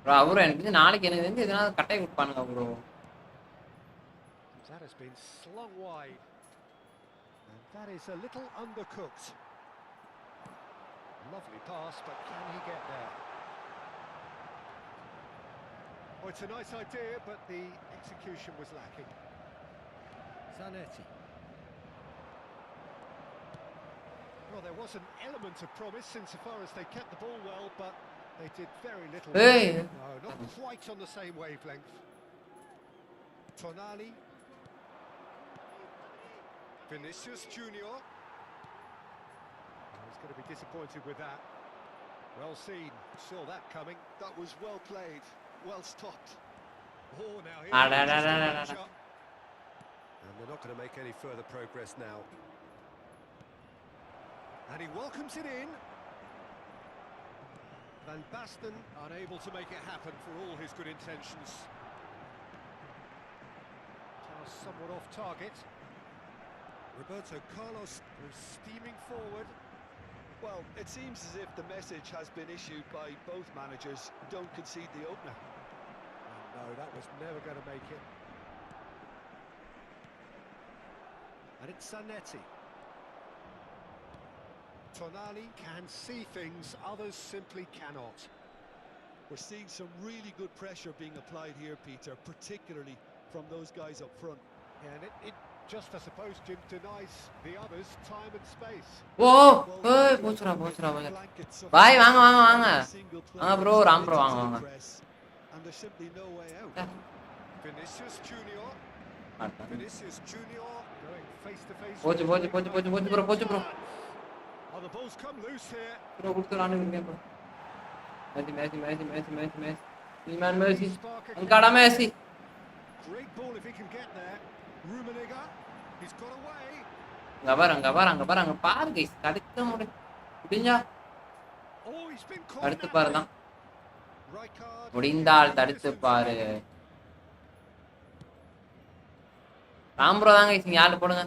Bro அவரு எனக்கு நாளைக்கு எனக்கு வந்து இதனால கட்டை கொடுப்பானுங்க bro. That has been slung wide. And that is a little undercooked. Lovely pass, but can he get there? Oh, it's a nice idea, but the execution was lacking. Zanetti. Well, there was an element of promise insofar as they kept the ball well, but they did very little. Hey. No, not quite on the same wavelength. Tonali. Vinicius Junior. He's going to be disappointed with that. Well seen, saw that coming. That was well played, well stopped. Oh, now Ah, here da, da, is da, the da, da. match-up. And they're not going to make any further progress now. And he welcomes it in. Van Basten unable to make it happen for all his good intentions. Now somewhat off target. Roberto Carlos was steaming forward. Well, it seems as if the message has been issued by both managers: don't concede the opener. Oh, no, that was never going to make it. And it's Zanetti. Tonali can see things others simply cannot. We're seeing some really good pressure being applied here, Peter, particularly from those guys up front. Yeah, and it just, I suppose, Jim, denies the others time and space. ஓ ஏய் போச்சுடா போச்சுடா போச்சுடா பாய் வாங்க வாங்க வாங்க வாங்க bro Ram bro வாங்க வாங்க And there's simply no way out. Vinicius Junior. Vinicius Junior going face to face. போச்சு போச்சு போச்சு போச்சு போச்சு ப்ரோ போச்சு bro Oh, the ball's come loose here. Bro கொடுத்து ரானு இருக்கேன் bro மேசி மேசி மேசி மேசி மேசி மேசி நீமான் மேசி அங்கடா மேசி Great ball if he can get there. Rummenigge, he's got away. அங்க பாரு கைஸ் தடுக்க முடிஞ்சா Oh, he's been caught. தடுத்து பாரு தான் Rijkaard. முடிந்தால் தடுத்து பாரு ராம் ப்ரோ தாங்க கைஸ் நீங்க ஆளு போடுங்க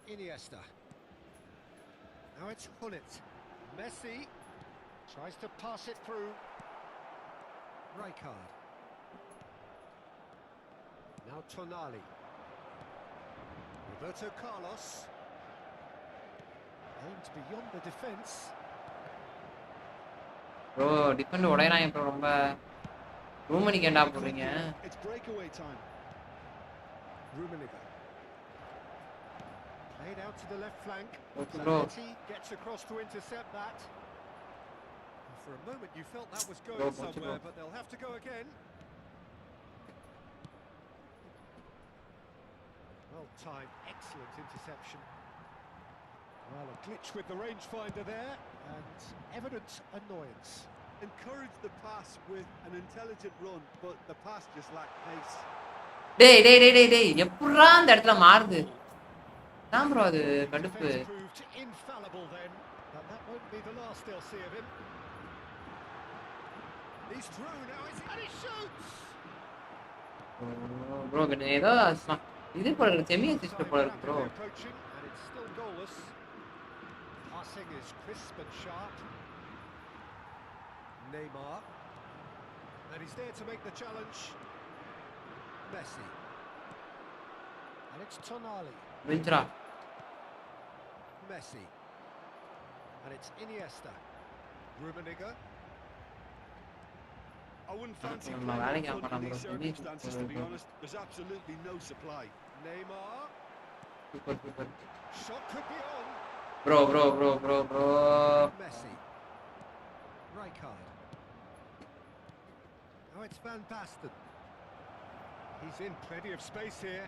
Iniesta. Now it's Hullet. Messi tries to pass it through. Rijkaard. Now Tonali. Roberto Carlos. Aimed beyond the defence. Bro defend உடையறாங்க ப்ரோ ரொம்ப ரூம் பண்ணி கேண்டா போறீங்க It's breakaway time. Rummenigge. Played out to the left flank. Bro. Zanetti gets across to intercept that. For a moment you felt that was Bro, going bro. somewhere, but they'll have to go again. Well timed, excellent interception. Well, a glitch with the rangefinder there, and evident annoyance. Encouraged the pass with an intelligent run, but the pass just lacked pace. டேய் எப்பறா அந்த இடத்துல மாறுது தான் bro அது கடுப்பு Defense proved infallible then, but that won't be the last they'll see of him. He's through now, and he shoots! Bro ஏதோ இது போல இருக்கு செமி அசிஸ்ட் போல இருக்கு bro Approaching, and it's still goalless. Passing is crisp and sharp. Neymar, and he's there to make the challenge. Messi, and it's Tonali. வெஞ்சரா Messi, and it's Iniesta. Rummenigge. I wouldn't fancy I'm playing rallying up up front on in these Ambrose. circumstances, to be honest. There's absolutely no supply. Neymar, super shot could be on. Bro Messi, Rijkaard. Now it's Van Basten. He's in plenty of space here.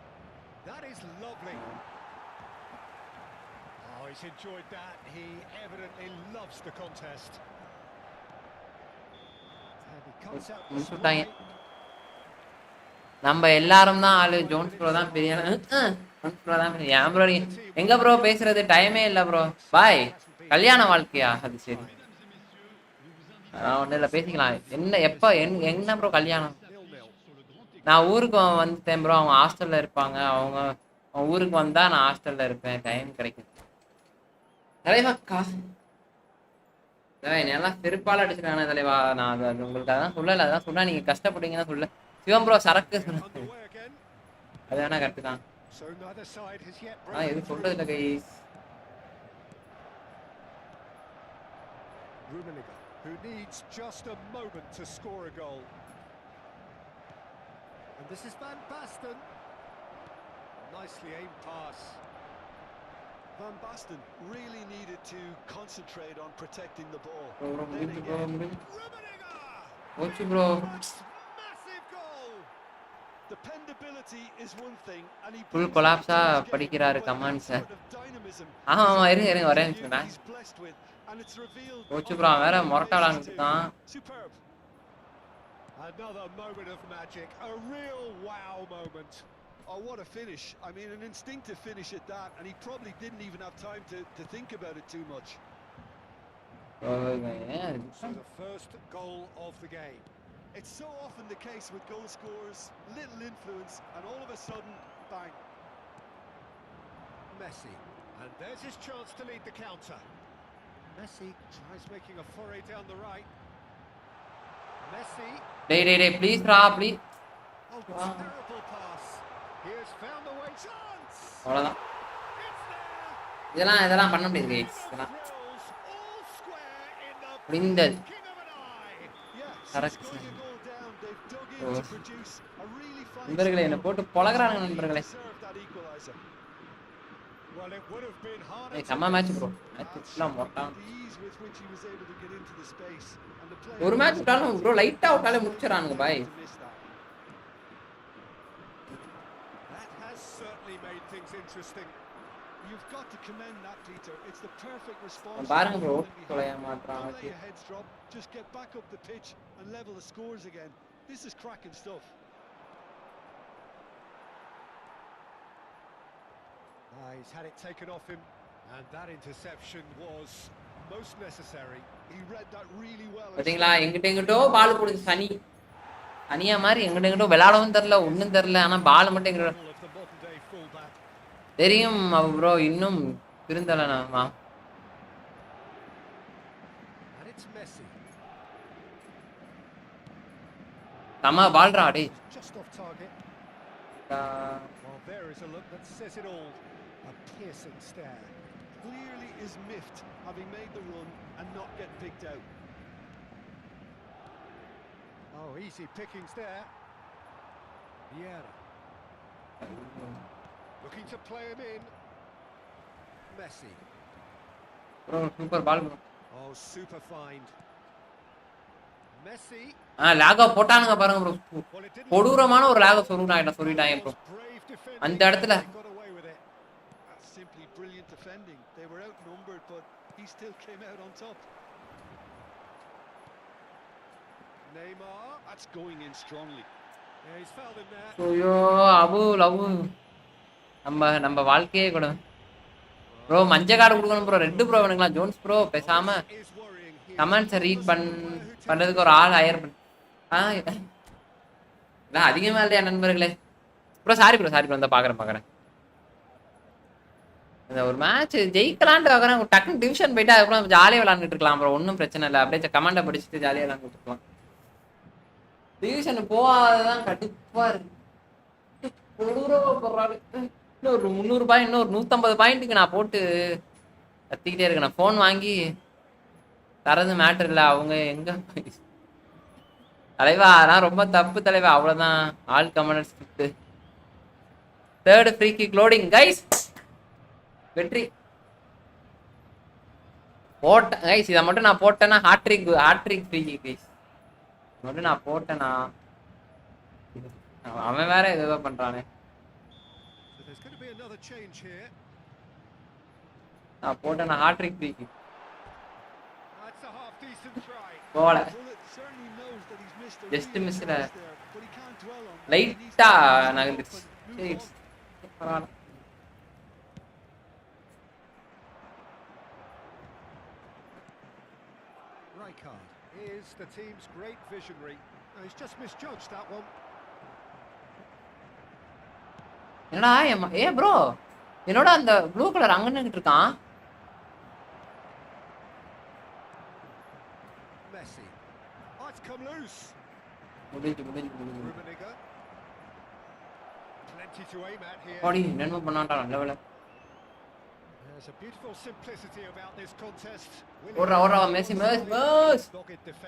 That is lovely. Oh, he's enjoyed that. He evidently loves the contest. And he comes out this முடிச்சுட்டாங்க way. நம்ம எல்லாரும் தான் ஆளு Jones bro தான் பெரிய Jones bro தான் பெரிய ஏன் ப்ரோ எங்க ப்ரோ பேசுறது டைமே இல்லை ப்ரோ பாய் கல்யாண வாழ்க்கையா அது சரி அதான் ஒன்றும் இல்லை பேசிக்கலாம் என்ன எப்போ என்ன ப்ரோ கல்யாணம் 0-0. நான் ஊருக்கு வந்துட்டேன் ப்ரோ அவங்க ஹாஸ்டல்ல இருப்பாங்க அவங்க ஊருக்கு வந்தா நான் ஹாஸ்டல்ல இருப்பேன் டைம் கிடைக்கும் தலைவாக்கா என்னெல்லாம் செருப்பால் அடிச்சிருக்காங்க தலைவா நான் அது உங்களுக்கு அதான் சொல்லலை அதான் சொன்னா நீங்க கஷ்டப்படுவீங்கன்னு சொல்ல சிவம் ப்ரோ சரக்கு Underway again. அது வேணா கரெக்டு தான் So neither side has yet ஆனா broken எதுவும் through. சொல்றது இல்லை guys Rummenigge, who needs just a moment to score a goal. And this is Van Basten. Nicely aimed pass. Van Basten really needed to concentrate on protecting the ball. Bro, Then again, Rummenigge! போச்சு bro. Massive goal! dependability is one thing, and he Full brings collapse that to his game, படிக்கிறாரு but that comments. sort of dynamism ஆமா is ஆமா an இருங்க வரேன் attribute சொன்னா. he's blessed with, and it's revealed போச்சு on bro a வேற regular மொரட்டாளாங்க basis too. இருக்கான். Superb. Another moment of magic, a real wow moment. Oh, what a finish. I mean, an instinctive finish at that, and he probably didn't even have time to think about it too much. So the first goal of the game. It's so often the case with goal scorers, little influence, and all of a sudden, bang. Messi, and there's his chance to lead the counter. Messi tries making a foray down the right. Messi. டேய் please ரா please. Oh, terrible pass. He has found the way. Chance. அவ்வளவுதான். It's there. இதெல்லாம் பண்ண முடியாது guys. இதெல்லாம் Drills all square in the முடிந்தது. blink of an eye. Yeah, Correct. since scoring a goal down, they've dug in to produce a really fine நண்பர்களே என்ன போட்டு பொளக்குறாங்க நண்பர்களே. deserve that equalizer. Well, it would have been harder. ஏய் செம்ம match bro. Match ஃபுல்லா மொரட்டான். The ease with which he was able to get into the space, and the play ஒரு match விட்டாலும் bro லைட்டா விட்டாலே முடிச்சறானுங்க பாய். to miss that. That has certainly made things interesting. You've got to commend that, Peter. It's the perfect response. பாருங்க bro Falling behind. தொலைய மாட்றான். Don't let your heads drop. Just get back up the pitch and level the scores again. This is cracking stuff. He's had it taken off him, and that interception was most necessary. He read that really well. பாத்தீங்களா எங்கிட்டோ பால் போடுது சனி. சனியா மாதிரி எங்கிட்டோ விளையாடவும் தெரியல ஒண்ணும் தெரியல ஆனா பால் மட்டும் எங்க Of the modern day fullback. தெரியும் ப்ரோ இன்னும் திருந்தலனாமா. And it's Messi. தமா பால்ரா டேய். Just off target. Well, there is a look that says it all. A piercing stare. Clearly is miffed, having made the run and not get picked out. Oh, easy pickings there. Vieira. Looking to play him in. Messi. Bro super ball bro. Oh, super find. Messi. லாகா போட்டானுங்க பாருங்க bro. Well, it didn't. கொடூரமான ஒரு லாக சொல்லிட்டாங்க bro. Brave defending. அந்த இடத்துல They got away with it. That's simply brilliant defending. They were outnumbered, but he still came out on top. Neymar. That's going in strongly. Yeah, he's fouled him there. ஐயோ அபு நம்ம வாழ்க்கையே கூட bro மஞ்ச card கொடுக்கணும் bro red bro வேணுங்களா Jones bro பேசாம Is worrying here. கமெண்ட்ஸை read பண்றதுக்கு ஒரு ஆள் ஹையர் இல்லை அதிகமா இல்லையா நண்பர்களே. ப்ரோ சாரி ப்ரோ இந்த பாக்குறேன் இந்த ஒரு மேட்ச் ஜெயிக்கலான்ட்டு பார்க்குறேன் டக்குன்னு டிவிஷன் போயிட்டு அதுக்கப்புறம் ஜாலியாக விளாண்டுட்டு இருக்கலாம் ப்ரோ ஒன்றும் பிரச்சனை இல்லை அப்படியே கமெண்டை படிச்சுட்டு ஜாலியாக விளாண்டுட்டு இருக்கலாம். டிவிஷன் போகாததான் கண்டிப்பா இருக்கு. இன்னொரு 300 பாயிண்ட் இன்னொரு 150 பாயிண்ட்டுக்கு நான் போட்டு கத்திக்கிட்டே இருக்கேன். நான் ஃபோன் வாங்கி தரது மேட்டர் இல்லை அவங்க எங்க தலைவா அதெல்லாம் ரொம்ப தப்பு தலைவா அவ்வளோதான் all comment script. Third free kick loading guys வெற்றி போட்டேன் கைஸ். இதை மட்டும் நான் போட்டேன்னா ஹாட்ரிக் ஃப்ரீ கிக் கைஸ் மட்டும் நான் போட்டேனா அவன் வேற ஏதோ பண்றானே. So there's going to be another change here. நான் போட்டேனா hat trick free kick That's a half decent try. போல Bullet certainly knows that he's missed a just really மிஸ்ல good pass there, but he can't dwell on that. லைட்டா He needs to நகர்ந்துச்சு. move சரி on. பரவாயில்ல. Rijkaard is the team's great visionary. Now, he's just misjudged that one. என்னடா bro என்னோட அந்த blue colour அங்க நின்னுட்டு இருக்கான். Messi. Oh, it's come loose. முடிஞ்சு Rummenigge. Plenty to aim at here. பாடி என்னென்ன பண்ணான்டா நல்ல வேலை. There's a beautiful simplicity about this contest. ஓடுறா மெஸ்ஸி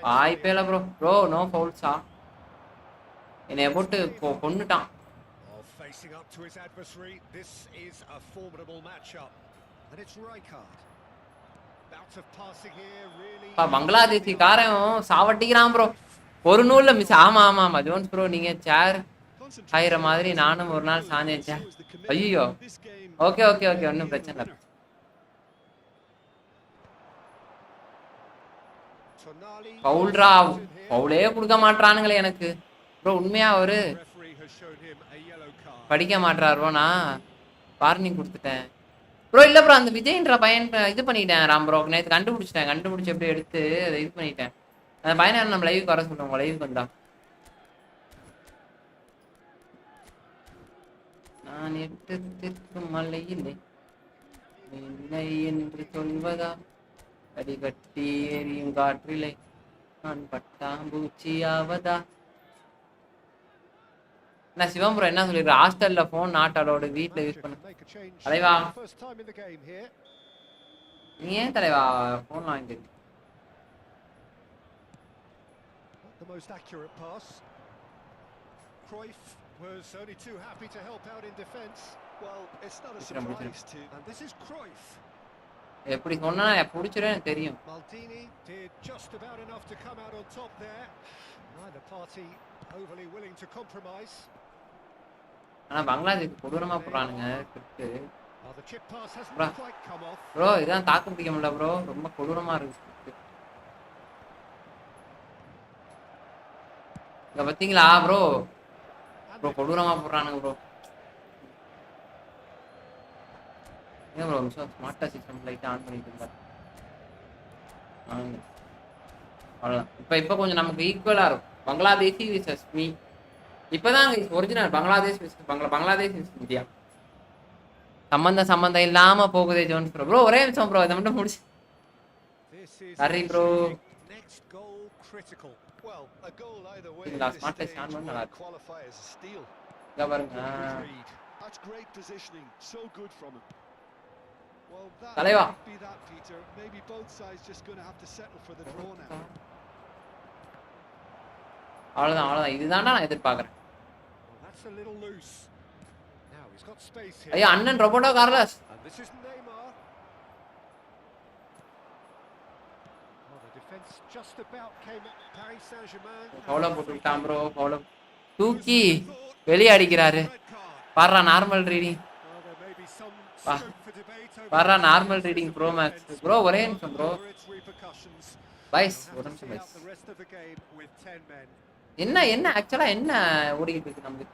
வாய்ப்பே இல்லை ப்ரோ நோ ஃபவுல்ஸா என்னைய போட்டு கொன்னுட்டான். Oh, Facing up to his adversary, this is a formidable matchup. And it's Rijkaard. Bout of passing here, really. Bangladeshi காரன் சாவட்டிக்கிறான் bro. ஒரு நூல்ல மிஸ். ஆமா ஆமா ஆமா ஜோன்ஸ் ப்ரோ, நீங்க சேர் ஆயிர மாதிரி நானும் ஒரு நாள் சாஞ்சேன். ஐயோ ஓகே ஓகே ஓகே, ஒன்றும் பிரச்சனை இல்லை. பவுல்ரா, பவுலே கொடுக்க மாட்டானுங்களே எனக்கு ப்ரோ. உண்மையா அவரு படிக்க மாட்டாரு ப்ரோ. நான் வார்னிங் கொடுத்துட்டேன் ப்ரோ. இல்ல ப்ரோ, அந்த விஜய்ன்ற பையன் இது பண்ணிட்டேன் ராம் ப்ரோ. நேற்று கண்டுபிடிச்சு எப்படி எடுத்து அதை இது பண்ணிட்டேன். அந்த பையனை நம்ம லைவுக்கு வர சொல்லுவோம். லைவுக்கு வந்தா நான் எட்டு திக்கும் மலையில்லை இல்லை என்று சொல்வதா, அடிகட்டி எரியும் காற்றிலை நான் பட்டாம்பூச்சியாவதா. என்ன சிவம் ப்ரோ என்ன சொல்லிடுற? ஹாஸ்டல்ல போன் நாட் அலோடு, வீட்டுல யூஸ் பண்ண. தலைவா நீ ஏன் தலைவா போன் வாங்கிட்டு? The most accurate pass. Cruyff was only too happy to help out in defence. Well, it's not a surprise to. And this is Cruyff. எப்படி சொன்னா புடிச்சிரும் எனக்கு தெரியும். Maldini did just about enough to come out on top there. Neither party overly willing to compromise. ஆனா பங்களாதேஷ் கொடூரமா போறானுங்க cricket. The chip pass hasn't quite come off. Bro இதான் தாக்கு பிடிக்க முடியல ப்ரோ, ரொம்ப கொடூரமா இருக்கு. இங்க பாத்தீங்களா ப்ரோ? ப்ரோ கொடூரமா போடுறானுங்க ப்ரோ. ஏன் ப்ரோ ஸ்மார்ட்டா சிஸ்டம் லைட்டா ஆன் பண்ணிட்டு இருந்தா அவ்வளோதான். இப்போ கொஞ்சம் நமக்கு ஈக்குவலா இருக்கும். Bangladeshi wishes me. இப்போதான் original Bangladesh Bangladesh wishes India. சம்பந்தம் இல்லாம போகுதே ஜோன்ஸ் ப்ரோ. ப்ரோ ஒரே நிமிஷம் ப்ரோ, இதை மட்டும் முடிச்சு. சரி bro. Well, a goal either way. Last match is on one. Qualify as a steal. That's great positioning. So good from him. Well, that might be that, Peter. Maybe both sides just going to have to settle for the draw now. அவ்வளவுதான் இதுதான்டா நான் எதிர்பார்க்கறேன். That's a little loose. Now he's got space here. ஐயா அண்ணன் Roberto Carlos. This is Neymar. Just about came at Paris Saint-Germain. பவுல போட்டுட்டான் bro. பவுல தூக்கி வெளிய அடிக்கிறாரு. பாறா நார்மல் ரீடிங். பாறா normal reading bro max. Bro ஒரே நிமிஷம் ப்ரோ. வைஸ் ஒரு நிமிஷம் வைஸ். என்ன ஆக்சுவலா என்ன ஓடிட்டு இருக்கு நமக்கு?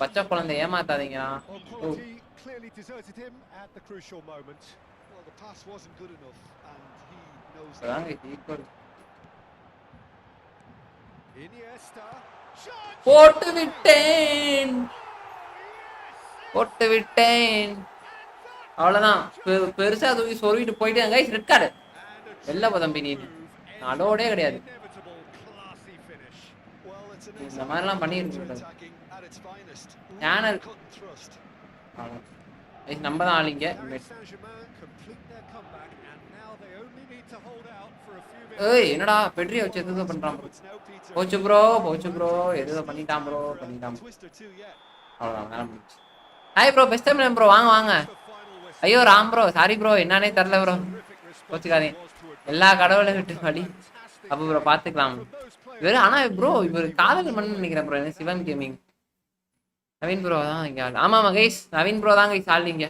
பச்சை குழந்தை ஏமாத்தாதீங்க. Clearly deserted him at the crucial moment. Well, the pass wasn't good enough and he knows that. Iniesta. போட்டு விட்டேன். அவ்வளவுதான். பெருசா தூக்கி சொருவிட்டு போயிட்டு கைஸ் ரெட் கார்டு. வெள்ள பதம்பி நீ அலோடே கிடையாது. இந்த மாதிரிலாம் பண்ணிட்டு சேனல் நம்ம தான் ஆளிங்க. ஏய் என்னடா பெட்ரிய வச்சு எதுவும் பண்றான் போச்சு ப்ரோ எதுவும் பண்ணிட்டான் ப்ரோ அவ்வளோதான் வேலை முடிச்சு. Hi bro best time bro வாங்க. ஐயோ ராம் ப்ரோ சாரி ப்ரோ என்னன்னே தெரில ப்ரோ, கோச்சுக்காதீங்க. எல்லா கடவுளை விட்டு வழி அப்போ ப்ரோ பார்த்துக்கலாம். இவர் ஆனால் ப்ரோ இவர் காதல் மண்ணு நினைக்கிறேன் bro. Sivan gaming Naveen bro தான் இங்கே ஆள். ஆமாம் கைஸ் நவீன் ப்ரோ தான் கைஸ் ஆள். இங்கே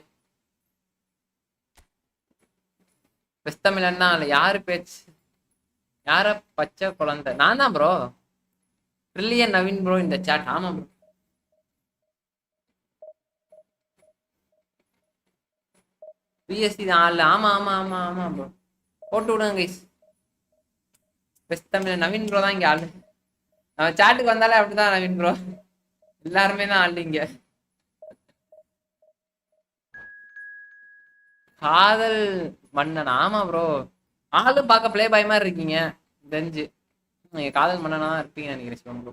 பெஸ்ட் தமிழன் தான் இல்லை யாரு பேச்சு யார பச்சை குழந்தை நான் தான் ப்ரோ. ட்ரில்லியன் நவீன் ப்ரோ இந்த சாட். ஆமாம் ப்ரோ பிஎஸ்சி தான் ஆள். ஆமாம் ப்ரோ போட்டு விடுங்க guys. Best Tamil Naveen bro தான் இங்கே ஆள். நம்ம சாட்டுக்கு வந்தாலே அப்படிதான் நவீன் ப்ரோ. எல்லாருமே தான் ஆள் இங்க. காதல் மன்னன். ஆமா ப்ரோ ஆளும் பார்க்க பிளே பாய் மாதிரி இருக்கீங்க. தெரிஞ்சு நீங்க காதல் மன்னனா தான் இருப்பீங்க நினைக்கிறேன் சிவம் ப்ரோ.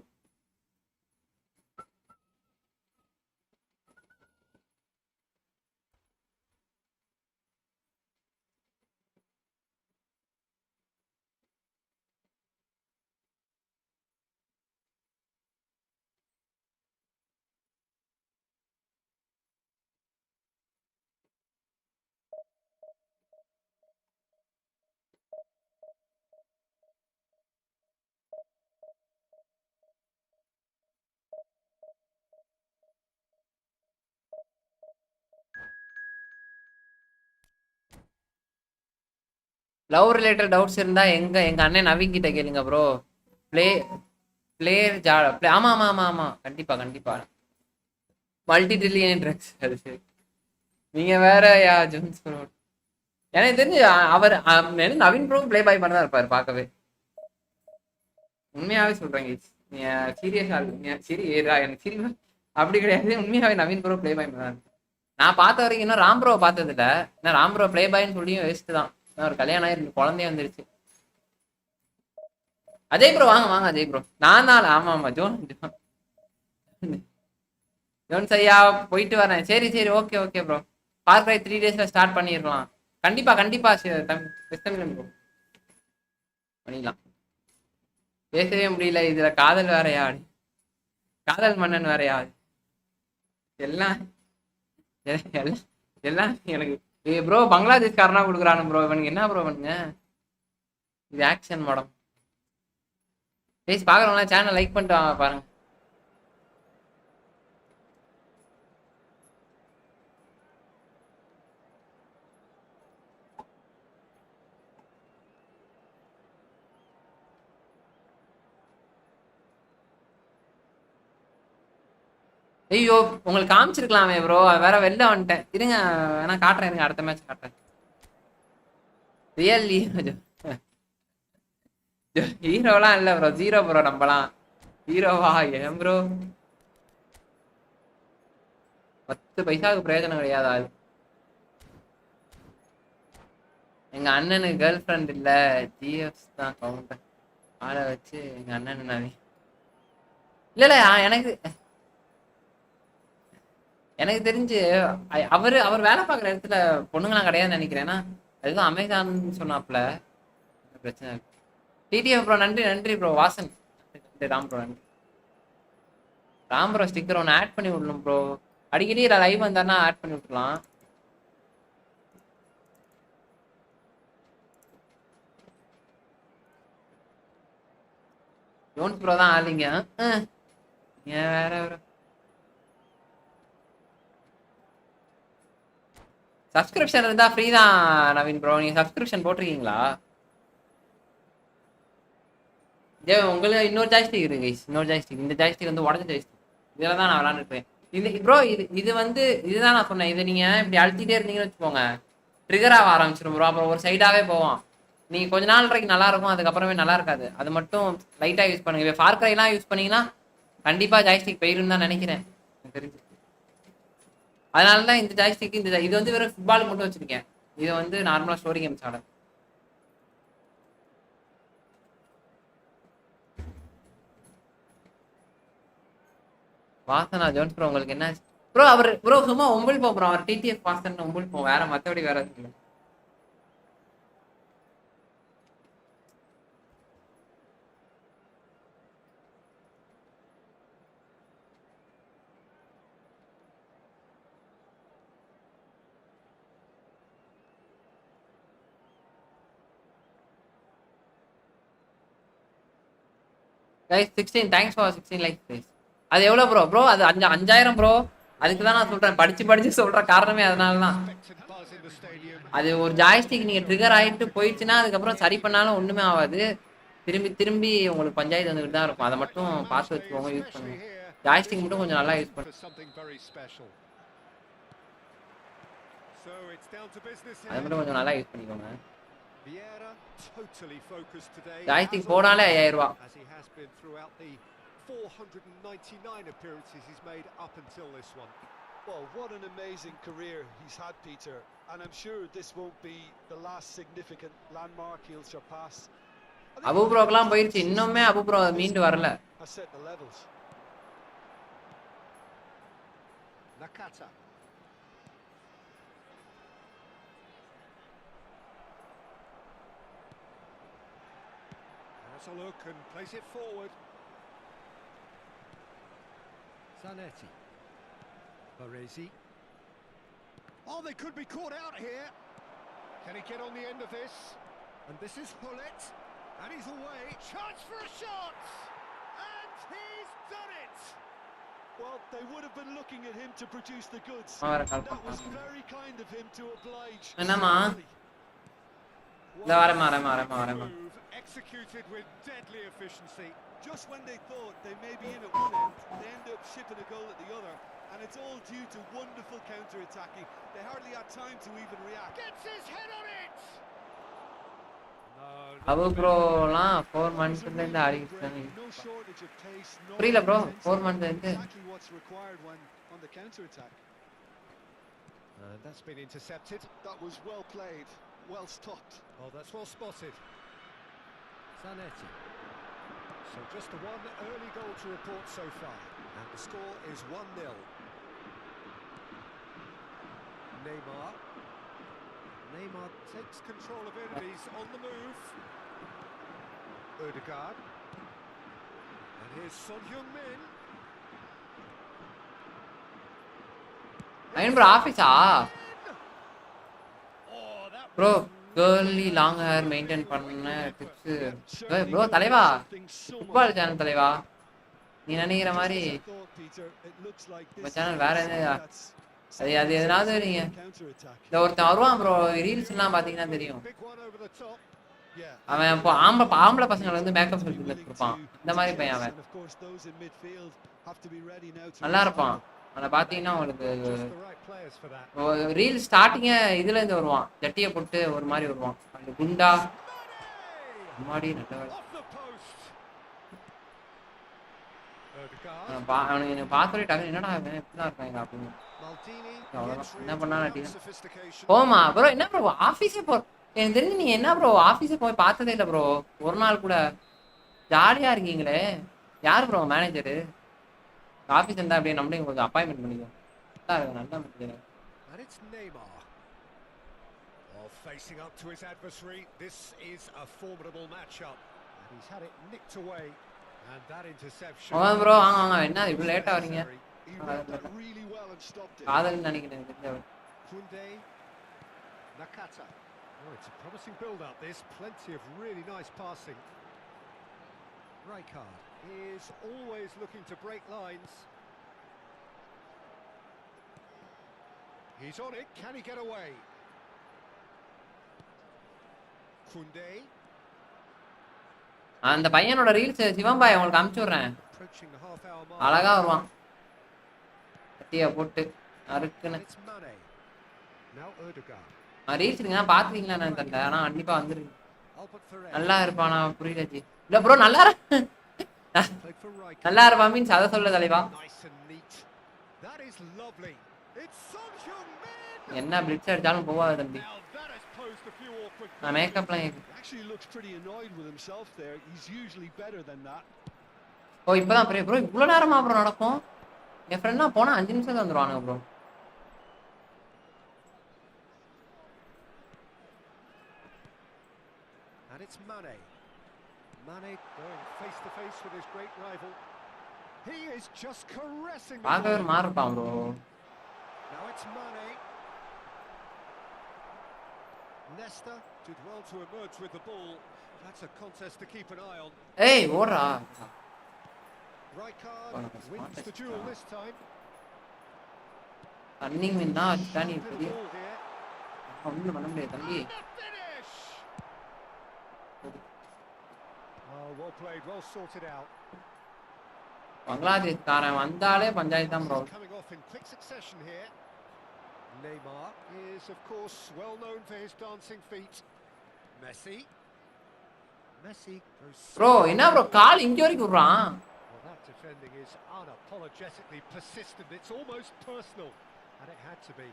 லவ் ரிலேட்டட் டவுட்ஸ் இருந்தா எங்க அண்ணன் நவீன் கிட்ட கேளுங்க ப்ரோ. ப்ளே பிளேயர் ஆமா ஆமா ஆமா ஆமா கண்டிப்பா கண்டிப்பா. மல்டி ட்ரில்லியன் ட்ரக்ஸ் அது சரி. நீங்க வேற யா ஜோன்ஸ் ப்ரோ. எனக்கு தெரிஞ்சு அவர் நவீன் ப்ரோ ப்ளே பாய் பண்ண தான் இருப்பாரு பார்க்கவே. உண்மையாவே சொல்றேங்க. நீங்க சீரியஸா சரி எனக்கு சரி அப்படி கிடையாது. உண்மையாவே நவீன் ப்ரோ ப்ளே பாய் பண்ண. நான் பார்த்த வரைக்கும் இன்னும் ராம் ப்ரோ பார்த்தது இல்ல. ஏன்னா ராம் ப்ரோ ப்ளே பாய்னு சொல்லியும் வேஸ்ட் தான். ஒரு கல்யாணம் ஆயிருக்கு, குழந்தைய வந்துருச்சு. அஜய் ப்ரோ வாங்க வாங்க அஜய் ப்ரோ. நான் தான் ஆமா ஆமா ஜோன் ஜோன்ஸ் ஐயா போயிட்டு வரேன். சரி சரி okay okay bro. Far Cry 3 daysல ஸ்டார்ட் பண்ணிடலாம். கண்டிப்பா கண்டிப்பா ப்ரோ பண்ணிடலாம். பேசவே முடியல இதுல காதல் வேறையா, காதல் மன்னன் வேறையா எல்லாம் எல்லாம் எல்லாம் எனக்கு. ப்ரோ பங்களாதேஷ்காரனா கொடுக்குறானு ப்ரோ. இவனுக்கு என்ன ப்ரோ பண்ணுங்க. இது ஆக்ஷன் மேடம். ப்ளீஸ் பார்க்குறவங்களா சேனல் லைக் பண்ணிட்டு வாங்க பாருங்க. ஐயோ உங்களுக்கு காமிச்சிருக்கலாமே ப்ரோ. வேற வெளில வந்துட்டேன். இருங்க வேணா காட்டுறேன். இருங்க அடுத்த மேட்ச் காட்டுறேன். ரியல் ஹீரோலாம் இல்ல ப்ரோ. Zero bro. நம்பலாம் ஹீரோவா ஏன் ப்ரோ. 10 பைசாவுக்கு பிரயோஜனம் கிடையாது. ஆள் எங்க அண்ணனுக்கு கேர்ள் ஃப்ரெண்ட் இல்ல. ஜிஎஃப் தான் கவுண்டர். ஆளை வச்சு எங்க அண்ணன் இல்ல இல்ல எனக்கு எனக்கு தெரிஞ்சு அவர் வேலை பார்க்குற இடத்துல பொண்ணுங்களாம் கிடையாதுன்னு நினைக்கிறேன். ஏன்னா அதுதான் அமேசான் சொன்னாப்ல. பிரச்சனை இருக்கு. டிடிஎஃப் ப்ரோ நன்றி நன்றி ப்ரோ. வாசன் ராம் ப்ரோ நன்றி. ராம் ப்ரோ ஸ்டிக்கர் ஒன்று ஆட் பண்ணி விடணும் ப்ரோ. அடிக்கடி லைவ் வந்தாருன்னா ஆட் பண்ணி விட்டுலாம். ஜோன்ஸ் ப்ரோ தான் ஆளுங்க. ஏன் வேற ப்ரோ. சப்ஸ்கிரிப்ஷன் இருந்தா ஃப்ரீ தான் நவீன் ப்ரோ. நீங்க சப்ஸ்கிரிப்ஷன் போட்டிருக்கீங்களா? உங்களுக்கு இன்னொரு ஜாய்ஸ்டிக் இருக்கு. இன்னொரு ஜாய்ஸ்டிக். இந்த ஜாய்ஸ்டிக் வந்து உடஞ்ச ஜாய்ஸ்டிக். இதில் தான் நான் விளாண்டுருப்பேன். இது ப்ரோ இது வந்து இதுதான் நான் சொன்னேன். இதை நீங்க இப்படி அழுத்திட்டே இருந்தீங்கன்னு வச்சுக்கோங்க, ட்ரிகர் ஆக ஆரம்பிச்சிடும் ப்ரோ. அப்புறம் ஒரு சைடாவே போவோம். நீங்க கொஞ்ச நாள் வரைக்கும் நல்லா இருக்கும், அதுக்கப்புறமே நல்லா இருக்காது. அது மட்டும் லைட்டா யூஸ் பண்ணுங்க. இப்போ ஃபார் கிரைலாம் யூஸ் பண்ணீங்கன்னா கண்டிப்பா ஜாய்ஸ்டிக் போயிருன்னு தான் நினைக்கிறேன் எனக்கு தெரிஞ்சு. அதனால தான் இந்த ஜாய்ஸ்டிக் இது வந்து வெறும் ஃபுட்பால் மட்டும் வச்சிருக்கேன். இது வந்து நார்மலா ஸ்டோரி கேம்ஸ் ஆட. வாசனா ஜோன்ஸ் ப்ரோ உங்களுக்கு என்ன ப்ரோ? அவர் ப்ரோ சும்மா ஒம்பிள் போ ப்ரோ. அவர் டிடிஎஃப் வாசன் ஒம்பிள் போ. வேற மற்றபடி வேற இல்லை. Guys 16 thanks for 16 like please. அது எவ்வளோ ப்ரோ? ப்ரோ அது 5000 ப்ரோ. அதுக்கு தான் நான் சொல்றேன். படிச்சு சொல்ற காரணமே அதனால தான். அது ஒரு ஜாய்ஸ்டிக் நீங்க ட்ரிகர் ஆயிட்டு போயிடுச்சுன்னா அதுக்கப்புறம் சரி பண்ணாலும் ஒண்ணுமே ஆகாது. திரும்பி திரும்பி உங்களுக்கு பஞ்சாயத்து வந்துட்டு தான் இருக்கும். அதை மட்டும் பார்த்து வச்சுக்கோங்க, யூஸ் பண்ணுங்க. ஜாய்ஸ்டிக் மட்டும் கொஞ்சம் நல்லா யூஸ் பண்ணுங்க. அதை மட்டும் கொஞ்சம் நல்லா யூஸ் பண்ணிக்கோங்க. ஜாய்ஸ்டிக் போனாலே 5000 ரூபா. 499 appearances he's made up until this one. Well, what an amazing career he's had, Peter, and I'm sure this won't be the last significant landmark he'll surpass. Abu ப்ரோக்கெல்லாம் போயிருச்சு. இன்னுமே அபு ப்ரோ மீண்டு வரல. Nakata. Has a look and plays it forward. Zanetti. Baresi. Oh, they could be caught out here. Can he get on the end of this? And this is Hullet. And he's away. Chance for a shot! And he's done it! Well, they would have been looking at him to produce the goods. That was very kind of him to oblige. என்னமா இந்த வரேன். Executed with deadly efficiency. Just when they thought they may be in at one end, they end up shipping a goal at the other, and it's all due to wonderful counter-attacking. They hardly had time to even react. Gets his head on it. Abu ப்ரோலாம் 4 மந்த்ல இருந்து ஆடிட்டாங்க. புரியல bro 4 மந்த்ல இருந்து. Exactly what's required when on the counter-attack. That's been intercepted. That was well played, well stopped. Oh, that's well spotted. Zanetti. So just the one early goal to report so far, and the score is 1-0. Neymar takes control of it, he's on the move. Ødegaard. And here's Son Heung-min. Ayan bro ஆபீஸா bro curly long hair maintain பண்ண tips bro தலைவா football channel தலைவா நீ நினைக்கிற மாதிரி channel வேற எதுவும் அது எதனாவது நீங்க இந்த ஒருத்தன் வருவான் ப்ரோ ரீல்ஸ் எல்லாம் பாத்தீங்கன்னா தெரியும் அவன் இப்போ ஆம்பளை பசங்களை வந்து மேக்கப் சொல்லி கொடுப்பான் இந்த மாதிரி பையன் அவன் நல்லா இருப்பான் அதை பார்த்தீங்கன்னா உங்களுக்கு ரீல் ஸ்டார்டிங்க இதுல இருந்து வருவான் ஜட்டியை போட்டு ஒரு மாதிரி வருவான் அந்த குண்டா முன்னாடி அவனுக்கு எனக்கு பார்த்தோடே டக்கு என்னடா இப்படிதான் இருக்காங்க அப்படின்னு என்ன பண்ணா போமா ப்ரோ என்ன ப்ரோ ஆஃபீஸே போ எனக்கு தெரிஞ்சு நீ என்ன ப்ரோ ஆஃபீஸே போய் பார்த்ததே இல்லை ப்ரோ ஒரு நாள் கூட ஜாலியா இருக்கீங்களே யார் ப்ரோ மேனேஜரு ஆபீஸ் இருந்தா அப்படியே நம்மளே கொஞ்சம் அப்பாயின்மெண்ட் பண்ணிக்கோ நல்லா முடியும். And it's Neymar. Oh, facing up to his adversary. This is a formidable matchup. And he's had it nicked away. And that interception. ஓ ப்ரோ வாங்க என்ன இவ்வளவு லேட்டா வரீங்க காதல் நினைக்கிறேன் தெரிஞ்சவன். Kunde. Nakata. Oh, it's a promising build up. There's plenty of really nice passing. Rijkaard is always looking to break lines. He's on it. Can he get away? Kunde. அந்த பையனோட ரீல்ஸ் சிவம்பாய் உங்களுக்கு அனுப்பிச்சு விடுறேன் அழகா வருவான் கட்டியா போட்டு அறுக்குன்னு ரீல்ஸ் நீங்க பாத்துக்கீங்களா நான் தெரியல ஆனா கண்டிப்பா வந்துருக்கு நல்லா இருப்பானா புரியல ஜி இல்ல ப்ரோ நல்லா நல்லா இருப்பான் மீன்ஸ் அதை சொல்ல தலைவா என்ன பிளிட்ஸ் அடிச்சாலும் போவாது தம்பி நான் மேக்கப்லாம் ஓ இப்பதான் ப்ரோ இவ்வளவு நேரமா ப்ரோ நடக்கும் என் ஃப்ரெண்ட்னா போனா 5 நிமிஷத்துல வந்துருவானுங்க bro And it's Mane. Mane going face to face with his great rival. He is just caressing the ball. பாக்கவே மாறுப்பான் bro Now it's Mane. Nesta did well to emerge with the ball. That's a contest to keep an eye on. ஏய் ஓடுறா Rijkaard wins the duel this time. Running வின்னா அடிச்சானி பெரிய ஒண்ணும் பண்ண முடியாது தம்பி Oh, well played, well sorted out. Bangladesh காரன் வந்தாலே பஞ்சாயத்து தான் bro Coming off in quick succession here. Neymar is of course well known for his dancing feet. Messi goes bro என்ன ப்ரோ கால் இங்க வரைக்கும் விடுறான் Well, that defending is unapologetically persistent. It's almost personal, and it had to be.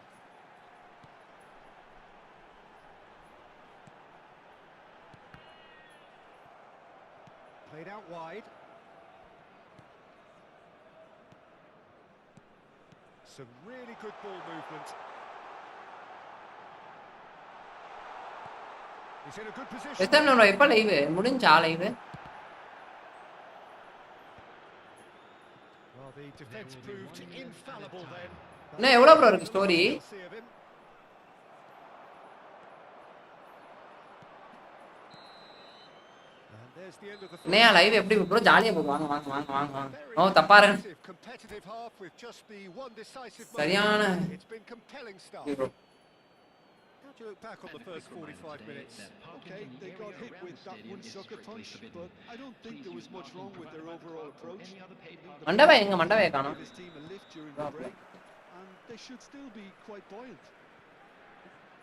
Played out wide. Some really good ball movement. He's in a good position. எத்தனை bro எப்ப live முடிஞ்சா live Well, the defense proved infallible then. என்ன எவ்வளவு bro இருக்கு story என்ன live எப்படி bro ஜாலியா போகுது வாங்க வாங்க வாங்க வாங்க வாங்க ஓ தப்பா இருக்கு சரியான bro How do you look back on the first 45 minutes? Okay, they got hit with that one sucker punch, but I don't think there was much wrong with their overall approach. Mandapa எங்க மண்டபா காணோம். Give his team a lift during the break, and they should still be quite buoyant.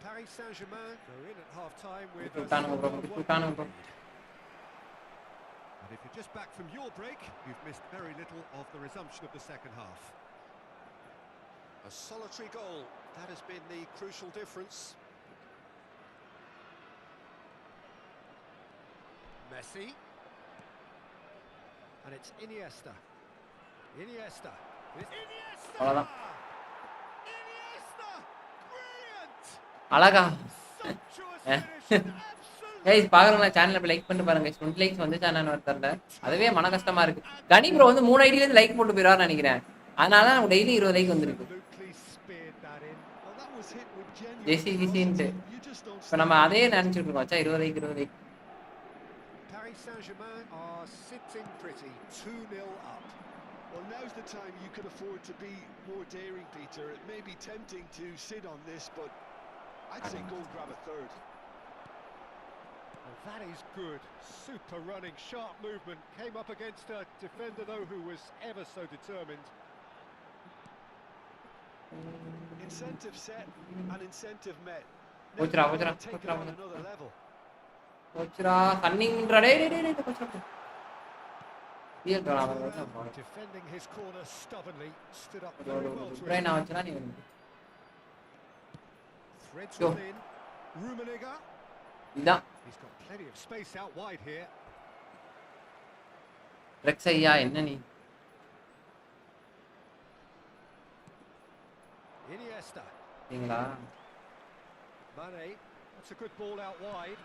Paris Saint-Germain go in at half-time with a விட்டானுங்க bro, விட்டானுங்க bro. And if you're just back from your break, you've missed very little of the resumption of the second half. A solitary goal, that has been the crucial difference. Messi. And it's Iniesta. Iniesta. Iniesta! அவ்வளவுதான். Iniesta! Brilliant! அழகா. Sumptuous finish and absolute. Guys பாக்குறவங்க சேனலை போய் like பண்ணிட்டு பாருங்க. 20 likes வந்து channel வரல. அதுவே மன கஷ்டமா இருக்கு. கனி ப்ரோ வந்து 3 ஐடில இருந்து லைக் போட்டு போயிரான்னு நினைக்கிறேன். அதனால தான் டெய்லி 20 லைக் வந்திருக்கு. Absolutely speared that in. Well, that was hit with genuine Jesi கிசின்ட்டு. ferocity. You just don't இப்போ நம்ம அதே நினைச்சிட்டு இருக்கோம். அச்சா 20 like 20 like. Paris Saint-Germain are sitting pretty, 2-0 up. Well, now's the time you could afford to be more daring, Peter. It may be tempting to sit on this, but I'd say go and grab a third. Well, that is good. Super running, sharp movement. Came up against a defender, though, who was ever so determined. Incentive set and incentive met. Pochra, Now pochra, take it pochra, on pochra. another level. போச்சுடா கன்னிங்ன்றா டேய் டேய் டேய் போச்சுடா. ஏல்டா அவன் Defending his corner stubbornly, stood up very well to ப்ரைனா it. வச்சனா நீ வந்து. Threads Yo. one in. Rummenigge. இதான் He's got plenty of space out wide here. Rex ஐயா என்ன நீ? Iniesta. நீங்களா? Mane. That's a good ball out wide.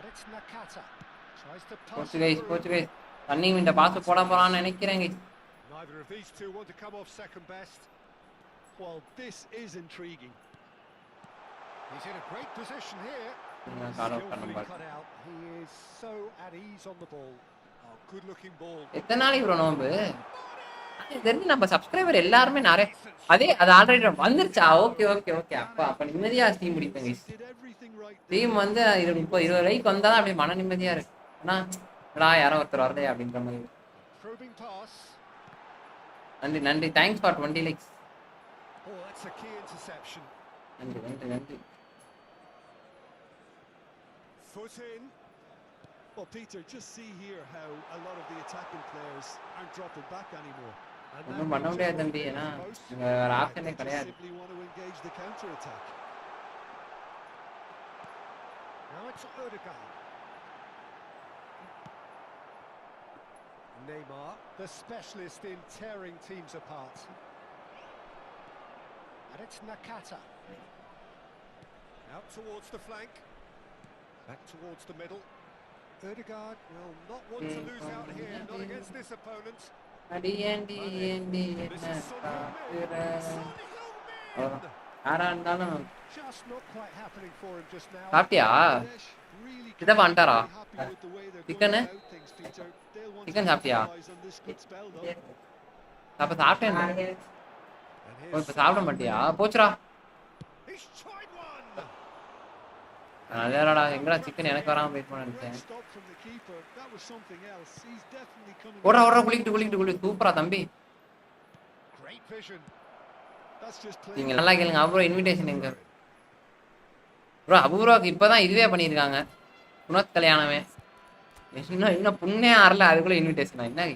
And it's Nakata. Tries to pass. போச்சு guys through. போச்சு guys. Canning விண்ட pass போட போறான்னு நினைக்கிறேன் guys. Neither of these two want to come off second best. Well, this is intriguing. He's in a great position here. Call out Skillfully பண்ண cut out. He is so at ease on the ball. Oh, good looking ball. எத்தனை நாளைக்கு bro நோம்பு? அது தெரிஞ்சு நம்ம subscriber எல்லாருமே நிறைய அதே அது ஆல்ரெடி வந்துருச்சா? Okay okay okay. அப்ப நிம்மதியா ஸ்ட்ரீம் முடிப்பேன் guys. Did everything right. Stream வந்து 20 லைக் வந்தா தான் அப்படியே மன நிம்மதியா இருக்கு. ஆனா யாரோ ஒருத்தர் வரலையே அப்படின்ற மாதிரி. Probing pass. நன்றி நன்றி thanks for 20 likes. Oh, that's a key interception. நன்றி நன்றி நன்றி. Foot in. Well, Peter, just see here how a lot of the attacking players aren't dropping back anymore. And ஒன்றும் பண்ண முடியாது தம்பி. ஏன்னா இங்க வேற ஆப்ஷனே They just கிடையாது. simply want to engage the counter attack. Now it's Odegaard. Neymar, the specialist in tearing teams apart. And it's Nakata. Out towards the flank. Back towards the middle. Odegaard will not want to lose out here, not against this opponent. அடி ஏண்டி ஏண்டி This என்ன is Son காக்குற? Heung-min. அவ்வளவுதான். யாரா இருந்தாலும் Just not quite happening for him just now. சாப்பிட்டியா? Bangladesh really இதை can't பண்ணிட்டாரா? be happy with the way they're going chicken? about things, Peter. They'll want to chicken சாப்பிட்டியா? capitalize on this good spell, though. அப்ப சாப்பிட்டேன். And இப்ப here's சாப்பிட மாட்டியா? போச்சுடா. he's tried one. அதேடா எங்கடா சிக்கன் எனக்கு வராம வெயிட் பண்ண Great நினைச்சேன். stop from the keeper. That was something else. He's definitely coming. ஓடுறா ஓடுறா குளிக்கிட்டு சூப்பரா தம்பி. Great vision. That's just நீங்க playing. நல்லா கேளுங்க. அப்புறம் இன்விடேஷன் எங்க? ப்ரோ அபூர்வாக்கு இப்பதான் இதுவே பண்ணியிருக்காங்க. குணத் கல்யாணமே. இன்னும் புண்ணே ஆறல அதுக்குள்ள இன்விடேஷனா என்ன?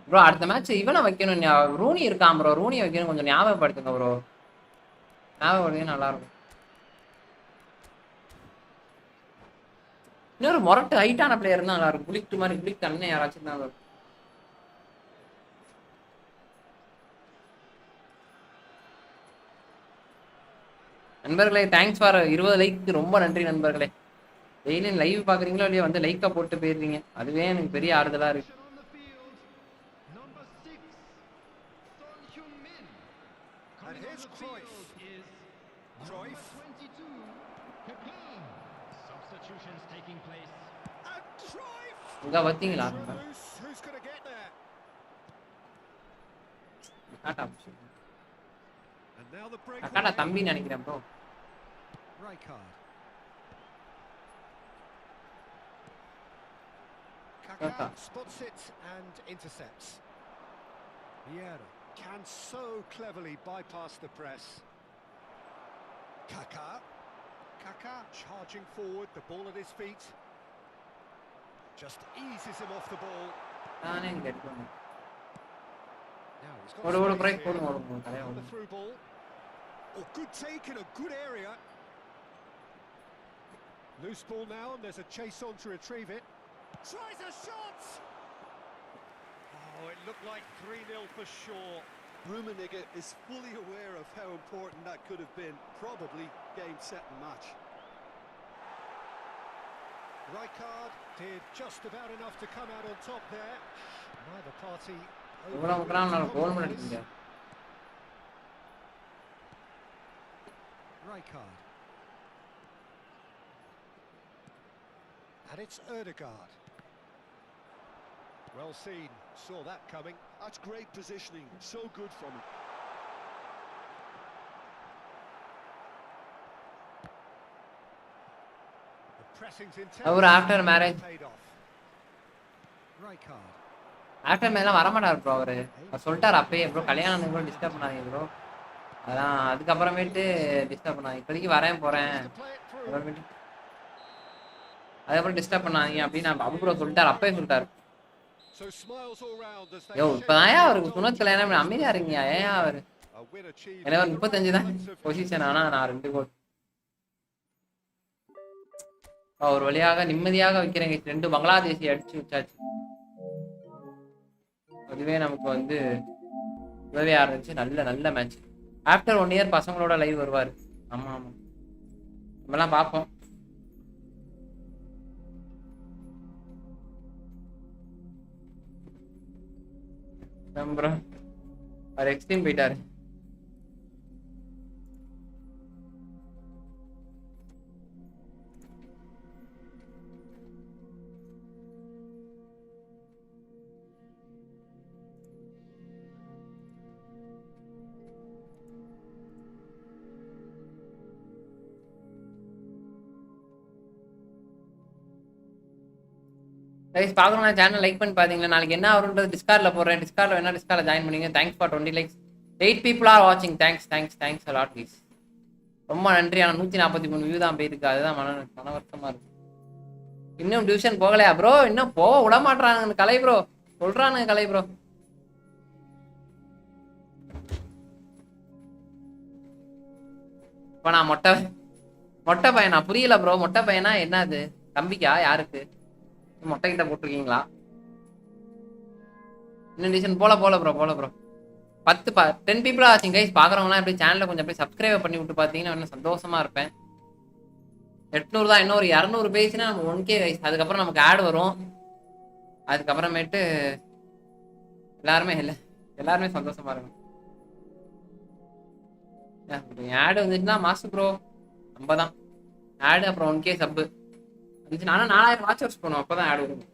ப்ரோ அடுத்த மேட்ச் இவனை வைக்கணும். ரூனி இருக்கான் ப்ரோ. ரூனி வைக்கணும். கொஞ்சம் ஞாபகப்படுத்துங்க ப்ரோ. ஞாபகப்படுத்தி நல்லா இருக்கும். இன்னொரு மொரட்டு ஹைட்டான பிளேயர் தான் நல்லா இருக்கும். குளிக்ட்டு மாதிரி குளிக்ட் அண்ணன் யாராச்சும் தான் இருக்கும். நண்பர்களே தேங்க்ஸ் ஃபார் 20 லைக் ரொம்ப நன்றி நண்பர்களே. டெய்லியும் லைவ் பாக்குறீங்களோ இல்லையோ வந்து லைக்கா போட்டு போயிருந்தீங்க. அதுவே எனக்கு பெரிய ஆறுதலா இருக்கு. On the field, number 6, Son Heung-min. And Coming here's on the Cruyff. field is Cruyff. number 22, Kaká. Substitutions taking place. And Cruyff. இங்க பாத்தீங்களா? Loose. Who's going to get there? And now the break. அக்காடா தம்பி நினைக்கிறேன் bro. Rijkaard. Kaká spots it and intercepts. Vieira can so cleverly bypass the press. Kaká charging forward, the ball at his feet. Just eases him off the ball. நானே இங்க எடுக்கணும். Now he's got ஓடு space break here. போடுங்க தலைய On ஓடு. the through ball. Oh, good take in a good area. Loose ball now, and there's a chase on to retrieve it. Tries a shot! Oh, it looked like 3-0 for sure. Rummenigge is fully aware of how important that could have been. Probably game, set and match. Rijkaard did just about enough to come out on top there. Neither party இவ்வளவு முக்கறான் நான் கோல் பண்ணிட்டீங்க. Rijkaard. And it's Ødegaard. Well seen, saw that coming. That's great positioning, so good from him. The pressing's அவர் intense. After marriage Paid off. Rijkaard. After மேரேஜ்லாம் வர மாட்டார் bro அவரு. அவர் சொல்லிட்டார் அப்பயே ப்ரோ கல்யாணம் ப்ரோ டிஸ்டர்ப் பண்ணாதீங்க ப்ரோ. அதான் அதுக்கப்புறமேட்டு டிஸ்டர்ப் பண்ணாதீங்க. இப்போதைக்கு வரேன் போறேன். To play it through. அப்புறமேட்டு அதுக்கப்புறம் டிஸ்டர்ப் பண்ணாதீங்க அப்படின்னு அபு ப்ரோ சொல்லிட்டார் அப்பயே சொல்லிட்டார். So smiles all round as they யோ இப்போதான் ஏன் அவருக்கு சுனத் கல்யாணம் பண்ணி அமைதியா இருக்கீங்க ஏன் அவர் a win achieved. எனக்கு ஒரு 35 தான் பொசிஷன் ஆனா நான் 2 கோல் ஒரு வழியாக நிம்மதியாக வைக்கிறேங்க 2 பங்களாதேசி அடிச்சு வச்சாச்சு அதுவே நமக்கு வந்து உதவியா இருந்துச்சு நல்ல நல்ல மேட்ச் ஆஃப்டர் 1 இயர் பசங்களோட லைவ் வருவார் ஆமா ஆமா நம்மலாம் பார்ப்போம் நம்புறோம் அவர் எக்ஸ்ட்ரீம் போயிட்டாரு கைஸ் பாக்கறவங்க சேனல் லைக் பண்ணி பாத்தீங்களா நாளைக்கு என்ன வரும்ன்றது டிஸ்கார்ட்ல போடுறேன் டிஸ்கார்ட்ல வேணா டிஸ்கார்ட்ல ஜாயின் பண்ணுங்க thanks for 20 likes 8 people are watching thanks a lot guys ரொம்ப நன்றி ஆனா 143 வியூ தான் போயிருக்கு அதுதான் மன வருத்தமா இருக்கு இன்னும் டியூஷன் போகலையா ப்ரோ இன்னும் போக விட மாட்டானுங்க கலை ப்ரோ சொல்றானுங்க கலை ப்ரோ இப்ப நான் மொட்டை பையனா புரியல ப்ரோ மொட்டை பையனா என்னது தம்பிக்கா யாருக்கு மொட்டை கிட்ட போட்டிருக்கீங்களா இன்னும் டியூஷன் போல ப்ரோ 10 people ஆச்சுங்க கைஸ் பாக்குறவங்கலாம் எப்படி சேனலை கொஞ்சம் அப்படியே சப்ஸ்கிரைப் பண்ணி விட்டு பார்த்தீங்கன்னா இன்னும் சந்தோஷமா இருப்பேன் 800 தான் இன்னொரு 200 பேஜ்னா நம்ம 1K கைஸ் அதுக்கப்புறம் நமக்கு ஆட் வரும் அதுக்கப்புறமேட்டு எல்லாருமே சந்தோஷமா இருக்கும் ஆடு வந்துச்சுன்னா மாசு ப்ரோ நம்ம தான் ஆடு அப்புறம் 1K சப்பு வந்துச்சு நானும் 4000 வாட்சர்ஸ் போகணும் அப்பதான் ஆடு வரும்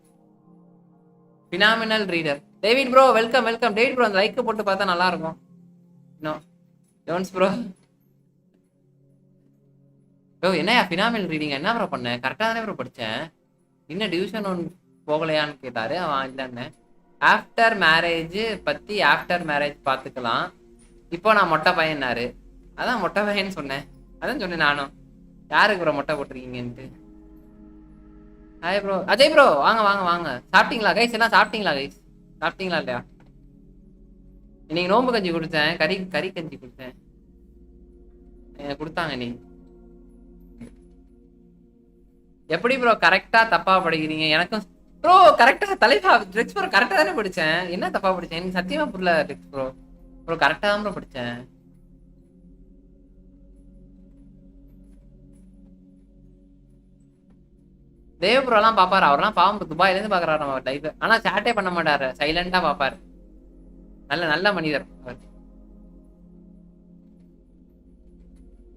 phenomenal reader David bro welcome David bro அந்த லைக் போட்டு பார்த்தா நல்லா இருக்கும் இன்னும் ஜோன்ஸ் ப்ரோ என்னையா பினாமினல் ரீடிங் என்ன ப்ரோ பண்ண கரெக்டாக தானே ப்ரோ படித்தேன் இன்னும் டிவிஷன் 1 போகலையான்னு கேட்டாரு அவன் இல்லைன்னு ஆஃப்டர் மேரேஜ் பற்றி ஆஃப்டர் மேரேஜ் பார்த்துக்கலாம் இப்போ நான் மொட்டை பையன்னாரு அதான் மொட்டை பையன்னு சொன்னேன் அதான் சொன்னேன் நானும் யாருக்கு ப்ரோ மொட்டை போட்டிருக்கீங்கன்ட்டு ஹாய் ப்ரோ அஜய் ப்ரோ வாங்க சாப்பிட்டீங்களா கைஸ் எல்லாம் சாப்பிட்டீங்களா இல்லையா இன்னைக்கு நோம்பு கஞ்சி கொடுத்தேன் கறி கஞ்சி கொடுத்தேன் கொடுத்தாங்க நீ எப்படி ப்ரோ கரெக்டா தப்பா படிக்கிறீங்க எனக்கும் ப்ரோ கரெக்டா தலைவா ட்ரெக்ஸ் ப்ரோ கரெக்டா தானே படிச்சேன் என்ன தப்பா படிச்சேன் எனக்கு சத்தியமா புரியல ட்ரெக்ஸ் ப்ரோ கரெக்டா தான் ப்ரோ படிச்சேன் தேவ் ப்ரோலாம் பாப்பாரு அவரெல்லாம் பாவம் துபாயில இருந்து பாக்குறாரு நம்ம லைவ் ஆனா சாட்டே பண்ண மாட்டாரு சைலண்டா பாப்பாரு நல்ல மனிதர் அவர்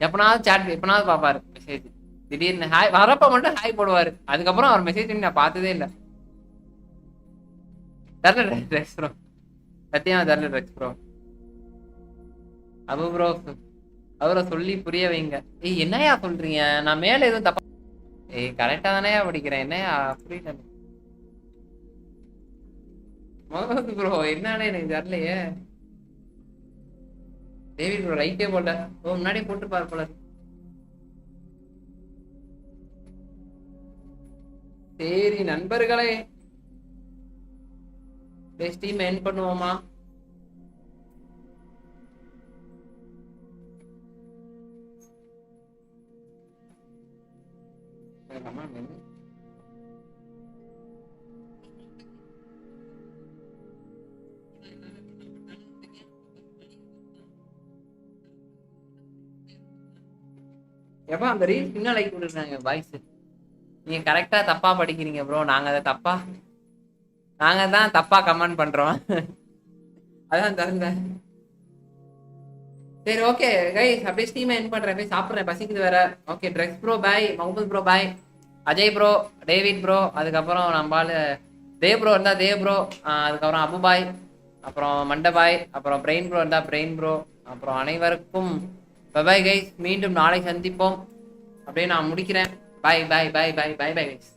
எப்பனாவது பாப்பாரு மெசேஜ் திடீர்னு ஹாய் வரப்ப மட்டும் ஹாய் போடுவாரு அதுக்கப்புறம் அவர் மெசேஜ் நான் பார்த்ததே இல்லை தரல ட்ரெக்ஸ் ப்ரோ சத்தியமா தரல ட்ரெக்ஸ் ப்ரோ அபு ப்ரோ அவரை சொல்லி புரிய வைங்க. ஏய் என்னையா சொல்றீங்க? நான் மேல எதுவும் தப்பா ஏய் கரெக்டா தானேயா படிக்கிறேன், என்னையா புரியல முகமது ப்ரோ. என்னன்னு எனக்கு தெரியலையே. டேவிட் ப்ரோ ரைட்டே போல. ஓ முன்னாடியே போட்டு பாரு போல. சரி நண்பர்களே, டீம் எண்ட் பண்ணுவோமா? எப்ப அந்த ரீல் பின்ன லைக் கொடுக்குறாங்க பாய்ஸ். நீங்க கரெக்டா தப்பா படிக்கிறீங்க ப்ரோ. நாங்க அதை தப்பா, நாங்க தான் தப்பா கமெண்ட் பண்றோம். அதான் தருங்க. சரி ஓகே கைஸ், அப்படியே ஸ்டீம் எண்ட் பண்றேன். போய் சாப்பிட்றேன், பசிக்குது வேற. Okay dress bro bye, Muhammad bro bye, Ajay bro, David bro, அதுக்கப்புறம் நம்மளால தேவ் ப்ரோ இருந்தா தேவ் ப்ரோ, அதுக்கப்புறம் அபு பாய், அப்புறம் மண்ட பாய், அப்புறம் பிரெயின் ப்ரோ இருந்தா பிரெயின் ப்ரோ, அப்புறம் அனைவருக்கும் பை கைஸ். மீண்டும் நாளை சந்திப்போம். அப்படியே நான் முடிக்கிறேன். பாய் பாய் பாய் பாய் பாய் பாய் கைஸ்.